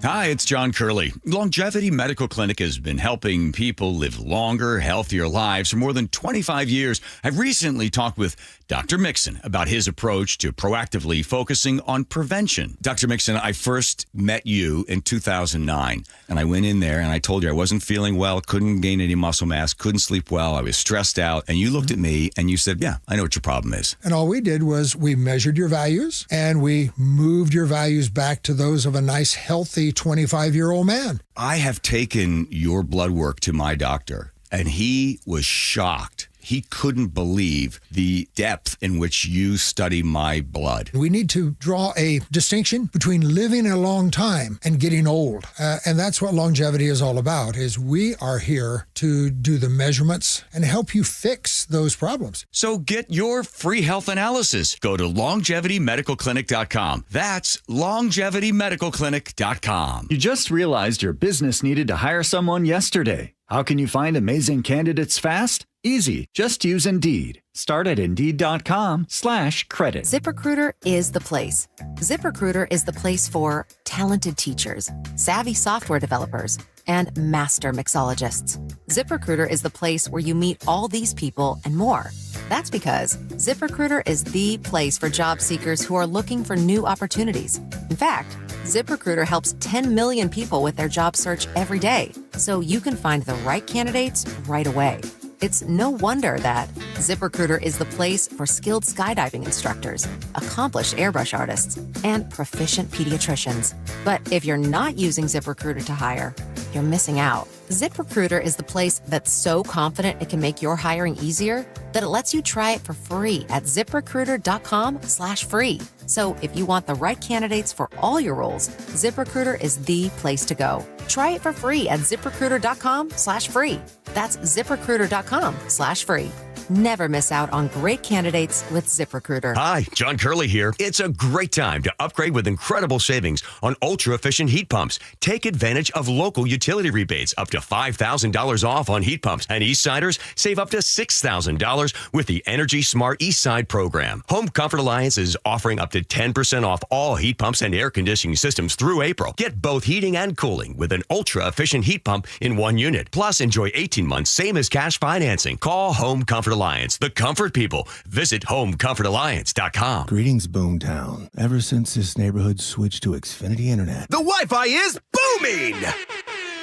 Hi, it's John Curley. Longevity Medical Clinic has been helping people live longer, healthier lives for more than 25 years. I've recently talked with Dr. Mixon about his approach to proactively focusing on prevention. Dr. Mixon, I first met you in 2009, and I went in there and I told you I wasn't feeling well, couldn't gain any muscle mass, couldn't sleep well, I was stressed out, and you looked at me and you said, yeah, I know what your problem is. And all we did was we measured your values and we moved your values back to those of a nice, healthy 25-year-old man. I have taken your blood work to my doctor, and he was shocked. He couldn't believe the depth in which you study my blood. We need to draw a distinction between living a long time and getting old. And that's what longevity is all about, is we are here to do the measurements and help you fix those problems. So get your free health analysis. Go to longevitymedicalclinic.com. That's longevitymedicalclinic.com. You just realized your business needed to hire someone yesterday. How can you find amazing candidates fast? Easy. Just use Indeed. Start at Indeed.com/credit. ZipRecruiter is the place. ZipRecruiter is the place for talented teachers, savvy software developers, and master mixologists. ZipRecruiter is the place where you meet all these people and more. That's because ZipRecruiter is the place for job seekers who are looking for new opportunities. In fact, ZipRecruiter helps 10 million people with their job search every day, so you can find the right candidates right away. It's no wonder that ZipRecruiter is the place for skilled skydiving instructors, accomplished airbrush artists, and proficient pediatricians. But if you're not using ZipRecruiter to hire, you're missing out. ZipRecruiter is the place that's so confident it can make your hiring easier that it lets you try it for free at ZipRecruiter.com/free. So if you want the right candidates for all your roles, ZipRecruiter is the place to go. Try it for free at ZipRecruiter.com/free. That's ZipRecruiter.com/free. Never miss out on great candidates with ZipRecruiter. Hi, John Curley here. It's a great time to upgrade with incredible savings on ultra-efficient heat pumps. Take advantage of local utility rebates up to $5,000 off on heat pumps. And Eastsiders save up to $6,000 with the Energy Smart Eastside program. Home Comfort Alliance is offering up to 10% off all heat pumps and air conditioning systems through April. Get both heating and cooling with an ultra-efficient heat pump in one unit. Plus, enjoy 18 months, same as cash financing. Call Home Comfort Alliance, the comfort people. Visit homecomfortalliance.com. Greetings, Boomtown. Ever since this neighborhood switched to Xfinity Internet, The Wi-Fi is booming!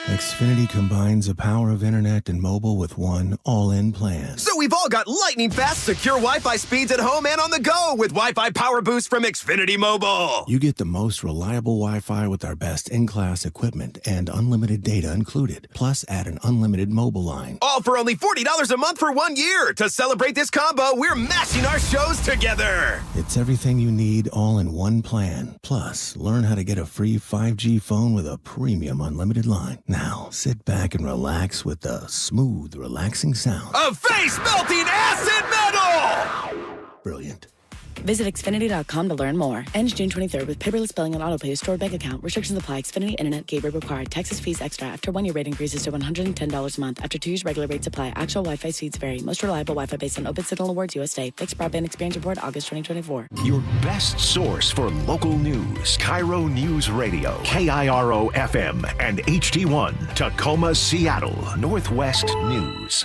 Xfinity combines the power of internet and mobile with one all-in plan. So we've all got lightning-fast, secure Wi-Fi speeds at home and on the go with Wi-Fi Power Boost from Xfinity Mobile. You get the most reliable Wi-Fi with our best in-class equipment and unlimited data included. Plus, add an unlimited mobile line. All for only $40 a month for 1 year. To celebrate this combo, we're mashing our shows together. It's everything you need all in one plan. Plus, learn how to get a free 5G phone with a premium unlimited line. Now, sit back and relax with the smooth, relaxing sound of face-melting acid metal! Brilliant. Visit Xfinity.com to learn more. Ends June 23rd with paperless billing and autopay stored bank account. Restrictions apply. Xfinity Internet gateway required. Taxes, fees extra. After 1 year rate increases to $110 a month. After 2 years, regular rates apply. Actual Wi-Fi speeds vary. Most reliable Wi-Fi based on Open Signal Awards USA. Fixed Broadband Experience Report, August 2024. Your best source for local news. KIRO Newsradio. KIRO FM and HD1. Tacoma, Seattle. Northwest News.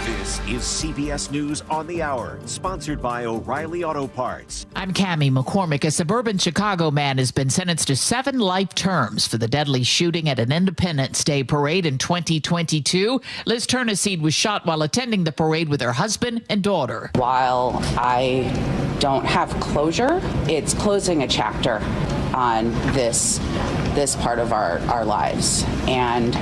This is CBS News on the Hour, sponsored by O'Reilly Auto Parts. I'm Cammie McCormick. A suburban Chicago man has been sentenced to 7 life terms for the deadly shooting at an Independence Day parade in 2022. Liz Turnipseed was shot while attending the parade with her husband and daughter. While I don't have closure, it's closing a chapter on this part of our lives. And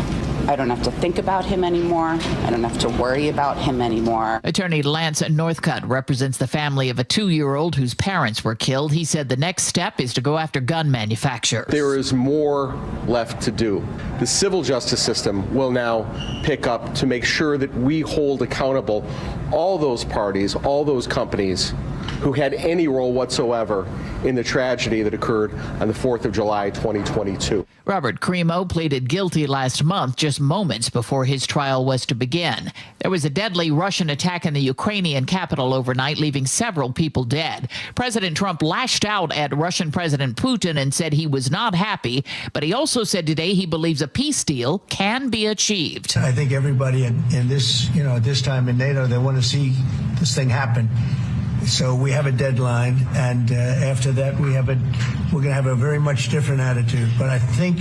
I don't have to think about him anymore. I don't have to worry about him anymore. Attorney Lance Northcutt represents the family of a 2-year-old whose parents were killed. He said the next step is to go after gun manufacturers. There is more left to do. The civil justice system will now pick up to make sure that we hold accountable all those parties, all those companies who had any role whatsoever in the tragedy that occurred on the 4th of July, 2022. Robert Crimo pleaded guilty last month, just moments before his trial was to begin. There was a deadly Russian attack in the Ukrainian capital overnight, leaving several people dead. President Trump lashed out at Russian President Putin and said he was not happy, but he also said today he believes a peace deal can be achieved. I think everybody in this, at this time in NATO, they want to see this thing happen. So we have a deadline, and after that, we're going to have a very much different attitude. But I think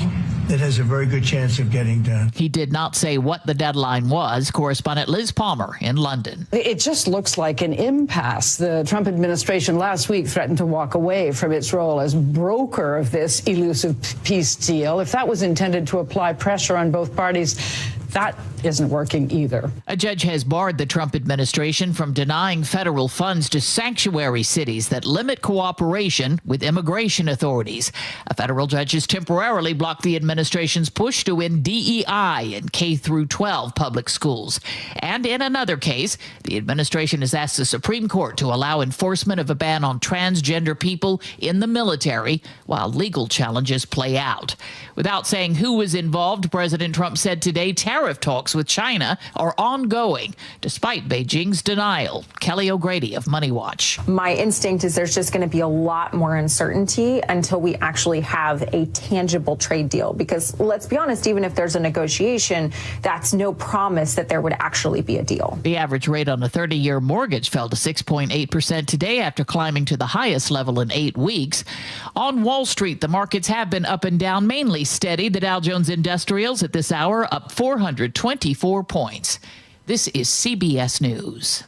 it has a very good chance of getting done. He did not say what the deadline was. Correspondent Liz Palmer in London. It just looks like an impasse. The Trump administration last week threatened to walk away from its role as broker of this elusive peace deal. If that was intended to apply pressure on both parties, that isn't working either. A judge has barred the Trump administration from denying federal funds to sanctuary cities that limit cooperation with immigration authorities. A federal judge has temporarily blocked the administration's push to end DEI in K-12 public schools. And in another case, the administration has asked the Supreme Court to allow enforcement of a ban on transgender people in the military while legal challenges play out. Without saying who was involved, President Trump said today tariff talks with China are ongoing, despite Beijing's denial. Kelly O'Grady of Money Watch. My instinct is there's just going to be a lot more uncertainty until we actually have a tangible trade deal. Because let's be honest, even if there's a negotiation, that's no promise that there would actually be a deal. The average rate on a 30-year mortgage fell to 6.8% today after climbing to the highest level in 8 weeks. On Wall Street, the markets have been up and down, mainly steady. The Dow Jones Industrials at this hour up 424 points. This is CBS News.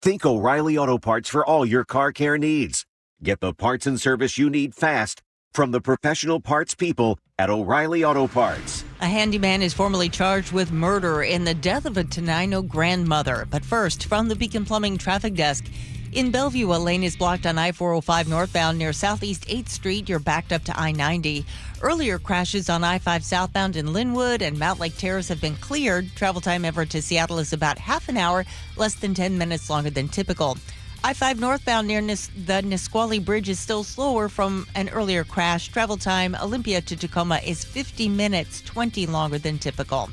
Think O'Reilly Auto Parts for all your car care needs. Get the parts and service you need fast from the professional parts people at O'Reilly Auto Parts. A handyman is formally charged with murder in the death of a Tenino grandmother. But first, from the Beacon Plumbing Traffic Desk. In Bellevue, a lane is blocked on I-405 northbound near Southeast 8th Street. You're backed up to I-90. Earlier crashes on I-5 southbound in Linwood and Mount Lake Terrace have been cleared. Travel time Everett to Seattle is about half an hour, less than 10 minutes longer than typical. I-5 northbound near the Nisqually Bridge is still slower from an earlier crash. Travel time Olympia to Tacoma is 50 minutes, 20 longer than typical.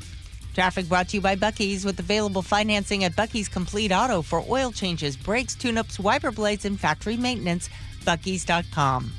Traffic brought to you by Buc-ee's with available financing at Buc-ee's Complete Auto for oil changes, brakes, tune-ups, wiper blades, and factory maintenance. Buc-ee's.com.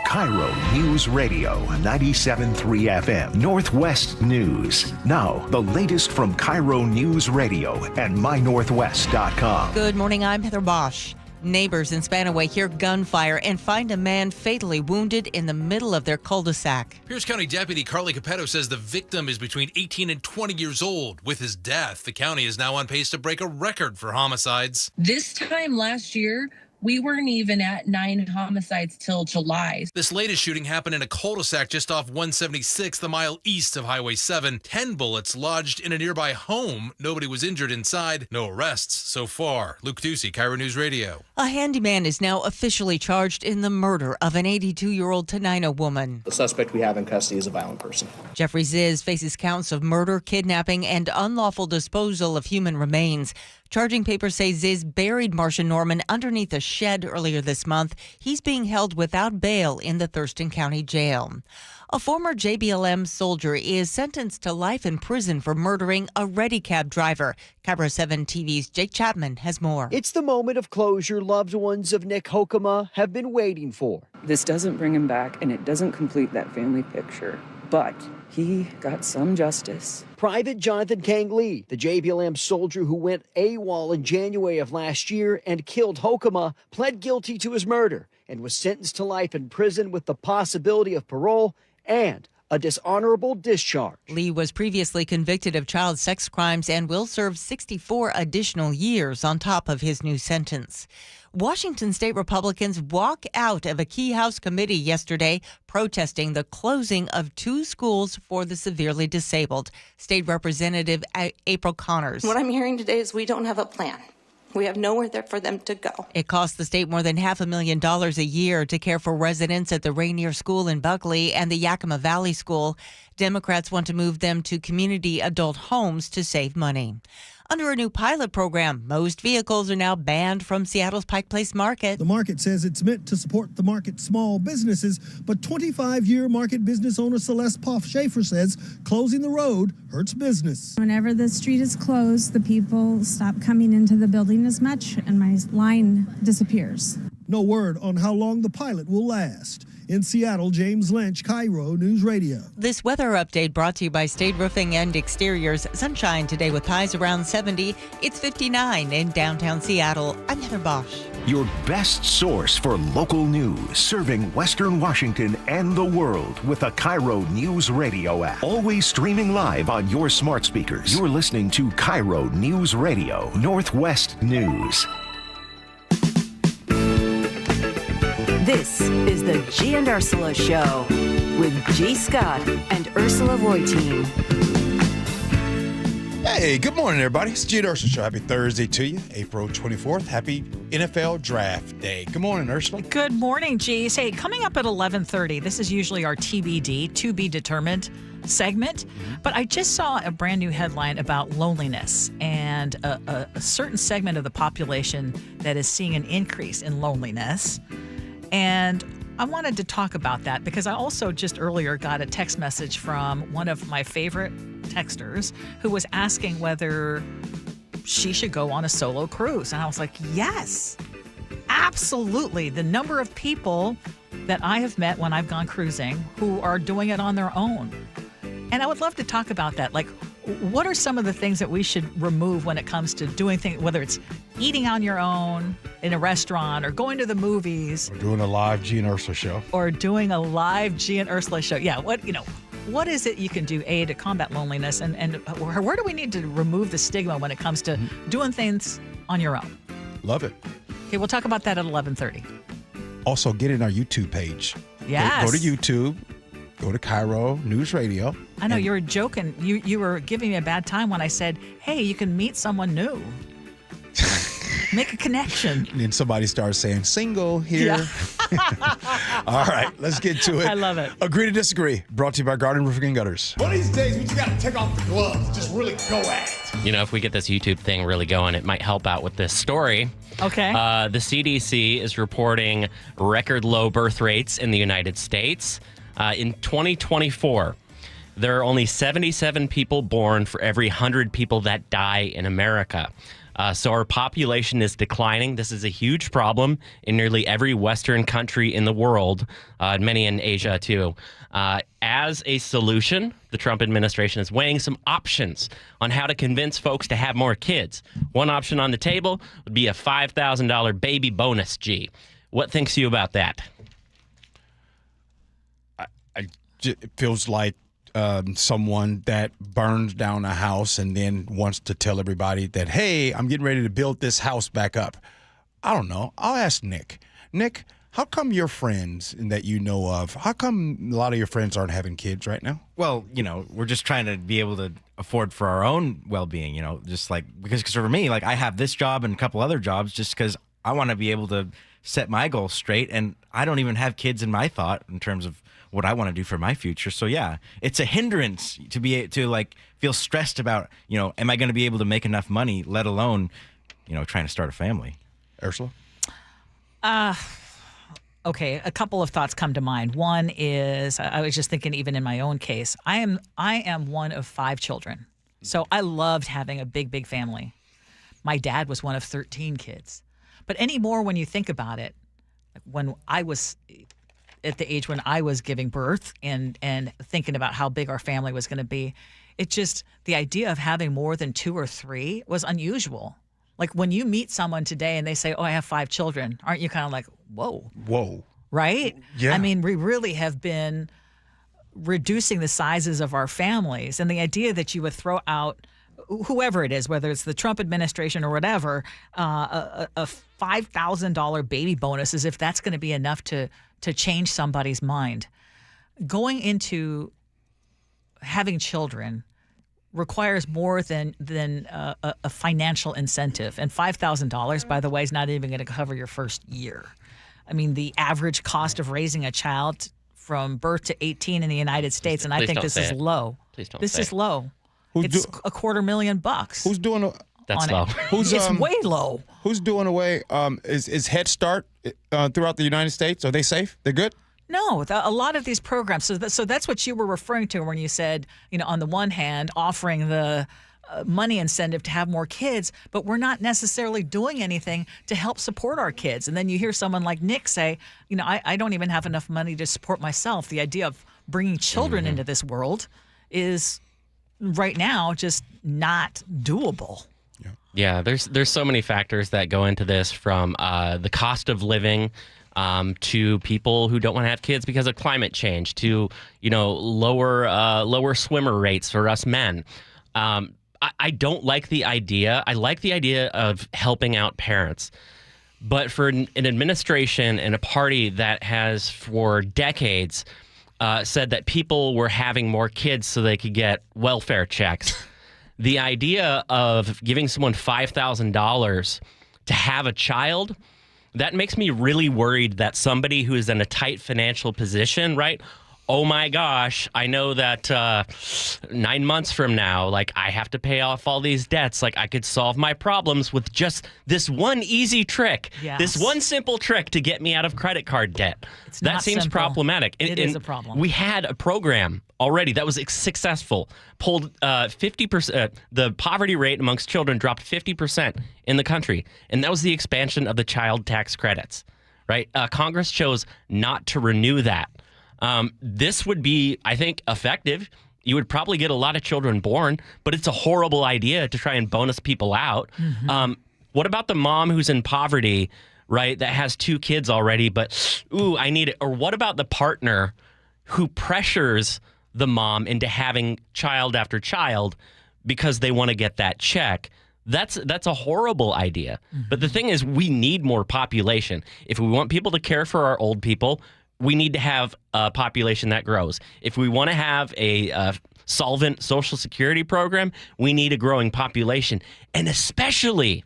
KIRO Newsradio 97.3 FM Northwest News. Now, the latest from KIRO Newsradio and mynorthwest.com. Good morning, I'm Heather Bosch. Neighbors in Spanaway hear gunfire and find a man fatally wounded in the middle of their cul-de-sac. Pierce County Deputy Carly Capetto says the victim is between 18 and 20 years old. With his death, the county is now on pace to break a record for homicides. This time last year, we weren't even at 9 homicides till July. This latest shooting happened in a cul-de-sac just off 176, a mile east of Highway 7. 10 bullets lodged in a nearby home. Nobody was injured inside. No arrests so far. Luke Ducey, KIRO News Radio. A handyman is now officially charged in the murder of an 82-year-old Tenino woman. The suspect we have in custody is a violent person. Jeffrey Ziz faces counts of murder, kidnapping, and unlawful disposal of human remains. Charging papers say Ziz buried Marcia Norman underneath a shed earlier this month. He's being held without bail in the Thurston County Jail. A former JBLM soldier is sentenced to life in prison for murdering a Ready Cab driver. KIRO 7 TV's Jake Chapman has more. It's the moment of closure loved ones of Nick Hokema have been waiting for. This doesn't bring him back, and it doesn't complete that family picture. But he got some justice. Private Jonathan Kang Lee, the JBLM soldier who went AWOL in January of last year and killed Hokema, pled guilty to his murder and was sentenced to life in prison with the possibility of parole and a dishonorable discharge. Lee was previously convicted of child sex crimes and will serve 64 additional years on top of his new sentence. Washington state Republicans walk out of a key House committee yesterday protesting the closing of 2 schools for the severely disabled. State Representative April Connors. What I'm hearing today is we don't have a plan. We have nowhere there for them to go. It costs the state more than $500,000 a year to care for residents at the Rainier School in Buckley and the Yakima Valley School. Democrats want to move them to community adult homes to save money. Under a new pilot program, most vehicles are now banned from Seattle's Pike Place Market. The market says it's meant to support the market's small businesses, but 25-year market business owner Celeste Poff-Schaefer says closing the road hurts business. Whenever the street is closed, the people stop coming into the building as much, and my line disappears. No word on how long the pilot will last. In Seattle, James Lynch, KIRO News Radio. This weather update brought to you by State Roofing and Exteriors. Sunshine today with highs around 70. It's 59 in downtown Seattle. I'm Heather Bosch. Your best source for local news, serving Western Washington and the world with the KIRO Newsradio App. Always streaming live on your smart speakers. You're listening to KIRO News Radio, Northwest News. This is the Gee and Ursula Show with G. Scott and Ursula Reutin. Hey, good morning, everybody. It's Gee and Ursula Show. Happy Thursday to you, April 24th. Happy NFL Draft Day. Good morning, Ursula. Good morning, G. Hey, coming up at 11:30, this is usually our TBD, to be determined segment, but I just saw a brand new headline about loneliness and a certain segment of the population that is seeing an increase in loneliness. And I wanted to talk about that because I also just earlier got a text message from one of my favorite texters who was asking whether she should go on a solo cruise. And I was like, yes, absolutely. The number of people that I have met when I've gone cruising who are doing it on their own. And I would love to talk about that. Like, what are some of the things that we should remove when it comes to doing things, whether it's eating on your own in a restaurant or going to the movies? We're doing a live Gee and Ursula Show. Or doing a live Gee and Ursula Show. Yeah, what is it you can do, A, to combat loneliness? And where do we need to remove the stigma when it comes to doing things on your own? Love it. Okay, we'll talk about that at 11:30. Also, get in our YouTube page. Yes. Go to YouTube. Go to KIRO News Radio. I know you were joking. You were giving me a bad time when I said, hey, you can meet someone new. Make a connection. And then somebody starts saying, single here. Yeah. All right, let's get to it. I love it. Agree to disagree. Brought to you by Garden Roofing and Gutters. One of these days, we just got to take off the gloves. Just really go at it. You know, if we get this YouTube thing really going, it might help out with this story. Okay. The CDC is reporting record low birth rates in the United States. In 2024, there are only 77 people born for every 100 people that die in America. So our population is declining. This is a huge problem in nearly every Western country in the world, many in Asia too. As a solution, the Trump administration is weighing some options on how to convince folks to have more kids. One option on the table would be a $5,000 baby bonus, G. What thinks you about that? It feels like someone that burns down a house and then wants to tell everybody that, hey, I'm getting ready to build this house back up. I don't know. I'll ask Nick. Nick, how come your friends that you know of, how come a lot of your friends aren't having kids right now? Well, we're just trying to be able to afford for our own well-being, just like, because for me, like I have this job and a couple other jobs just because I want to be able to set my goals straight. And I don't even have kids in my thought in terms of what I want to do for my future. So yeah, it's a hindrance to be to like feel stressed about, am I going to be able to make enough money, let alone, trying to start a family. Ursula? Okay, a couple of thoughts come to mind. One is I was just thinking, even in my own case, I am one of 5 children. So I loved having a big family. My dad was one of 13 kids. But anymore, when you think about it, when I was at the age when I was giving birth and thinking about how big our family was going to be, the idea of having more than 2 or 3 was unusual. Like when you meet someone today and they say, oh, I have 5 children, aren't you kind of like, whoa? Whoa. Right? Yeah. I mean, we really have been reducing the sizes of our families. And the idea that you would throw out, whoever it is, whether it's the Trump administration or whatever, a $5,000 baby bonus, as if that's going to be enough to change somebody's mind. Going into having children requires more than a financial incentive. And $5,000, by the way, is not even going to cover your first year. I mean, the average cost of raising a child from birth to 18 in the United States, and I think this is low. Please don't. This is low. It's $250,000. Who's doing That's on low. it. It's way low. Who's doing away? Is Head Start throughout the United States? Are they safe? They're good? No, a lot of these programs. So that's what you were referring to when you said, on the one hand, offering the money incentive to have more kids, but we're not necessarily doing anything to help support our kids. And then you hear someone like Nick say, I don't even have enough money to support myself. The idea of bringing children into this world is right now just not doable. Yeah, there's so many factors that go into this, from the cost of living to people who don't want to have kids because of climate change, to lower swimmer rates for us men. I don't like the idea. I like the idea of helping out parents. But for an administration and a party that has for decades said that people were having more kids so they could get welfare checks, the idea of giving someone $5,000 to have a child, that makes me really worried that somebody who is in a tight financial position, right? Oh my gosh, I know that 9 months from now, I have to pay off all these debts. I could solve my problems with just this one easy trick, this one simple trick to get me out of credit card debt. That seems simple. problematic. It is a problem. We had a program already that was successful, pulled 50%, the poverty rate amongst children dropped 50% in the country. And that was the expansion of the child tax credits, right? Congress chose not to renew that. This would be, I think, effective. You would probably get a lot of children born, but it's a horrible idea to try and bonus people out. What about the mom who's in poverty, right, that has 2 kids already, but, I need it? Or what about the partner who pressures the mom into having child after child because they want to get that check? That's a horrible idea. But the thing is, we need more population. If we want people to care for our old people, we need to have a population that grows. If we want to have a solvent Social Security program, we need a growing population. And especially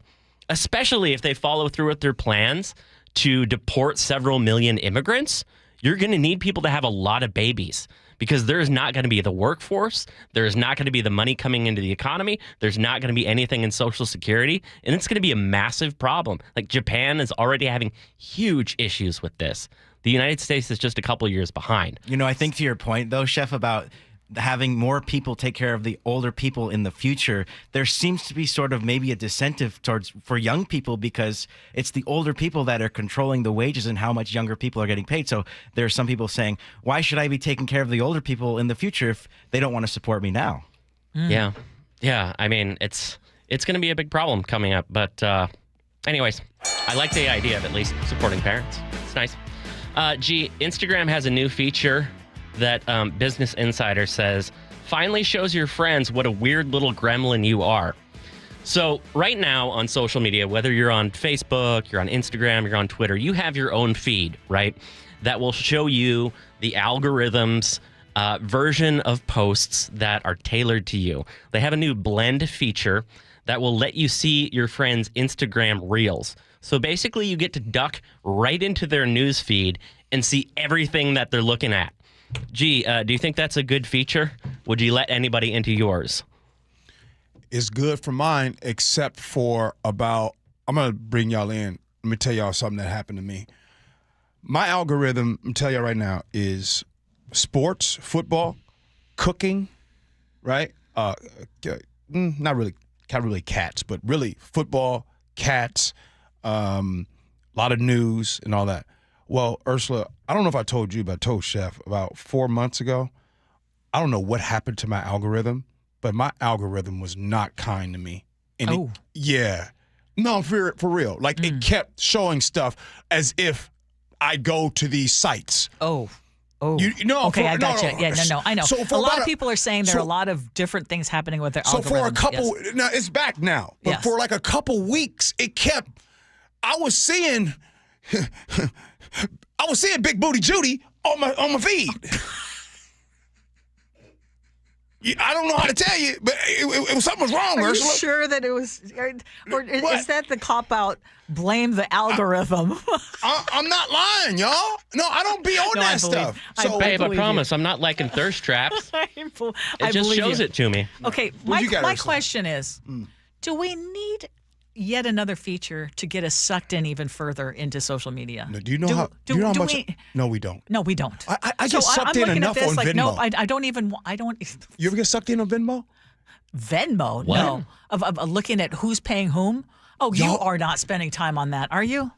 if they follow through with their plans to deport several million immigrants, you're going to need people to have a lot of babies, because there's not going to be the workforce. There's not going to be the money coming into the economy. There's not going to be anything in Social Security. And it's going to be a massive problem. Japan is already having huge issues with this. The United States is just a couple years behind. I think to your point, though, Chef, about having more people take care of the older people in the future, there seems to be sort of maybe a disincentive for young people, because it's the older people that are controlling the wages and how much younger people are getting paid. So there are some people saying, why should I be taking care of the older people in the future if they don't want to support me now? Yeah. I mean, it's going to be a big problem coming up. But anyways, I like the idea of at least supporting parents. It's nice. Instagram has a new feature that Business Insider says finally shows your friends what a weird little gremlin you are. So right now on social media, whether you're on Facebook, you're on Instagram, you're on Twitter, you have your own feed, right? That will show you the algorithm's version of posts that are tailored to you. They have a new blend feature that will let you see your friends' Instagram reels. So basically, you get to duck right into their news feed and see everything that they're looking at. Gee, do you think that's a good feature? Would you let anybody into yours? It's good for mine, except for I'm going to bring y'all in. Let me tell y'all something that happened to me. My algorithm, I'm telling y'all right now, is sports, football, cooking, right? Not really cats, but really football, cats, a lot of news and all that. Well, Ursula, I don't know if I told you, but I told Chef about 4 months ago. I don't know what happened to my algorithm, but my algorithm was not kind to me. And No, for real. It kept showing stuff as if I go to these sites. Oh. Okay, I got you. Yeah, no, I know. So a lot of people are saying there are a lot of different things happening with their algorithm. So for a couple, now it's back now, but for a couple weeks, it kept. I was seeing Big Booty Judy on my feed. I don't know how to tell you, but something was wrong, Ursula. Are you Ursula. sure that it was, or is that the cop-out, blame the algorithm? I'm not lying, y'all. No, I don't be on that stuff. Babe, I promise, I'm not liking thirst traps. It just shows it to me. Okay, my question is, Do we need yet another feature to get us sucked in even further into social media? No, do you know how much? No, we don't. No, we don't. I get sucked in enough on Venmo. No, I don't even. You ever get sucked in on Venmo? Venmo? What? No. Of looking at who's paying whom? Oh, you are not spending time on that, are you?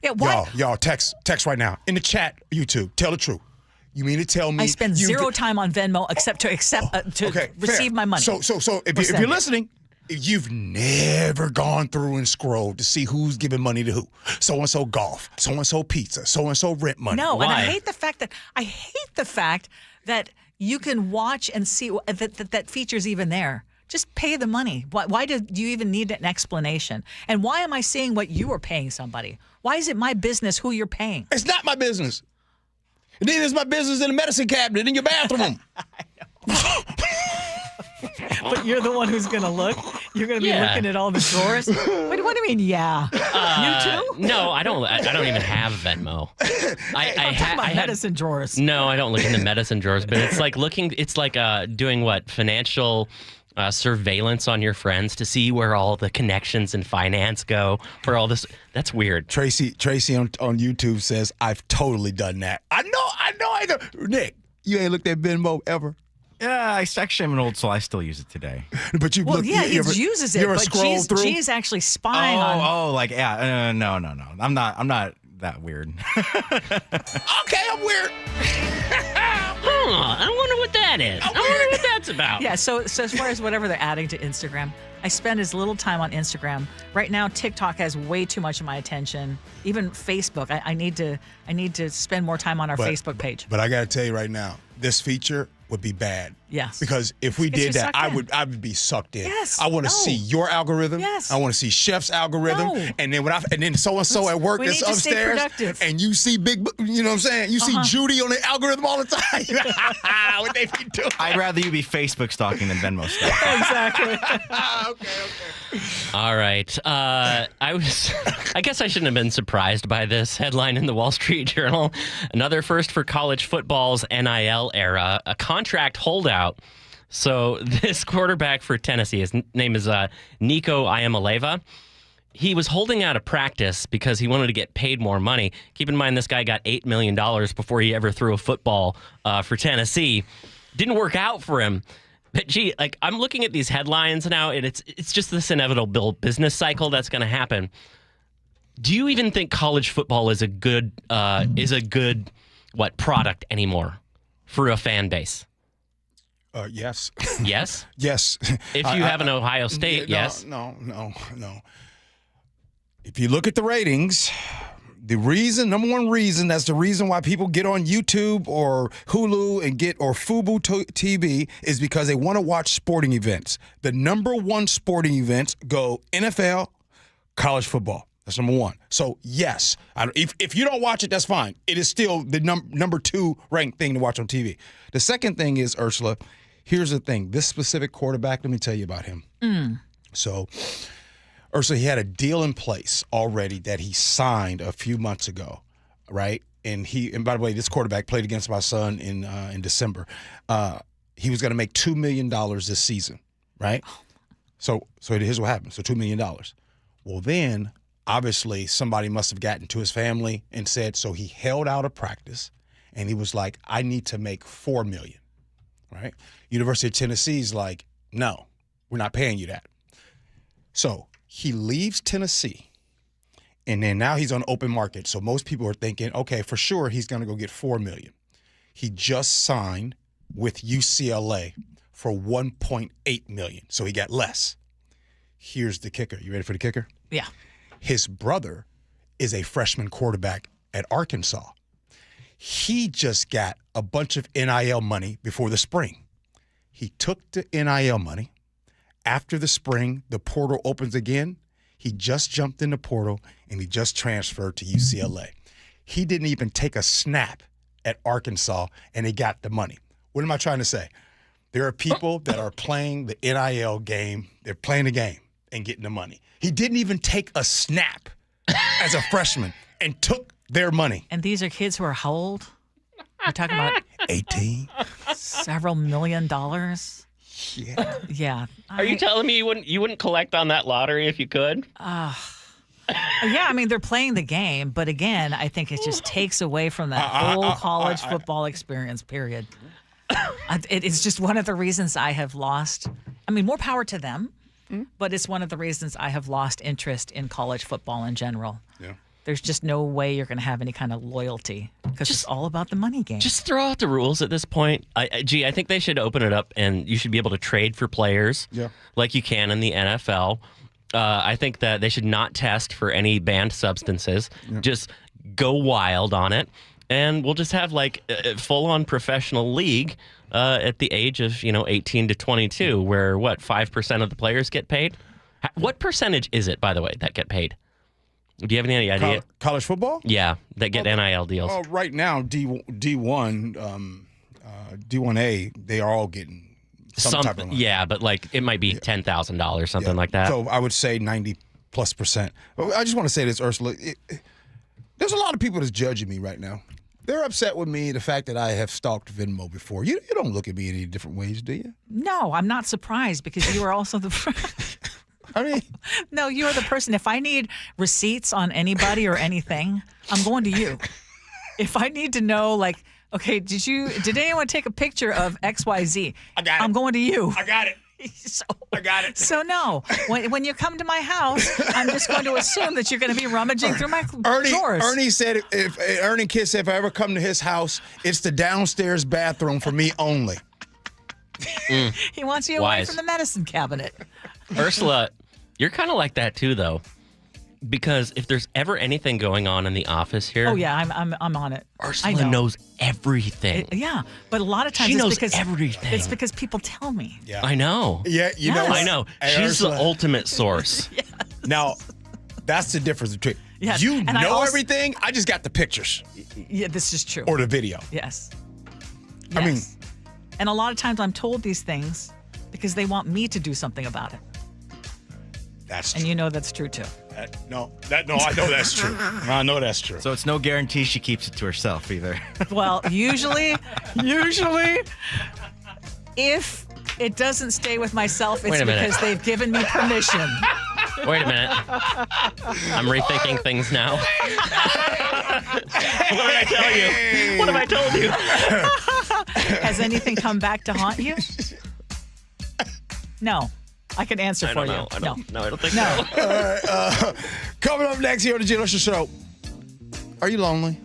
Yeah. What? Y'all, text right now in the chat. YouTube, tell the truth. You mean to tell me I spend zero time on Venmo except to receive my money? So if you're listening, you've never gone through and scrolled to see who's giving money to who. So and so golf, so and so pizza, so and so rent money. No, Why? and I hate the fact that you can watch and see that feature's even there. Just pay the money. Why do you even need an explanation? And why am I seeing what you are paying somebody? Why is it my business who you're paying? It's not my business. Neither is my business in the medicine cabinet in your bathroom. But you're the one who's going to look. You're going to be looking at all the drawers. What do you mean? Yeah, you too? No, I don't. I don't even have Venmo. I'm talking about medicine drawers. No, I don't look in the medicine drawers. But it's like looking. It's like doing what financial surveillance on your friends to see where all the connections in finance go. Where all this. That's weird. Tracy on YouTube says I've totally done that. I know. Nick, you ain't looked at Venmo ever. Yeah, I actually am an old soul. I still use it today. But you he uses it, but G's actually spying on. No. I'm not that weird. Okay, I'm weird. I wonder what that is. I wonder what that's about. Yeah, so as far as whatever they're adding to Instagram, I spend as little time on Instagram. Right now, TikTok has way too much of my attention. Even Facebook, I need to spend more time on our Facebook page. But I got to tell you right now, this feature would be bad. Yes. Because if we did that, I would be sucked in. Yes. I want to see your algorithm. Yes. I want to see Chef's algorithm. No. And then so and so at work is upstairs. And you see you know what I'm saying? You see Judy on the algorithm all the time. What they be doing? I'd rather you be Facebook stalking than Venmo stalking. Exactly. Okay. All right. I guess I shouldn't have been surprised by this headline in the Wall Street Journal. Another first for college football's NIL era, a contract holdout. So this quarterback for Tennessee, his name is Nico Iamaleava. He was holding out a practice because he wanted to get paid more money. Keep in mind, this guy got $8 million before he ever threw a football for Tennessee. Didn't work out for him. But gee, I'm looking at these headlines now, and it's just this inevitable business cycle that's going to happen. Do you even think college football is a good product anymore for a fan base? Yes. Yes? Yes. If you have an Ohio State, yes. No. If you look at the ratings, number one reason, that's the reason why people get on YouTube or Hulu or Fubo TV is because they want to watch sporting events. The number one sporting events go NFL, college football. That's number one. So, yes, if you don't watch it, that's fine. It is still the number two ranked thing to watch on TV. The second thing is, Ursula, here's the thing. This specific quarterback, let me tell you about him. So, Ursula, he had a deal in place already that he signed a few months ago, right? And by the way, this quarterback played against my son in December. He was going to make $2 million this season, right? So here's what happened. So $2 million. Well, then obviously somebody must have gotten to his family and said, so he held out a practice and he was like, I need to make $4 million, right? University of Tennessee's like, no, we're not paying you that. So he leaves Tennessee and then now he's on open market. So most people are thinking, okay, for sure he's going to go get $4 million. He just signed with UCLA for $1.8 million. So he got less. Here's the kicker. You ready for the kicker? Yeah. His brother is a freshman quarterback at Arkansas. He just got a bunch of NIL money before the spring. He took the NIL money. After the spring, the portal opens again. He just jumped in the portal, and he just transferred to UCLA. He didn't even take a snap at Arkansas, and he got the money. What am I trying to say? There are people that are playing the NIL game. They're playing the game and getting the money. He didn't even take a snap as a freshman and took their money. And these are kids who are how old? We're talking about 18. Several $1 million. Yeah. Are you telling me you wouldn't collect on that lottery if you could? Yeah, I mean, they're playing the game, but again, I think it just takes away from that whole college football experience, period. It's just one of the reasons I have lost. I mean, more power to them, but it's one of the reasons I have lost interest in college football in general. Yeah. There's just no way you're going to have any kind of loyalty because it's all about the money game. Just throw out the rules at this point. I think they should open it up and you should be able to trade for players like you can in the NFL. I think that they should not test for any banned substances. Yep. Just go wild on it. And we'll just have like a full-on professional league at the age of 18 to 22, where 5% of the players get paid. What percentage is it, by the way, that get paid? Do you have any idea? College football? Yeah, that get NIL deals. Right now, D1, D1A, they are all getting some type of money. Yeah, but like it might be $10,000, something like that. So I would say 90+%. But I just want to say this, Ursula. There's a lot of people that's judging me right now. They're upset with me, the fact that I have stalked Venmo before. You don't look at me any different ways, do you? No, I'm not surprised because you are also the... I mean... No, you're the person. If I need receipts on anybody or anything, I'm going to you. If I need to know, like, okay, did anyone take a picture of XYZ? I got it. I'm going to you. I got it. I got it. So no, when you come to my house, I'm just going to assume that you're going to be rummaging through my drawers. Ernie said, Ernie Kidd said, if I ever come to his house, it's the downstairs bathroom for me only. He wants you away from the medicine cabinet. Ursula, you're kind of like that too, though. Because if there's ever anything going on in the office here, oh yeah, I'm on it. Ursula knows everything. Yeah, but a lot of times she knows because everything. It's because people tell me. Yeah, I know. Yeah, you know. I know. Hey, she's Ursula. the ultimate source. Yes. Now, that's the difference between you and know everything. I just got the pictures. Yeah, this is true. Or the video. Yes. I mean, and a lot of times I'm told these things because they want me to do something about it. That's true. And you know that's true too. I know that's true. I know that's true. So it's no guarantee she keeps it to herself either. Well, usually, if it doesn't stay with myself, it's because they've given me permission. Wait a minute. I'm rethinking things now. What did I tell you? What have I told you? Has anything come back to haunt you? No. I can answer for you. I don't think so. All right, coming up next here on the Gee Ursula Show. Are you lonely?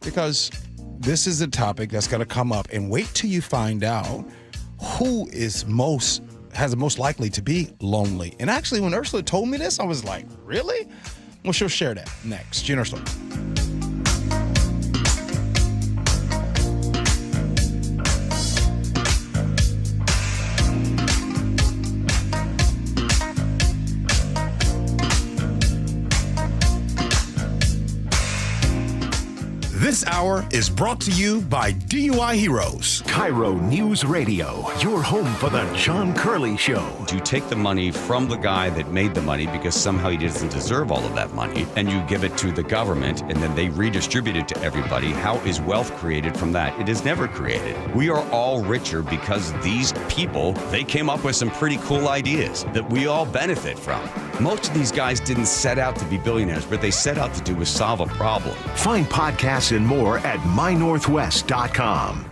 Because this is a topic that's going to come up, and wait till you find out who is most likely to be lonely. And actually, when Ursula told me this, I was like, really? Well, she'll share that next. Gee Ursula. This hour is brought to you by DUI Heroes. KIRO Newsradio, your home for the John Curley Show. You take the money from the guy that made the money because somehow he doesn't deserve all of that money, and you give it to the government, and then they redistribute it to everybody. How is wealth created from that? It is never created. We are all richer because these people, they came up with some pretty cool ideas that we all benefit from. Most of these guys didn't set out to be billionaires. What they set out to do was solve a problem. Find podcasts and more at mynorthwest.com.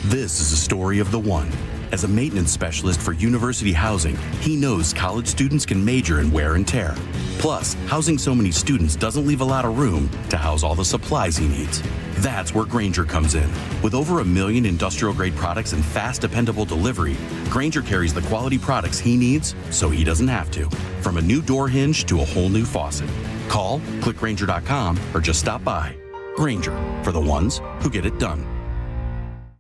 This is a story of the one. As a maintenance specialist for university housing, he knows college students can major in wear and tear. Plus, housing so many students doesn't leave a lot of room to house all the supplies he needs. That's where Grainger comes in. With over 1 million industrial-grade products and fast, dependable delivery, Grainger carries the quality products he needs so he doesn't have to. From a new door hinge to a whole new faucet. Call, click Grainger.com, or just stop by. Grainger, for the ones who get it done.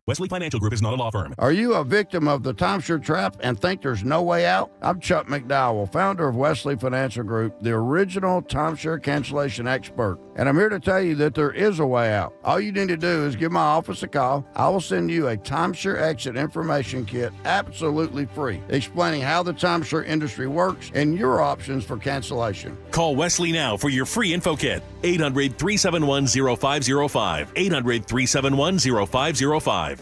Wesley Financial Group is not a law firm. Are you a victim of the timeshare trap and think there's no way out? I'm Chuck McDowell, founder of Wesley Financial Group, the original timeshare cancellation expert. And I'm here to tell you that there is a way out. All you need to do is give my office a call. I will send you a timeshare exit information kit absolutely free, explaining how the timeshare industry works and your options for cancellation. Call Wesley now for your free info kit. 800-371-0505. 800-371-0505.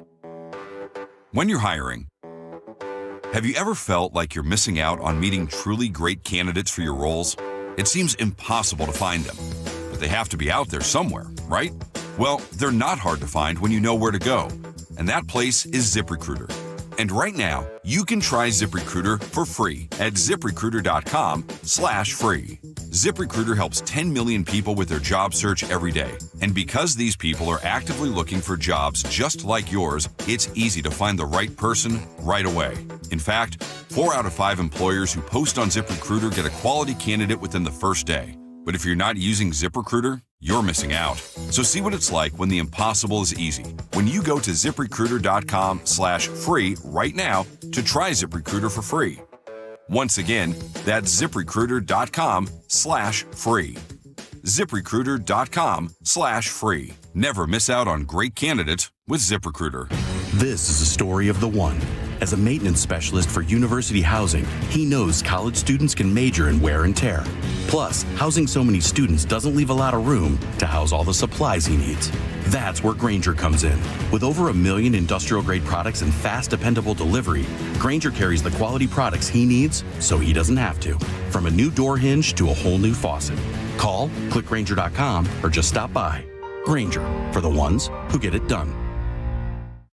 When you're hiring, Have you ever felt like you're missing out on meeting truly great candidates for your roles? It seems impossible to find them, but they have to be out there somewhere, right? Well, they're not hard to find when you know where to go, and that place is ZipRecruiter. And right now, you can try ZipRecruiter for free at ZipRecruiter.com/free. ZipRecruiter helps 10 million people with their job search every day. And because these people are actively looking for jobs just like yours, it's easy to find the right person right away. In fact, 4 out of 5 employers who post on ZipRecruiter get a quality candidate within the first day. But if you're not using ZipRecruiter, you're missing out. So see what it's like when the impossible is easy. When you go to ZipRecruiter.com/free right now to try ZipRecruiter for free. Once again, that's ZipRecruiter.com/free. ZipRecruiter.com/free. Never miss out on great candidates with ZipRecruiter. This is a story of the one. As a maintenance specialist for university housing, he knows college students can major in wear and tear. Plus, housing so many students doesn't leave a lot of room to house all the supplies he needs. That's where Grainger comes in. With over 1 million industrial-grade products and fast, dependable delivery, Grainger carries the quality products he needs so he doesn't have to. From a new door hinge to a whole new faucet. Call, click Grainger.com, or just stop by. Grainger, for the ones who get it done.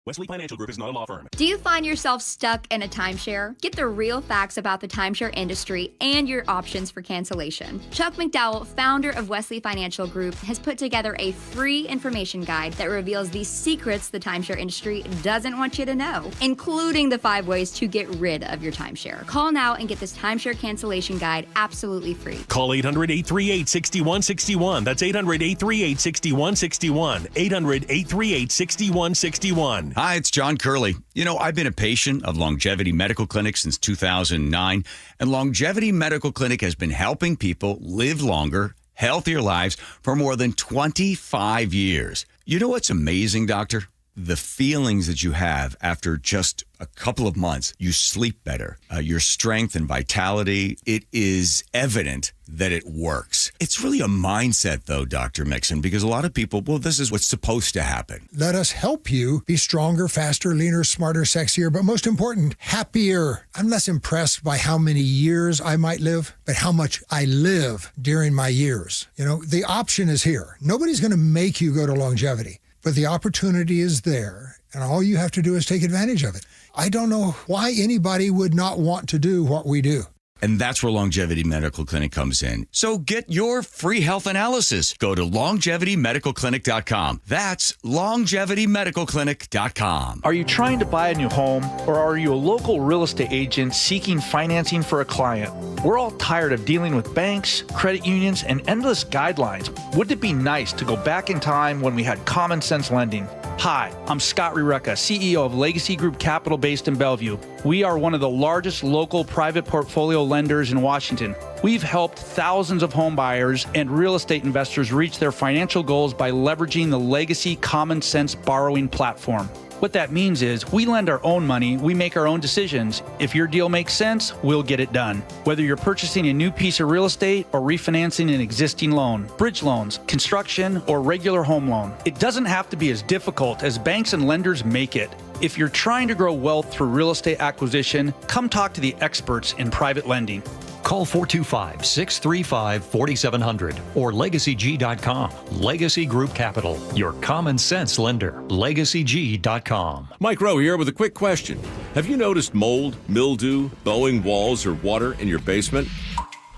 Wesley Financial Group is not a law firm. Do you find yourself stuck in a timeshare? Get the real facts about the timeshare industry and your options for cancellation. Chuck McDowell, founder of Wesley Financial Group, has put together a free information guide that reveals the secrets the timeshare industry doesn't want you to know, including the 5 ways to get rid of your timeshare. Call now and get this timeshare cancellation guide absolutely free. Call 800-838-6161. That's 800-838-6161. 800-838-6161. Hi, it's John Curley. You know, I've been a patient of Longevity Medical Clinic since 2009, and Longevity Medical Clinic has been helping people live longer, healthier lives for more than 25 years. You know what's amazing, doctor? The feelings that you have after just a couple of months. You sleep better. Your strength and vitality, it is evident that it works. It's really a mindset, though, Dr. Mixon, because a lot of people, well, this is what's supposed to happen. Let us help you be stronger, faster, leaner, smarter, sexier, but most important, happier. I'm less impressed by how many years I might live, but how much I live during my years. You know, the option is here. Nobody's going to make you go to longevity, but the opportunity is there, and all you have to do is take advantage of it. I don't know why anybody would not want to do what we do. And that's where Longevity Medical Clinic comes in. So get your free health analysis. Go to longevitymedicalclinic.com. That's longevitymedicalclinic.com. Are you trying to buy a new home, or are you a local real estate agent seeking financing for a client? We're all tired of dealing with banks, credit unions, and endless guidelines. Wouldn't it be nice to go back in time when we had common sense lending? Hi, I'm Scott Reutin, CEO of Legacy Group Capital based in Bellevue. We are one of the largest local private portfolio lenders in Washington. We've helped thousands of home buyers and real estate investors reach their financial goals by leveraging the Legacy Common Sense borrowing platform. What that means is we lend our own money, we make our own decisions. If your deal makes sense, we'll get it done. Whether you're purchasing a new piece of real estate or refinancing an existing loan, bridge loans, construction, or regular home loan, it doesn't have to be as difficult as banks and lenders make it. If you're trying to grow wealth through real estate acquisition, come talk to the experts in private lending. Call 425-635-4700 or LegacyG.com. Legacy Group Capital, your common sense lender. LegacyG.com. Mike Rowe here with a quick question. Have you noticed mold, mildew, bowing walls, or water in your basement?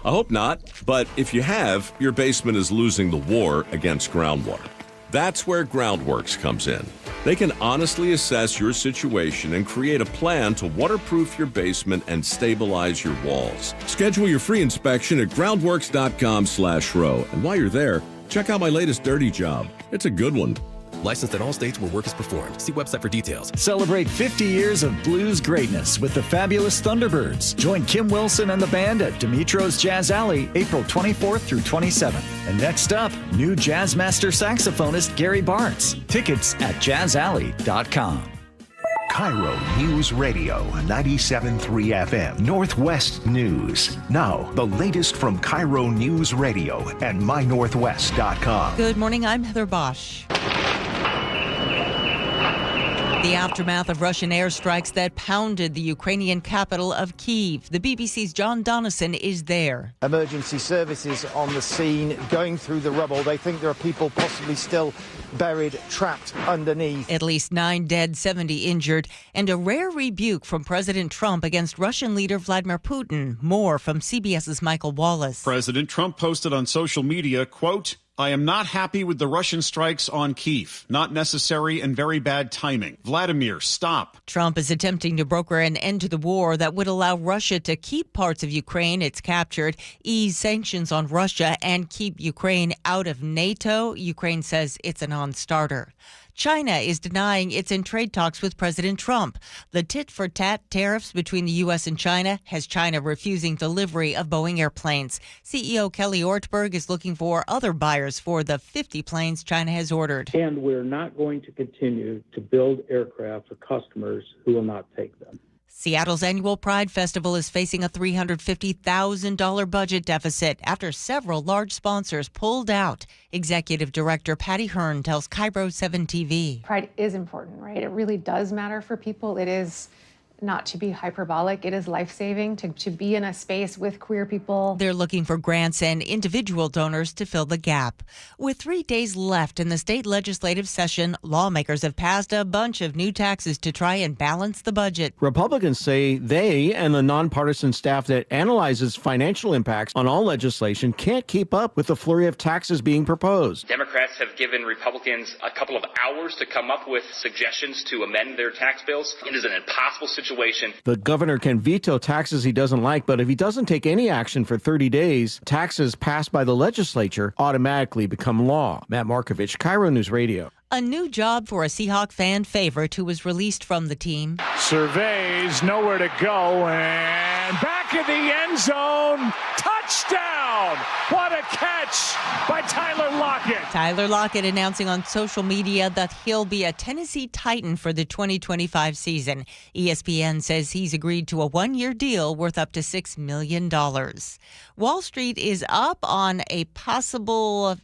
I hope not, but if you have, your basement is losing the war against groundwater. That's where Groundworks comes in. They can honestly assess your situation and create a plan to waterproof your basement and stabilize your walls. Schedule your free inspection at groundworks.com/row. And while you're there, check out my latest dirty job. It's a good one. Licensed in all states where work is performed. See website for details. Celebrate 50 years of blues greatness with the fabulous Thunderbirds. Join Kim Wilson and the band at Dimitro's Jazz Alley, April 24th through 27th. And next up, new jazz master saxophonist Gary Bartz. Tickets at jazzalley.com. KIRO Newsradio 97.3 FM Northwest News. Now, the latest from KIRO Newsradio and mynorthwest.com. Good morning, I'm Heather Bosch. The aftermath of Russian airstrikes that pounded the Ukrainian capital of Kyiv. The BBC's John Donison is there. Emergency services on the scene going through the rubble. They think there are people possibly still buried, trapped underneath. At least 9 dead, 70 injured, and a rare rebuke from President Trump against Russian leader Vladimir Putin. More from CBS's Michael Wallace. President Trump posted on social media, quote, "I am not happy with the Russian strikes on Kyiv. Not necessary and very bad timing. Vladimir, stop." Trump is attempting to broker an end to the war that would allow Russia to keep parts of Ukraine it's captured, ease sanctions on Russia, and keep Ukraine out of NATO. Ukraine says it's a non-starter. China is denying it's in trade talks with President Trump. The tit-for-tat tariffs between the U.S. and China has China refusing delivery of Boeing airplanes. CEO Kelly Ortberg is looking for other buyers for the 50 planes China has ordered. And we're not going to continue to build aircraft for customers who will not take them. Seattle's annual Pride Festival is facing a $350,000 budget deficit after several large sponsors pulled out. Executive Director Patty Hearn tells KIRO 7 TV. Pride is important, right? It really does matter for people. It is not to be hyperbolic. It is life-saving to be in a space with queer people. They're looking for grants and individual donors to fill the gap. With 3 days left in the state legislative session, lawmakers have passed a bunch of new taxes to try and balance the budget. Republicans say they and the nonpartisan staff that analyzes financial impacts on all legislation can't keep up with the flurry of taxes being proposed. Democrats have given Republicans a couple of hours to come up with suggestions to amend their tax bills. It is an impossible situation. The governor can veto taxes he doesn't like, but if he doesn't take any action for 30 days, taxes passed by the legislature automatically become law. Matt Markovich, KIRO Newsradio. A new job for a Seahawk fan favorite who was released from the team. Surveys, nowhere to go, and back in the end zone. Touchdown! What a catch by Tyler Lockett. Tyler Lockett announcing on social media that he'll be a Tennessee Titan for the 2025 season. ESPN says he's agreed to a 1-year deal worth up to $6 million. Wall Street is up on a possible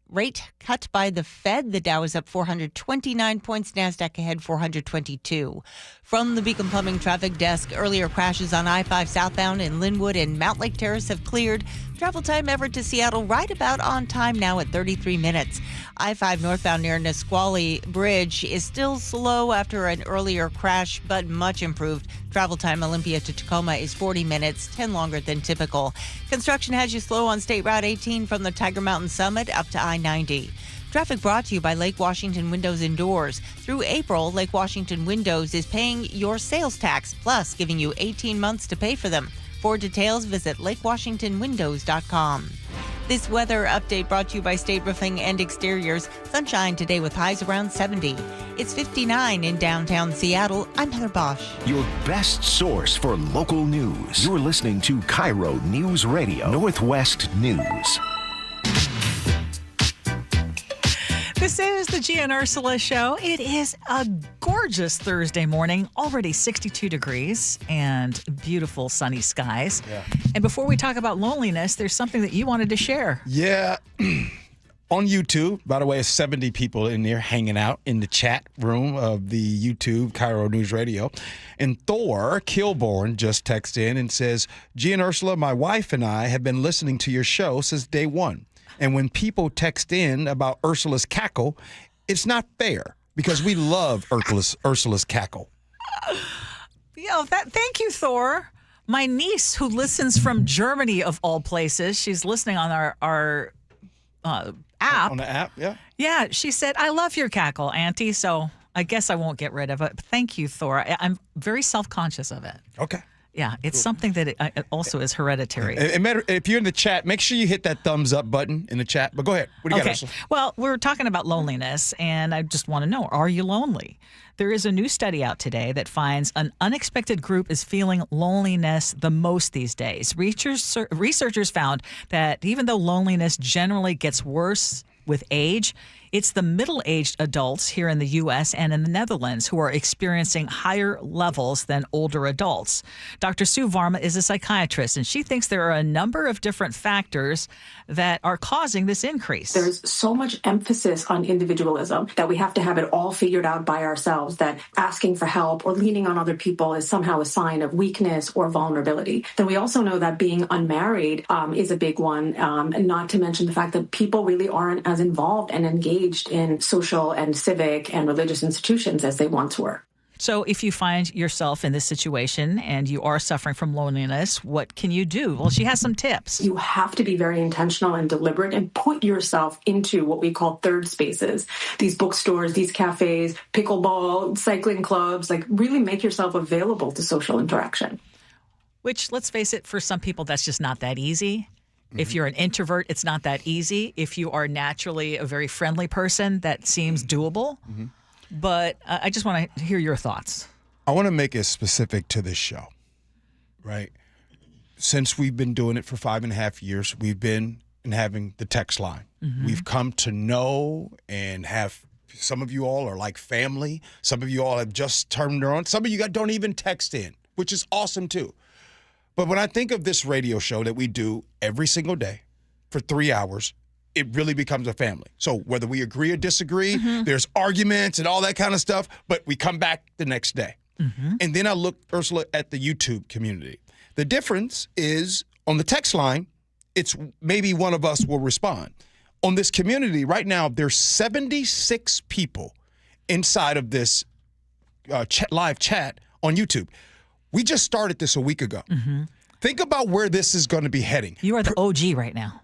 rate cut by the Fed. The Dow is up 429 points. NASDAQ ahead 422. From the Beacon Plumbing Traffic Desk, earlier crashes on I-5 southbound in Linwood and Mount Lake Terrace have cleared. Travel time Everett to Seattle right about on time now at 33 minutes. I-5 northbound near Nisqually Bridge is still slow after an earlier crash, but much improved. Travel time Olympia to Tacoma is 40 minutes, 10 longer than typical. Construction has you slow on State Route 18 from the Tiger Mountain Summit up to I-90. Traffic brought to you by Lake Washington Windows and Doors. Through April, Lake Washington Windows is paying your sales tax, plus giving you 18 months to pay for them. For details, visit lakewashingtonwindows.com. This weather update brought to you by State Roofing and Exteriors. Sunshine today with highs around 70. It's 59 in downtown Seattle. I'm Heather Bosch. Your best source for local news. You're listening to KIRO News Radio, Northwest News. This is the Gee and Ursula Show. It is a gorgeous Thursday morning, already 62 degrees and beautiful sunny skies. Yeah. And before we talk about loneliness, there's something that you wanted to share. Yeah. On YouTube, by the way, 70 people in there hanging out in the chat room of the YouTube KIRO News Radio. And Thor Kilborn just texted in and says, Gee and Ursula, my wife and I have been listening to your show since day one. And when people text in about Ursula's cackle, it's not fair because we love Ursula's cackle. Thank you, Thor. My niece, who listens from Germany of all places, she's listening on our app. On the app, yeah. Yeah, she said, I love your cackle, Auntie, so I guess I won't get rid of it. But thank you, Thor. I'm very self-conscious of it. Okay. Yeah, it's something that it also is hereditary. If you're in the chat, make sure you hit that thumbs up button in the chat. But go ahead. What do you got, Ursula? Well, we're talking about loneliness, and I just want to know, are you lonely? There is a new study out today that finds an unexpected group is feeling loneliness the most these days. Researchers found that even though loneliness generally gets worse with age, It's the middle-aged adults here in the U.S. and in the Netherlands who are experiencing higher levels than older adults. Dr. Sue Varma is a psychiatrist, and she thinks there are a number of different factors that are causing this increase. There's so much emphasis on individualism that we have to have it all figured out by ourselves, that asking for help or leaning on other people is somehow a sign of weakness or vulnerability. Then we also know that being unmarried is a big one, and not to mention the fact that people really aren't as involved and engaged in social and civic and religious institutions as they once were. So if you find yourself in this situation and you are suffering from loneliness, what can you do? Well, she has some tips. You have to be very intentional and deliberate and put yourself into what we call third spaces. These bookstores, these cafes, pickleball, cycling clubs, like really make yourself available to social interaction. Which, let's face it, for some people, that's just not that easy. If you're an introvert, it's not that easy. If you are naturally a very friendly person, that seems doable. But I just want to hear your thoughts. I want to make it specific to this show, right? Since we've been doing it for 5.5 years, we've been having the text line. We've come to know and have, some of you all are like family. Some of you all have just turned on. Some of you don't even text in, which is awesome too. But when I think of this radio show that we do every single day for 3 hours, it really becomes a family. So whether we agree or disagree, there's arguments and all that kind of stuff, but we come back the next day. And then I look, Ursula, at the YouTube community. The difference is on the text line, it's maybe one of us will respond. On this community right now, there's 76 people inside of this live chat on YouTube. We just started this a week ago. Think about where this is going to be heading. You are the OG right now.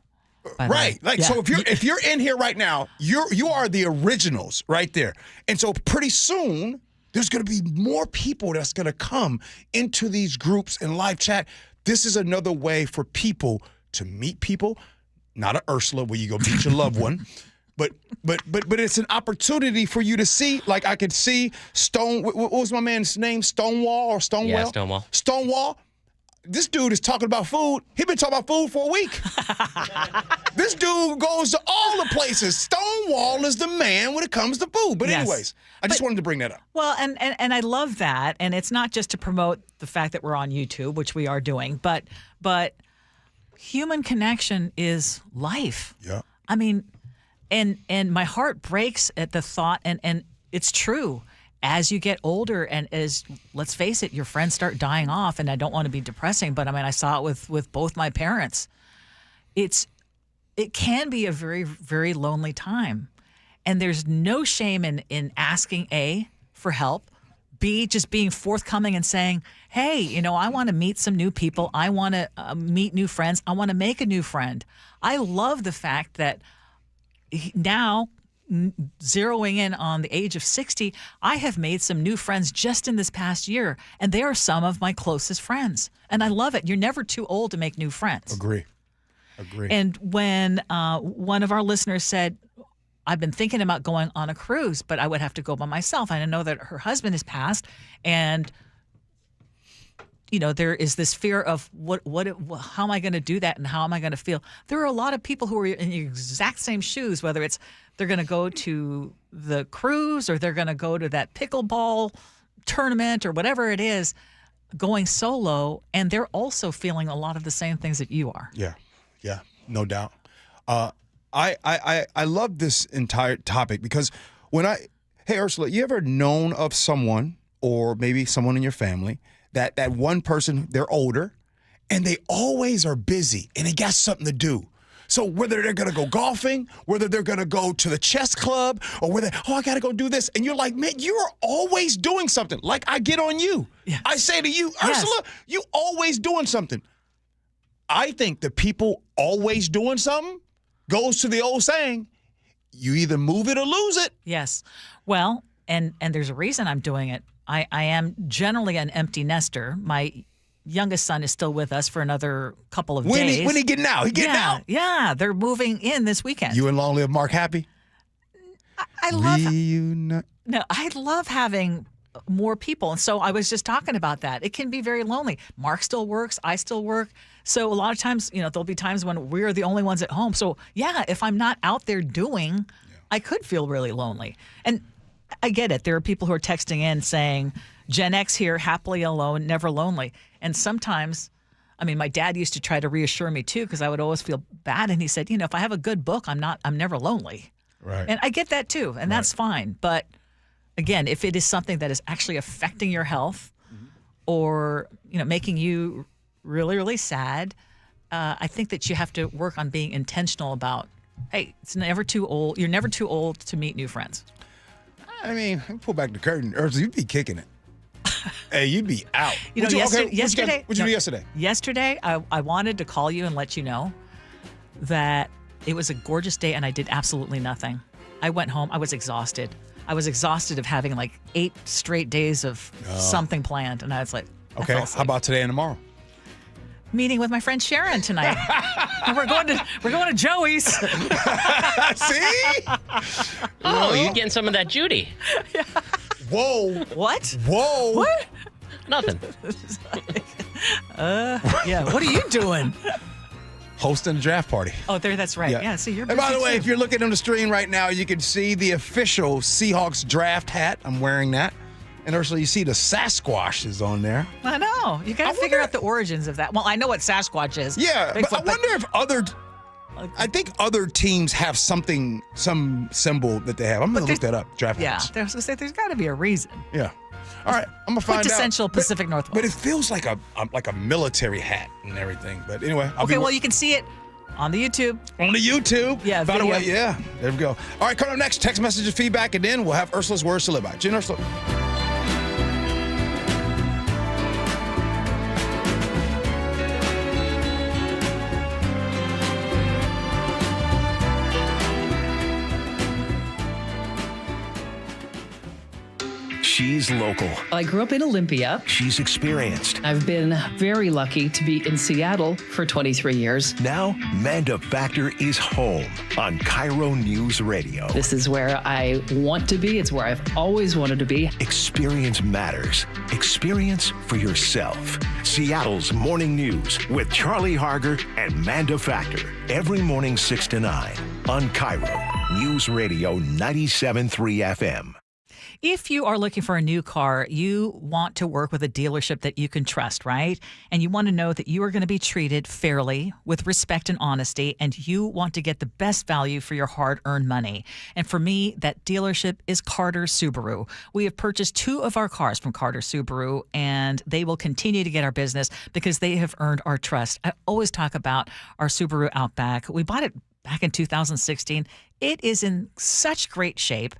Right. So if you're in here right now, you are the originals right there. And so pretty soon there's going to be more people that's going to come into these groups and live chat. This is another way for people to meet people, not an Ursula where you go meet your loved one. But it's an opportunity for you to see, like I could see what was my man's name? Stonewall or Stonewall? Yeah, Stonewall. Stonewall. This dude is talking about food. He been talking about food for a week. This dude goes to all the places. Stonewall is the man when it comes to food. But anyways, I just wanted to bring that up. Well, and I love that. And it's not just to promote the fact that we're on YouTube, which we are doing, but human connection is life. Yeah. I mean, and my heart breaks at the thought, and it's true. As you get older and as, let's face it, your friends start dying off, and I don't want to be depressing, but I mean, I saw it with both my parents. It can be a very, very lonely time. And there's no shame in asking, A, for help, B, just being forthcoming and saying, hey, I want to meet some new people. I want to meet new friends. I want to make a new friend. I love the fact that now, zeroing in on the age of 60, I have made some new friends just in this past year, and they are some of my closest friends. And I love it. You're never too old to make new friends. Agree. And when one of our listeners said, I've been thinking about going on a cruise, but I would have to go by myself. I know that her husband has passed, and there is this fear of how am I going to do that and how am I going to feel? There are a lot of people who are in the exact same shoes, whether it's they're going to go to the cruise or they're going to go to that pickleball tournament or whatever it is, going solo, and they're also feeling a lot of the same things that you are. Yeah, no doubt. I love this entire topic because hey Ursula, you ever known of someone or maybe someone in your family that one person, they're older and they always are busy and they got something to do. So whether they're going to go golfing, whether they're going to go to the chess club, or whether, I got to go do this. And you're like, man, you are always doing something. Like I get on you. Yes. I say to you, Ursula, you always doing something. I think the people always doing something goes to the old saying, you either move it or lose it. Yes. Well, and there's a reason I'm doing it. I am generally an empty nester. My youngest son is still with us for another couple of days. When he getting out? He getting out? Yeah, they're moving in this weekend. You and Long Live Mark happy? I love having more people. And so I was just talking about that. It can be very lonely. Mark still works. I still work. So a lot of times, there'll be times when we're the only ones at home. So, if I'm not out there doing I could feel really lonely. And I get it. There are people who are texting in saying, Gen X here, happily alone, never lonely. And sometimes, I mean, my dad used to try to reassure me too, because I would always feel bad. And he said, if I have a good book, I'm never lonely. Right. And I get that too. And that's fine. But again, if it is something that is actually affecting your health or, making you really, really sad, I think that you have to work on being intentional about, hey, it's never too old. You're never too old to meet new friends. I mean, pull back the curtain. Ursula, you'd be kicking it. Hey, you'd be out. Yesterday. What'd you do yesterday? Yesterday, I wanted to call you and let you know that it was a gorgeous day and I did absolutely nothing. I went home. I was exhausted. I was exhausted of having like 8 straight days of something planned. And I was like, okay, how about today and tomorrow? Meeting with my friend Sharon tonight. we're going to Joey's. See? Oh, you're getting some of that Judy. Yeah. Whoa. What? Whoa. What? Nothing. Yeah. What are you doing? Hosting a draft party. Oh, that's right. Yeah. See, you're busy. And by the way, if you're looking on the screen right now, you can see the official Seahawks draft hat. I'm wearing that. And Ursula, you see the Sasquatch is on there. I know. You got to figure out the origins of that. Well, I know what Sasquatch is. Yeah, Bigfoot, but I wonder if I think other teams have some symbol that they have. I'm going to look that up. Draft hats. Yeah, there's got to be a reason. Yeah. All right, I'm gonna find out. Quintessential Pacific Northwest. But it feels like a military hat and everything. But anyway, well, you can see it on the YouTube. On the YouTube. Yeah. By the way, yeah. There we go. All right, coming up next, text messages, feedback, and then we'll have Ursula's words to live by. Gee Ursula. She's local. I grew up in Olympia. She's experienced. I've been very lucky to be in Seattle for 23 years. Now, Manda Factor is home on KIRO Newsradio. This is where I want to be. It's where I've always wanted to be. Experience matters. Experience for yourself. Seattle's Morning News with Charlie Harger and Manda Factor. Every morning 6 to 9 on KIRO News Radio 97.3 FM. If you are looking for a new car, you want to work with a dealership that you can trust, right? And you want to know that you are going to be treated fairly, with respect and honesty, and you want to get the best value for your hard-earned money. And for me, that dealership is Carter Subaru. We have purchased 2 of our cars from Carter Subaru, and they will continue to get our business because they have earned our trust. I always talk about our Subaru Outback. We bought it back in 2016. It is in such great shape.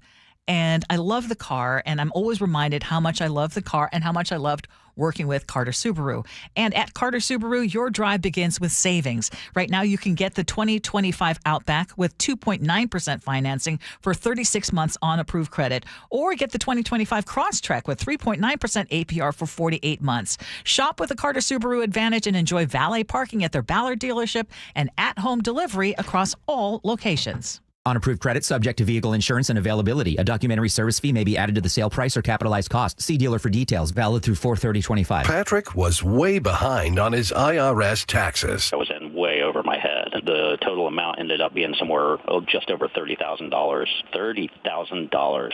And I love the car, and I'm always reminded how much I love the car and how much I loved working with Carter Subaru. And at Carter Subaru, your drive begins with savings. Right now, you can get the 2025 Outback with 2.9% financing for 36 months on approved credit, or get the 2025 Crosstrek with 3.9% APR for 48 months. Shop with the Carter Subaru Advantage and enjoy valet parking at their Ballard dealership and at-home delivery across all locations. On approved credit, subject to vehicle insurance and availability. A documentary service fee may be added to the sale price or capitalized cost. See dealer for details. Valid through 4/30/25. Patrick was way behind on his IRS taxes. I was in way over my head. The total amount ended up being somewhere just over $30,000. $30,000.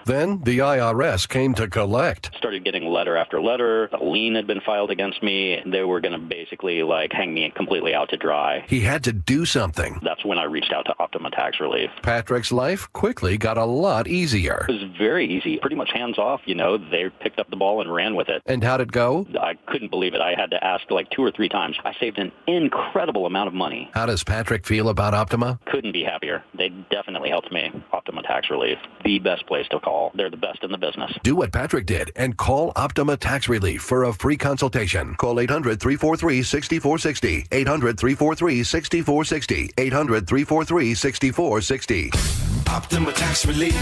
Then the IRS came to collect. Started getting letter after letter. A lien had been filed against me. They were going to basically hang me completely out to dry. He had to do something. That's when I reached out to Optima Tax Relief. Patrick's life quickly got a lot easier. It was very easy, pretty much hands off. They picked up the ball and ran with it. And how'd it go? I couldn't believe it. I had to ask 2 or 3 times. I saved an incredible amount of money. How does Patrick feel about Optima? Couldn't be happier. They definitely helped me. Optima Tax Relief, the best place to call. They're the best in the business. Do what Patrick did and call Optima Tax Relief for a free consultation. Call 800-343-6460. 800-343-6460. 800-343-6460. Optima Tax Relief.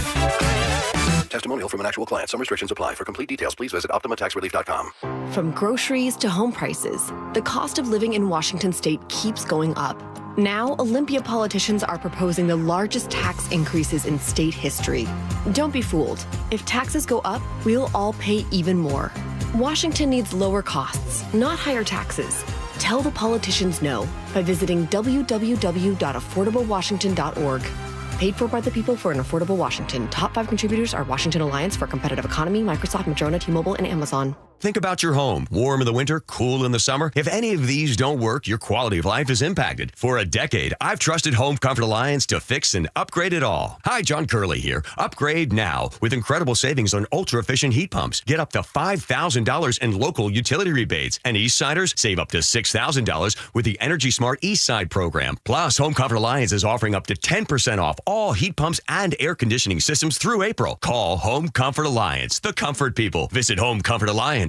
Testimonial from an actual client. Some restrictions apply. For complete details, please visit OptimaTaxRelief.com. From groceries to home prices, the cost of living in Washington state keeps going up. Now, Olympia politicians are proposing the largest tax increases in state history. Don't be fooled. If taxes go up, we'll all pay even more. Washington needs lower costs, not higher taxes. Tell the politicians no by visiting www.affordablewashington.org. Paid for by the people for an affordable Washington. Top 5 contributors are Washington Alliance for a Competitive Economy, Microsoft, Madrona, T-Mobile, and Amazon. Think about your home. Warm in the winter, cool in the summer. If any of these don't work, your quality of life is impacted. For a decade, I've trusted Home Comfort Alliance to fix and upgrade it all. Hi, John Curley here. Upgrade now with incredible savings on ultra-efficient heat pumps. Get up to $5,000 in local utility rebates. And Eastsiders save up to $6,000 with the Energy Smart Eastside program. Plus, Home Comfort Alliance is offering up to 10% off all heat pumps and air conditioning systems through April. Call Home Comfort Alliance, the comfort people. Visit HomeComfortAlliance.com.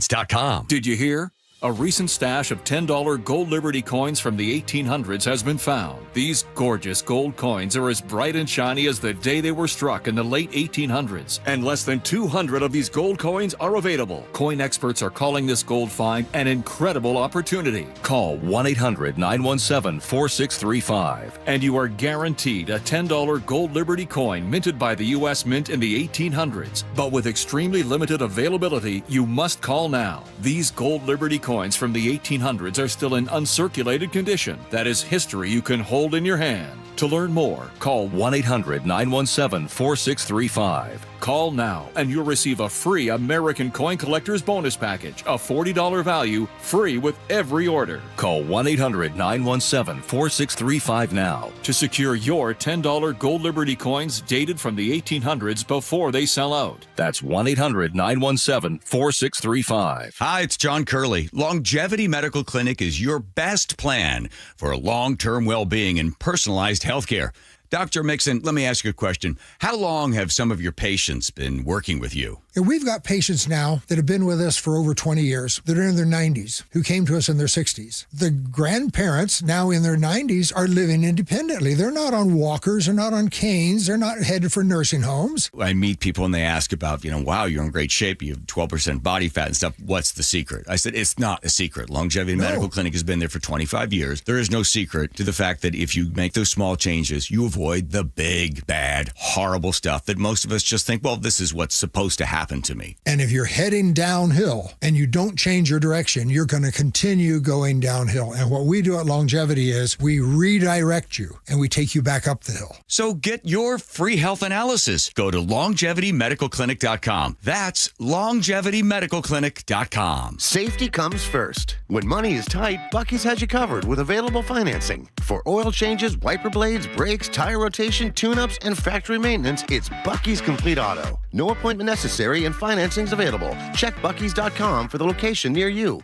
Did you hear? A recent stash of $10 gold Liberty coins from the 1800s has been found. These gorgeous gold coins are as bright and shiny as the day they were struck in the late 1800s. And less than 200 of these gold coins are available. Coin experts are calling this gold find an incredible opportunity. Call 1-800-917-4635 and you are guaranteed a $10 gold Liberty coin minted by the U.S. Mint in the 1800s. But with extremely limited availability, you must call now. These gold Liberty coins from the 1800s are still in uncirculated condition. That is history you can hold in your hand. To learn more, call 1-800-917-4635. Call now and you'll receive a free American Coin Collector's Bonus Package, a $40 value, free with every order. Call 1-800-917-4635 now to secure your $10 gold Liberty coins dated from the 1800s before they sell out. That's 1-800-917-4635. Hi, it's John Curley. Longevity Medical Clinic is your best plan for long-term well-being and personalized health care. Dr. Mixon, let me ask you a question. How long have some of your patients been working with you? And we've got patients now that have been with us for over 20 years that are in their 90s, who came to us in their 60s. The grandparents now in their 90s are living independently. They're not on walkers, they're not on canes, they're not headed for nursing homes. I meet people and they ask about, wow, you're in great shape, you have 12% body fat and stuff. What's the secret? I said, it's not a secret. Longevity Medical Clinic has been there for 25 years. There is no secret to the fact that if you make those small changes, you avoid the big, bad, horrible stuff that most of us just think, well, this is what's supposed to happen to me. And if you're heading downhill and you don't change your direction, you're going to continue going downhill. And what we do at Longevity is we redirect you and we take you back up the hill. So get your free health analysis. Go to longevitymedicalclinic.com. That's longevitymedicalclinic.com. Safety comes first. When money is tight, Buc-ee's has you covered with available financing. For oil changes, wiper blades, brakes, tire rotation, tune-ups, and factory maintenance, it's Buc-ee's Complete Auto. No appointment necessary and financing's available. Check Buc-ee's.com for the location near you.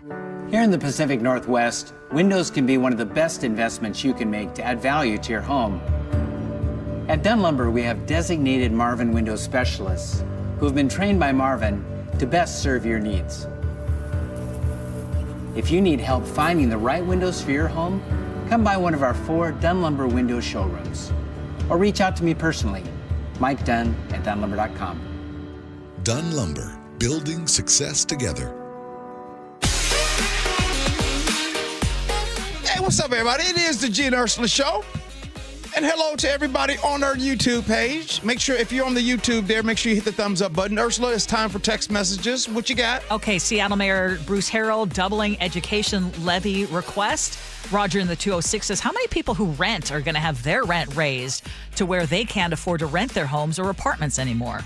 Here in the Pacific Northwest, windows can be one of the best investments you can make to add value to your home. At Dunn Lumber, we have designated Marvin window specialists who have been trained by Marvin to best serve your needs. If you need help finding the right windows for your home, come by one of our 4 Dunn Lumber window showrooms or reach out to me personally, Mike Dunn at DunnLumber.com. Dunn Lumber, building success together. Hey, what's up, everybody? It is the Gee and Ursula Show. And hello to everybody on our YouTube page. Make sure, if you're on the YouTube there, make sure you hit the thumbs up button. Ursula, it's time for text messages. What you got? Okay, Seattle Mayor Bruce Harrell doubling education levy request. Roger in the 206 says, how many people who rent are going to have their rent raised to where they can't afford to rent their homes or apartments anymore?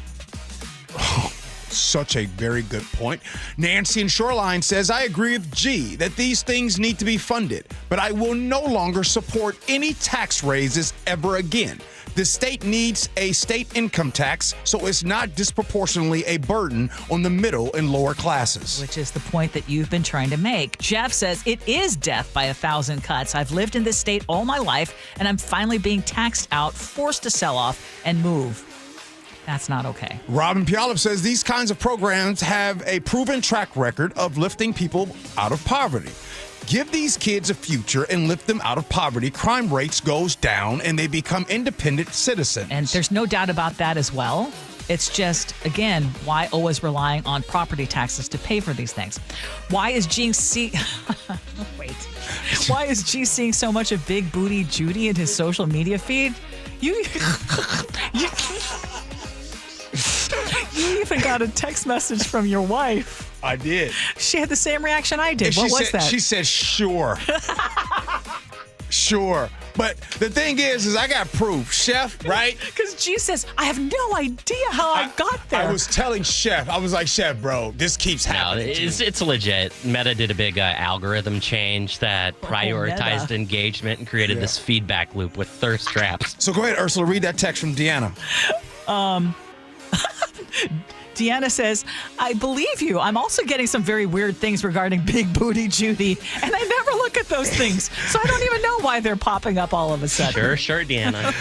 Such a very good point. Nancy in Shoreline says, I agree with G that these things need to be funded, but I will no longer support any tax raises ever again. The state needs a state income tax so it's not disproportionately a burden on the middle and lower classes. Which is the point that you've been trying to make. Jeff says, it is death by 1,000 cuts. I've lived in this state all my life, and I'm finally being taxed out, forced to sell off and move. That's not okay. Robin Pialov says these kinds of programs have a proven track record of lifting people out of poverty. Give these kids a future and lift them out of poverty. Crime rates goes down and they become independent citizens. And there's no doubt about that as well. It's just, again, why always relying on property taxes to pay for these things? Why is G Why is G seeing so much of Big Booty Judy in his social media feed? You even got a text message from your wife. I did. She had the same reaction I did. What was that? She said, sure. Sure. But the thing is I got proof. Chef, right? Because G says, I have no idea how I got there. I was telling Chef, I was like, Chef, bro, this keeps happening. No, it's legit. Meta did a big algorithm change that prioritized engagement and created this feedback loop with thirst traps. So go ahead, Ursula, read that text from Deanna. Deanna says, I believe you. I'm also getting some very weird things regarding Big Booty Judy, and I never look at those things, so I don't even know why they're popping up all of a sudden. Sure, Deanna.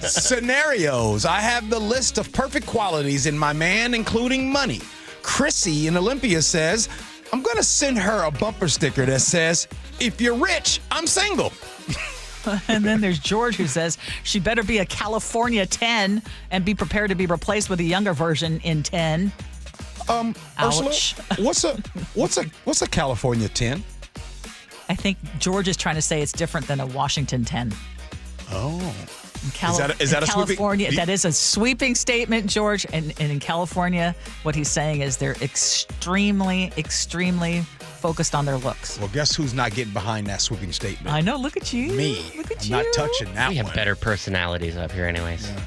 Scenarios. I have the list of perfect qualities in my man, including money. Chrissy in Olympia says, I'm going to send her a bumper sticker that says, if you're rich, I'm single. And then there's George who says she better be a California 10 and be prepared to be replaced with a younger version in 10. Ursula, what's a California 10? I think George is trying to say it's different than a Washington 10. Oh. Is that a California? That is a sweeping statement, George. And in California, what he's saying is they're extremely, extremely focused on their looks. Well, guess who's not getting behind that sweeping statement? I know. Look at you. Me. Look at I'm you. not touching that one. We have better personalities up here anyways. Yeah.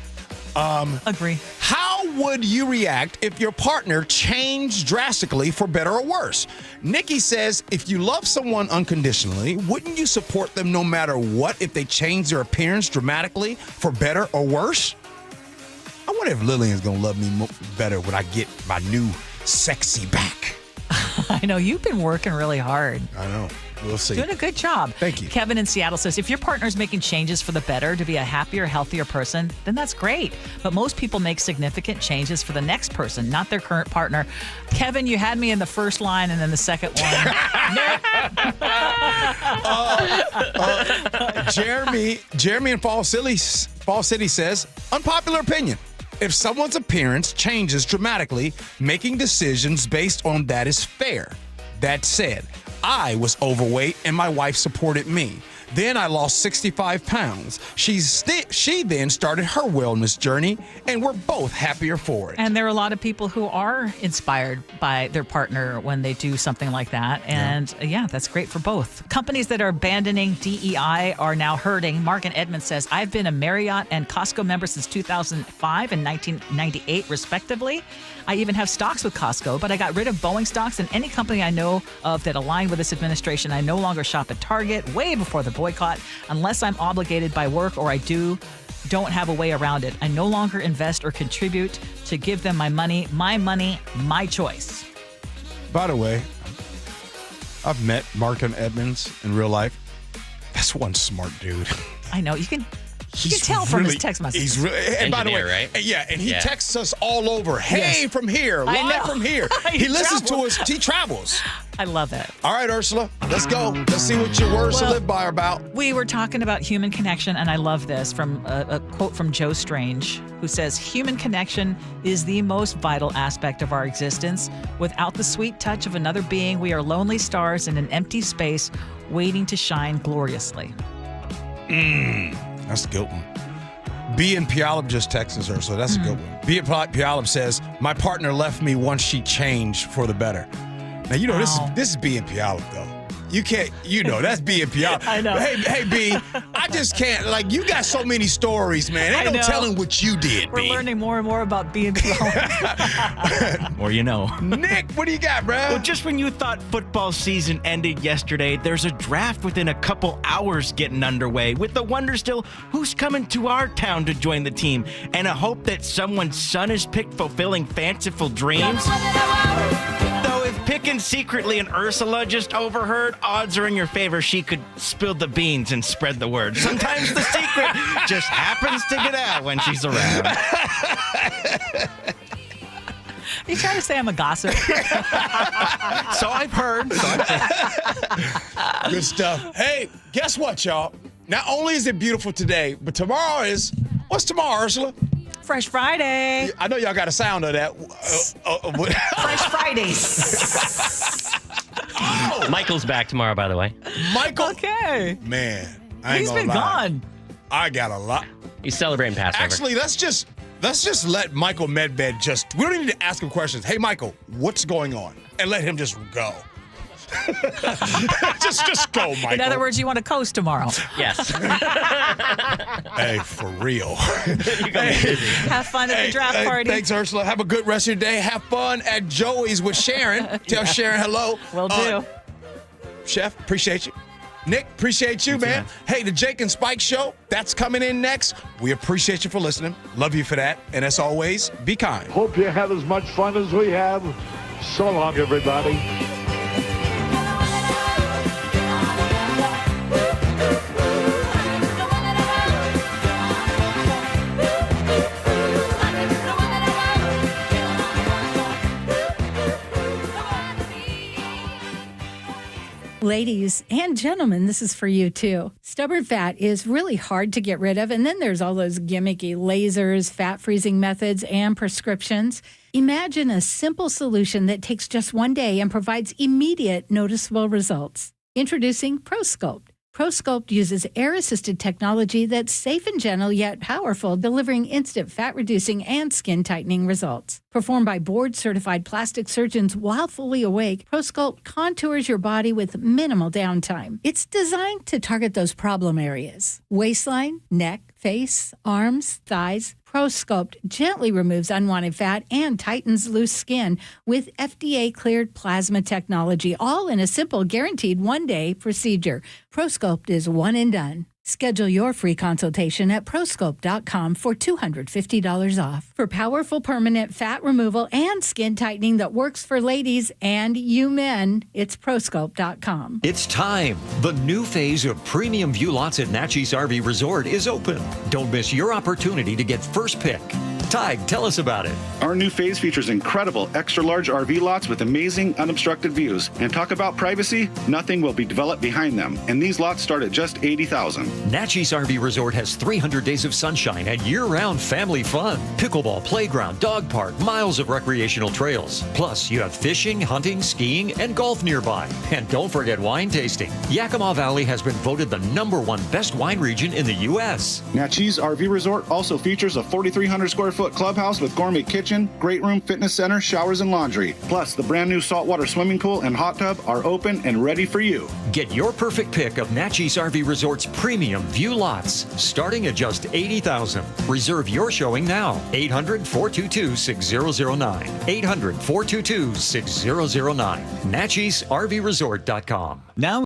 Agree. How would you react if your partner changed drastically for better or worse? Nikki says, if you love someone unconditionally, wouldn't you support them no matter what if they change their appearance dramatically for better or worse? I wonder if Lillian's going to love me better when I get my new sexy back. I know. You've been working really hard. I know. We'll see. Doing a good job. Thank you. Kevin in Seattle says, if your partner's making changes for the better to be a happier, healthier person, then that's great. But most people make significant changes for the next person, not their current partner. Kevin, you had me in the first line and then the second one. Jeremy in Fall City says, unpopular opinion. If someone's appearance changes dramatically, making decisions based on that is fair. That said, I was overweight and my wife supported me. Then I lost 65 pounds. She then started her wellness journey, and we're both happier for it. And there are a lot of people who are inspired by their partner when they do something like that. And yeah, that's great for both. Companies that are abandoning DEI are now hurting. Mark in Edmond says, I've been a Marriott and Costco member since 2005 and 1998, respectively. I even have stocks with Costco, but I got rid of Boeing stocks, and any company I know of that aligned with this administration. I no longer shop at Target way before the boycott unless I'm obligated by work or I don't have a way around it. I no longer invest or contribute to give them my money, my choice. By the way, I've met Mark and Edmonds in real life. That's one smart dude. I know. You can tell from his text messages. He's really, and by the way, right? Yeah, and he texts us all over. Hey, from here, live from here. He listens to us. He travels. I love it. All right, Ursula, let's go. Let's see what your words to live by are about. We were talking about human connection, and I love this from a quote from Joe Strange, who says, human connection is the most vital aspect of our existence. Without the sweet touch of another being, we are lonely stars in an empty space waiting to shine gloriously. That's a good one. B in Puyallup just texted us, Ursula. That's a good one. B in Puyallup says, my partner left me once she changed for the better. Now, you know, this is B in Puyallup, though. You can't, that's B in Puyallup. I know. Hey, B, I just can't, you got so many stories, man. Ain't no telling what you did, We're B. learning more and more about B in Puyallup. Or you know. Nick, what do you got, bro? Well, just when you thought football season ended yesterday, there's a draft within a couple hours getting underway, with the wonder still who's coming to our town to join the team, and a hope that someone's son is picked fulfilling fanciful dreams. Though if picking secretly and Ursula just overheard, odds are in your favor she could spill the beans and spread the word. Sometimes the secret just happens to get out when she's around. You trying to say I'm a gossip? So I've heard. Good stuff. Hey, guess what, y'all? Not only is it beautiful today, but tomorrow is, what's tomorrow, Ursula? Fresh Friday. I know y'all got a sound of that. Fresh Fridays. Michael's back tomorrow, by the way. Michael? Okay. Man, I ain't He's gonna been lie. gone. I got a lot. He's celebrating Passover. Actually, let's just let Michael Medved we don't even need to ask him questions. Hey, Michael, what's going on? And let him just go. just go, Michael. In other words, you want to coast tomorrow. Yes. Hey, for real. Have fun at the draft party. Thanks, Ursula. Have a good rest of your day. Have fun at Joey's with Sharon. Tell Sharon hello. Will do. Chef, appreciate you. Nick, appreciate you, man. Hey, the Jake and Spike Show, that's coming in next. We appreciate you for listening. Love you for that. And as always, be kind. Hope you have as much fun as we have. So long, everybody. Ladies and gentlemen, this is for you too. Stubborn fat is really hard to get rid of, and then there's all those gimmicky lasers, fat freezing methods, and prescriptions. Imagine a simple solution that takes just one day and provides immediate noticeable results. Introducing ProSculpt. ProSculpt uses air-assisted technology that's safe and gentle yet powerful, delivering instant fat-reducing and skin-tightening results. Performed by board-certified plastic surgeons while fully awake, ProSculpt contours your body with minimal downtime. It's designed to target those problem areas: waistline, neck, face, arms, thighs. ProSculpt gently removes unwanted fat and tightens loose skin with FDA-cleared plasma technology, all in a simple, guaranteed one-day procedure. ProSculpt is one and done. Schedule your free consultation at prosculpt.com for $250 off. For powerful permanent fat removal and skin tightening that works for ladies and you men, it's prosculpt.com. It's time. The new phase of premium view lots at Natchez RV Resort is open. Don't miss your opportunity to get first pick. Tig, tell us about it. Our new phase features incredible extra-large RV lots with amazing unobstructed views. And talk about privacy, nothing will be developed behind them. And these lots start at just $80,000. Natchez RV Resort has 300 days of sunshine and year-round family fun. Pickleball, playground, dog park, miles of recreational trails. Plus, you have fishing, hunting, skiing, and golf nearby. And don't forget wine tasting. Yakima Valley has been voted the #1 best wine region in the U.S. Natchez RV Resort also features a 4,300 square foot clubhouse with gourmet kitchen, great room, fitness center, showers, and laundry. Plus, the brand new saltwater swimming pool and hot tub are open and ready for you. Get your perfect pick of Natchez RV Resort's premium view lots, starting at just $80,000. Reserve your showing now. 800-422-6009. 800-422-6009. NatchezRVResort.com. Now